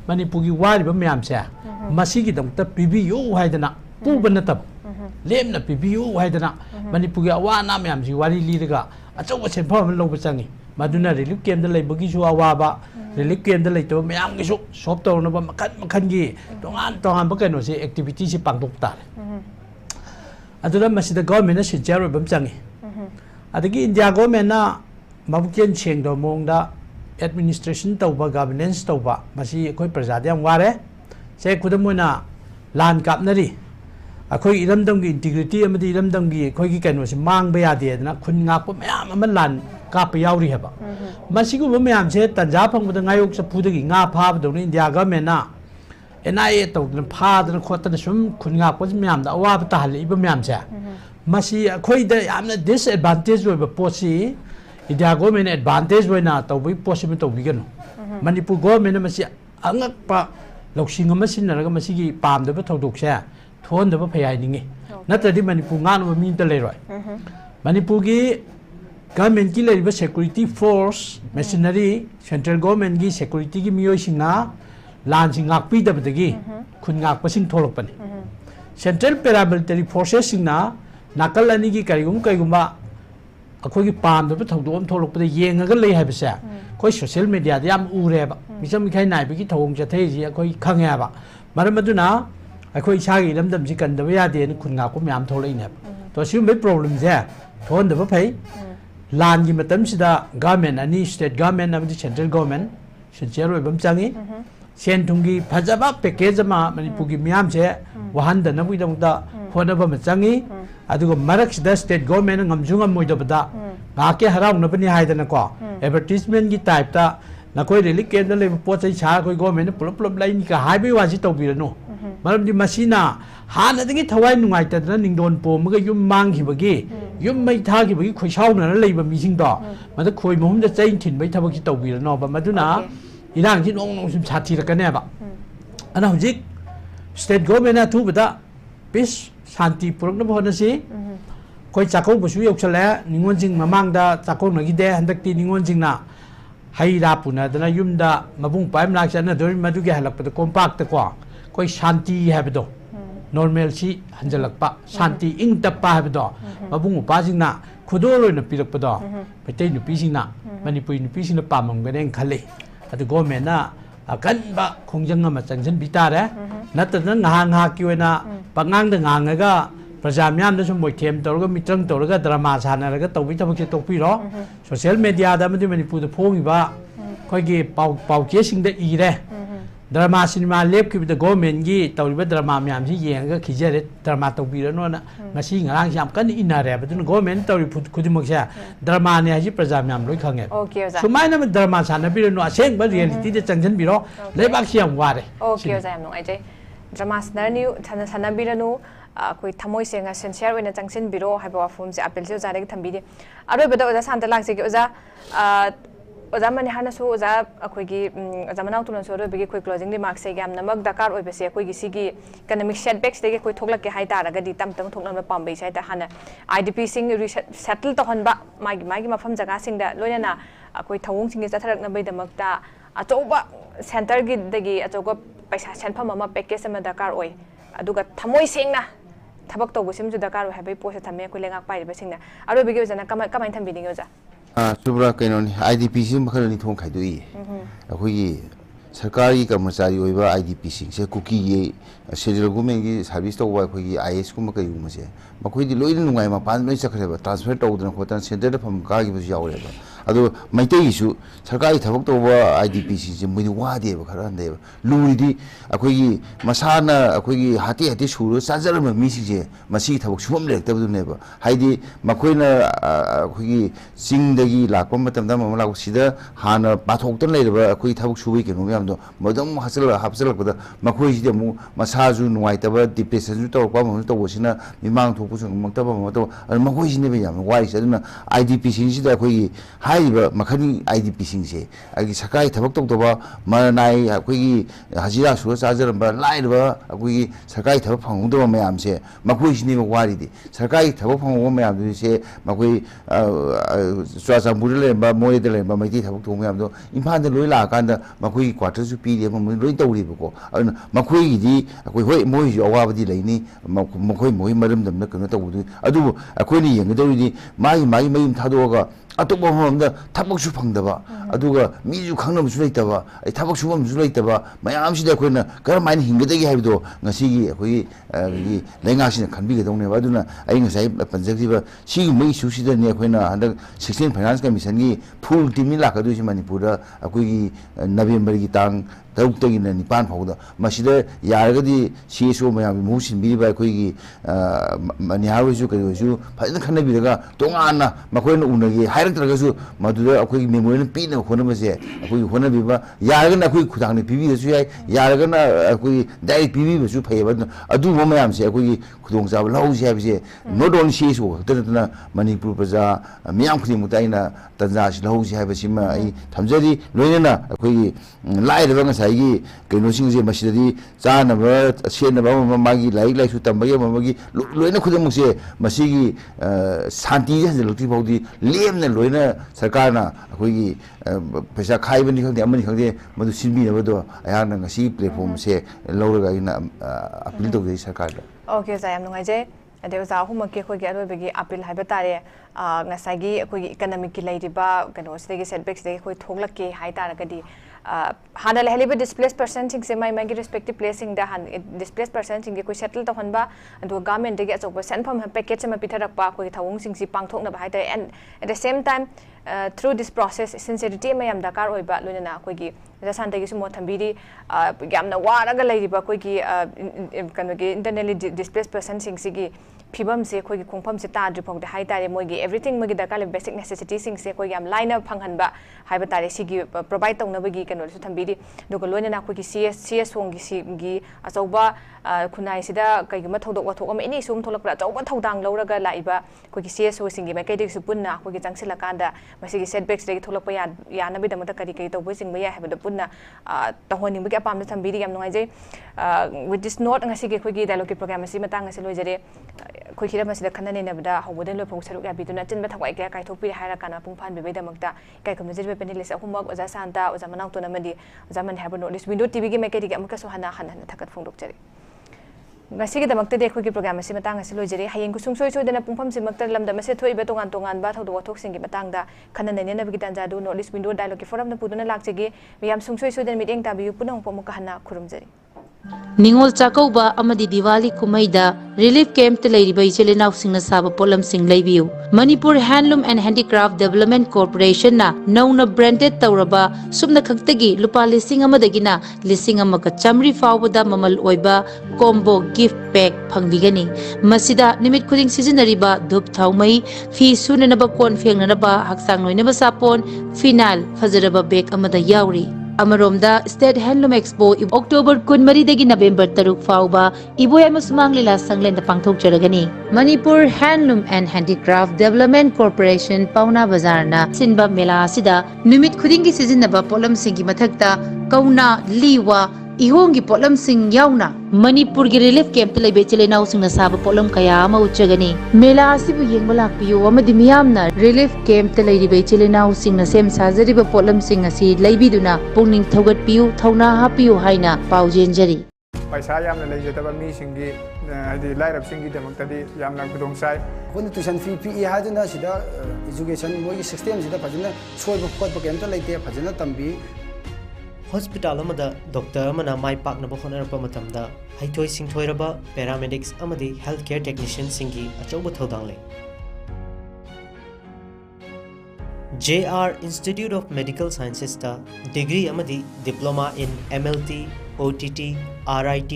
manipur gi wari ba myam se masi gi dong ta pbu haidana pu ban tab lem na pbu haidana manipur gi awa na myam ji wari li daga achau ba senpham lo ba changi maduna relief camp da leibo gi su awa ba relief camp da leito myam gi su shop to na ba makhan gi tongan ba kaino se activity si pangdok ta aduna masi da government na sincere ba changi adagi india government na mabuken cheng do mong da administration tauba governance tauba masi akoi praja da ware se khudamoina lan kapnari akoi iramdam gi integrity amadi iramdam gi akoi gi kaino se mang ba ya de na khun ngak pa mayam am lan kap yauri haba masi gu ba mayam se tanja phang ba ngayok sa phu gi nga pha ba do ni india government na nia tau na pha da khotna sum khun ngak pa mayam da awa ba ta hal iba mayam se masi akoi da yamna disadvantage oi ba posi india government advantage oi na tau bi possible tau bi gano manipur government masi angak pa loksing ama sinaraga masi gi pam da ba thodok se thon da ba phayai ningi natradi manipur ngan ba min ta le roi manipur gi government ki le ba security force machinery central government gi security gi miyoi singna lan sing ngak pi da ba gi khun ngak pa sing tholok pani central paramilitary forces singna nakal ani gi kaigum ba akoi gi pam da ba thodom tholok pa yeng ga le hai ba se koi social media da yam ure ba misam mi khai nai bi gi thong cha thei ji akoi khang ya ba maram aduna akoi sa gi lamdam ji kan da ba ya de ni khun nga ko myam tholai ne to sim mai problem je thon da ba phai lan gi matam sida government ani state government amadi central government sincere oi bam changi sen thungi phajaba package ma manipur gi myam je wahan da na bui dong da hona ba ma changi adugo marak sida state government ngamjunga moi da bada ga ke harau na bani haidana ko advertisement gi type ta na koi relic camp da le po chai cha koi government pulo lai ni ka hai bai wa ji to bi no maram di masina hana dagi thawai nungai ta na ningdon po ma ga yum mang hi bagi yum mai tha gi bagi khoi sau na lei ba mi sing do ma da khoi mohum da chain thin bai thabak ji to bi no ba maduna irang ji nong sum chathi ra ka ne ba ana hujik state government na thu bada peace shanti purak na bhona si koi chakau bu su yok chale ningon jing mamang da chakau na gi de handak ti ningon jing na hai ra puna da na yum da mabung paim lak chana do madu ge halak pa compact ta ko koi shanti ha do normal si hanjalak pa shanti ing tap pa ha do mabung pa jing na khudo loi na pirak pa do petai nu pi sing na manipui nu pi sing na pa mam ga den khale adu government na akan ba khongjang ma changjan bitare natana nga ki wena pangang da nga ga praja myam da sum moi them tor ga mitrang tor ga drama sana ga to bi tabak se to pi ro social media da madi manipur da phongi ba khoi gi pau che sing da i re drama cinema lep ki da government gi to bi drama myam si yeng ga khijere drama to bi no na ngasi ngarang jam kan ina re ba du government to ri khudimak se drama ne ji praja myam loi khange okay oza sumai na drama sana bi no aseng ba reality da changjan bi ro lebak siam wa re okay oza yam no ai jai drama sana ni sana biranu कोई थमोई सेंगा sincere ओइना चंगसिन बिरो हाइबा वाफम से appeal से ओजा दे थंबीदे अरोय बदा ओजा शांत लाग से ओजा ओजा मने हाना सो ओजा अखोगी ओजा मनाव तुन सो रोबे कोई क्लोजिंग रिमार्क्स से याम नमक दरकार ओइबे से कोई सिगी इकोनॉमिक सेटबैक्स दे कोई थोकलक के हाइ तारगदी तम तम थोकन पाम्बे से हाना आईडीपी सिंग सेटल तहनबा मागी मागी मफम जगह सिंग दा लोयना कोई थवोंग सिंग चथरक नबे दमकता अचौबा सेंटर गी दगी अचौबा पैसा सेनफम अमा पैकेज अमा दरकार ओइ अदुगा थमोइ सेंगना थबक तौबसिम जु दरकार ओइ हाबे पोसे थमे कोई लेंगाक पाइबे सिंगना अरोबेगे ओजना कमाइन थंबिनिगे ओजा चुब्रा कहीं IDP से मखल नहीं थोंग खाई अखोई सरकारी कर्मचारी होइबा IDP से कुकी ये सेंट्रल गवर्नमेंट की सर्विस तौबा अखोई IAS कुम कई से मखोई लोइन नुंगाई मपान लोइन चखरेबा ट्रांसफर तौदन खोतन सेंटर फम कागी बस यावरेबा अदो मैतेगिसु सरकारी थबक तौबा IDP से मुनि वादेबा खरा हंदेबा लुरिदी अखोई मसाना अखोई हाती हाती सुरो साजरम मिसिजे मसी थबक सुम लेक्तबदुनेबा हाइदी मखोइना अखोई चिंगदगी लाकपा मतमदा ममलाक सिदा हाना पाथोक्तन लेरबा अखोई थबक सुबई केनो म्यामदो मदम हापचलकदा मखोई सिदे मु मसाजु नुवाइतबा डिप्रेशन जु तौरपा मम तौबसिना मिमांग थोकपुसु मक्तबा मतो मखोई सिने बे याम वारिस अदुना IDP सिदा अखोई हाइबा मखनी IDP सिंसे अगी सरकारी थबक तौदबा मनाई अखोई हजिरा सुर चाजरबा लाइरबा अखोई सरकारी थबक फंगदबा म्यामसे मखोई सिने वारिदि सरकारी थबक फंगबा म्यामदुसे मखोई चुराचांपुर लेबा मोरेदा लेबा मैती थबक थोंग म्यामदो इम्फाल लोई लाकांदा मखोई क्वार्टर सु पीदे लोई तौरिबको अदुना मखोईदी अखोई होय मोई अवाबदी लेनी मखोई मोई मरमदम कनो तौदु अदु अखोइनी यंगदौदी माई मयुम थादोगा अतोप ममदा थबकसु फंगदबा अदुगा मीजु खंगनमसु लेतबा ए थबक सुबमसु लेतबा मयाम सिदा अखोइना करमाइन हिंगदगी हाइबदो ngasiगी अखोई लेंगासिना खनबिगदौनेबा अदुना आई ngasai पंजगजिबा सिगी मै सुसिदने अखोइना हंदक 16 फाइनेंस कमीशन की फुल टीम लाकदुसि मणिपुर अखोई नवंबर की तांग तरुक्तगी निपान फाउदा मसिदा यारगदी सीएसओ मयाम मुसिनबिबा अखोई मनिहारसु करिसु फजन खनबिरगा तोंगाना मखोइना उनगी हाइरक्तरगसु मदुदा अखोई मेमोरी पीना होनबसे अखोई होनबिबा यारगना अखोई खुदांगनि पिबिदसु याय यारगना अखोई डाइरेक्ट पिबिबसु फैबा अदु मयामसे अखोई खुदोंजाब लौसि हाबिसे नॉट ओनली सीएसओ खतरतना मणिपुर प्रजा मियाम खुदिमुताइना तंजासि लौसि हाबिसिमा आई थमजरी लोइना अखोई लाइरबा ngसाइगी कइनोसिंगजे मसिदि चानबा सेनबा मागी लाइक लाइसु तंबगे ममगी लोइना खुदमुसे मसिगी शांति हजलति फाउदी लेमना लोइना सरकारना अखोई पैसा खाइबनि खंदे अमनि खंदे मदु सिनबिनबदो आयाना ngasi प्लेटफॉर्म से लौरगा इन अपील तौदे सरकार ओके जायम नुंगाइजे अदे ओजा हुमके खोगे अरोबेगी अपील हाइबा तारे ngसाइगी अखोई इकोनॉमिक की लेरिबा कनो सिदेगी सेटबैक्स दे खोई थोगलके हाइ तारगदी हाना लेहलिबा डिस्प्लेस पर्सन सिंग से माई रेस्पेक्टिव प्लेसिंग दा हान डिस्प्लेस पर्सन सिंग कोई सेटल तहनबा अदो गवर्नमेंट दे अचौबा सेनफम पैकेज अमा पिथरकपा कोई थवोंग सिंग सि पांगथोकनबा हाइता and at the same time through this process sincerity मयाम दरकार ओइबा लोइना कोई जसानदगी सुमो थंबीरी यामना वारगा लेरिबा कोई कनोगी इंटरनली डिस्प्लेस पर्सन सिंग सिगी फिबम से कोई खोंफम से ताद्रि फौद हाइ तारे मोगी एवरीथिंग मोगी दरकार बेसिक नेसेसिटी सिंग से कोई याम लाइन फंगहनबा हाइबा तारे सिगी प्रोवाइड तौनबगी कनो सु थंबीरी दोग लोइना कोई CS होंगी सिगी अचौबा खुनाई सिदा कईगुम थौदोक वथोक अम एनी सुम थोलकप्रा अचौबा थौदांग लौरगा लाइबा कोई CS सिंगी मैकैदिक सु पुन्ना कोई चंगसिलकांदा मसिगी सेटबैक्स दे थोलकपा यानबेदमता करी कई तौबो सिंगबा या हाइबा पुन्ना तहोनिबगे अपाम थंबीरी याम नुंगाइजे विथ दिस नोट ngasiगी कोई डायलॉग के प्रोग्राम असि मतंग से लोइजरे कोई खिरा मसिदा खननेनबदा हौबदन लोफों सरुक याबिदुना चिनबा थवाई क्या काइथोपि हाइरा काना पुंफान बेबेदमक्ता काइखमजिरबे पेनेलिस्ट अहुमक ओजा शांता ओजा मनाउतो नमदि ओजा मन हाइबो नोटिस विंडो टीवी के मेकेडी अमुका सो हना हना थकत फोंदोकचरी ngasi ke damakte de khoi program asi matang asi lojere hayeng ku sungsoi soi dana pungpham simakta lamda mase thoibe tongan tongan ba thodo wathok singi matang da khanna ne na bigi tanja du notice window dialogue ke forum na puduna lakjegi miyam sungsoi soi dana meeting tabiyu punong pomuka hana khurumjari Ningol Chakouba अमदी दिवाली कुमैदा relief camp ते लेरिबा इचेलेनाव सिंगना साबा पोलम सिंग लेबियु Manipur handloom and handicraft development corporation ना नौना ब्रांडेड तौरबा सुमना खक्तगी लुपा लिसिंग अमदगिना लिसिंग अमका चमरी फावबदा ममल ओइबा कॉम्बो गिफ्ट पैक फंगबिगनी मसिदा निमित खुदिंग सिजनरिबा धूप थाउमई फी सुननबा कोन फेंगनबा हक्सांग लोइनबा सापोन फिनाल फजरबा बैग अमदा यावरी Amaromda State Handloom Expo October 23 November 3 fauba Iboy amasumang lila sanglen da pangthokjaragani. Manipur Handloom and Handicraft Development Corporation Pauna Bazar na sinba mela asida numit khudingi sijinnaba polam singi mathakta kauna liwa ihongi polam sing yauna Manipur gi relief camp te lebe chele naw sing na saba polam kaya ama uchagani mela asibu yengba lakpiyo amadi miyamna relief camp te lebe chele naw sing na sem sajari ba polam sing asi leibiduna pungning thogat piyu thauna hapiyu haina paujenjari पैसा यामना लेजतबा मीसिंगी हाइदि लाइरबसिंगी दमक्तदि यामना खुदोंसाय अखोन tuition fee P हादुना सिदा education मोगी system सिदा फजना सोयब खोदब केमता लेते फजना तंबी hospital अमदा doctor अमना माइ पाकनब होनरप मतमदा हाइथोय सिंथोयरबा paramedics अमदि health care technician सिंगी अचौब थौदांग ले JR Institute of Medical Sciences ta degree amadi diploma in MLT OTT RIT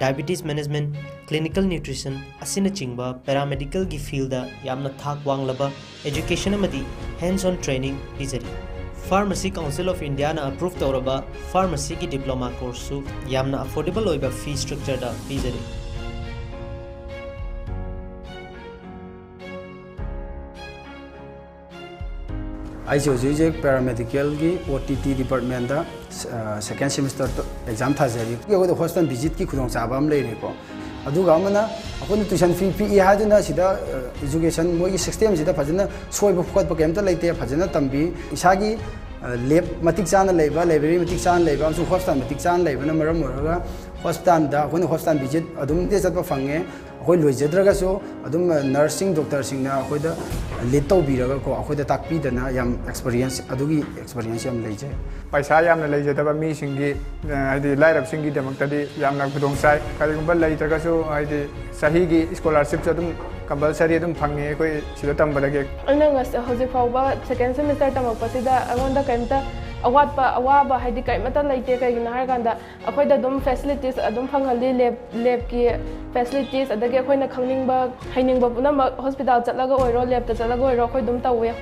diabetes management clinical nutrition asina chingba paramedical gi field da yamna thak wanglaba education amadi hands on training pizari Pharmacy Council of India na approve tawraba pharmacy ki diploma course su yamna affordable oiba fee structure da pizari आई paramedical की OTT department second semester exam थाजरी hostel visit की खुदचाब लेको अखोन tuition fee पी education मोगी system से फजना सोब खोब कमता लेते फजना तंबी इसागी लेब मतिक चाना लेबा लाइब्रेरी मतिक चाना लेबा हॉस्टल मतिक चाना लेबना मरम ओरगा हॉस्टल दा अखोन हॉस्टल विजिट अदुम दे चतप फंगे अखोय लोइजद्रगसो अदुम नर्सिंग डॉक्टर सिंगना अखोयदा लीड तौबीरगको अखोयदा ताकपीदना याम एक्सपीरियंस अदुगी एक्सपीरियंस याम लेजे पैसा यामना लेजतबा मीसिंगी हाइदि लाइरबसिंगी दमक्तदि यामना खुदोंसाय करिगुंबा लेत्रगसो हाइदि सहीगी स्कॉलरशिप अदुम कंपलसरी अदुम फंगे कोई सिदा तंबलगे अना हौजी फाउबा सेकेंड सेमिस्टर तमकपसिदा अगोंदा कैमता अवाटपा अवाबा हाइदि कैमता लेते कैगिना हारकांदा अखोयदा अदुम फैसिलिटीज अदुम फंगली लैब की फैसिलिटीज अदगे अखोयना खंगनिंगबा हाइनिंगबा पुनम हॉस्पिटल चलगा ओइरो लैब त चलगा ओइरो अखोय दुम तौवे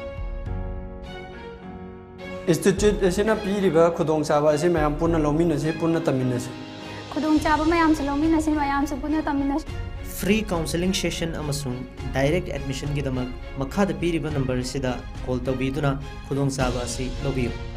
इंस्टीट्यूट असिना पीरिबा खुदोंचाबा असि मयाम पुन्ना लौमिनसे पुन्ना तमिनसे खुदोंचाबा मयाम से लौमिनसे मयाम से पुन्ना तमिनसे फ्री काउंसलिंग सेशन अमसुंग डायरेक्ट एडमिशन की दमक मखाद पीरिबा नंबर सिदा कॉल तौबीदुना खुदोंचाबा असि लौबियो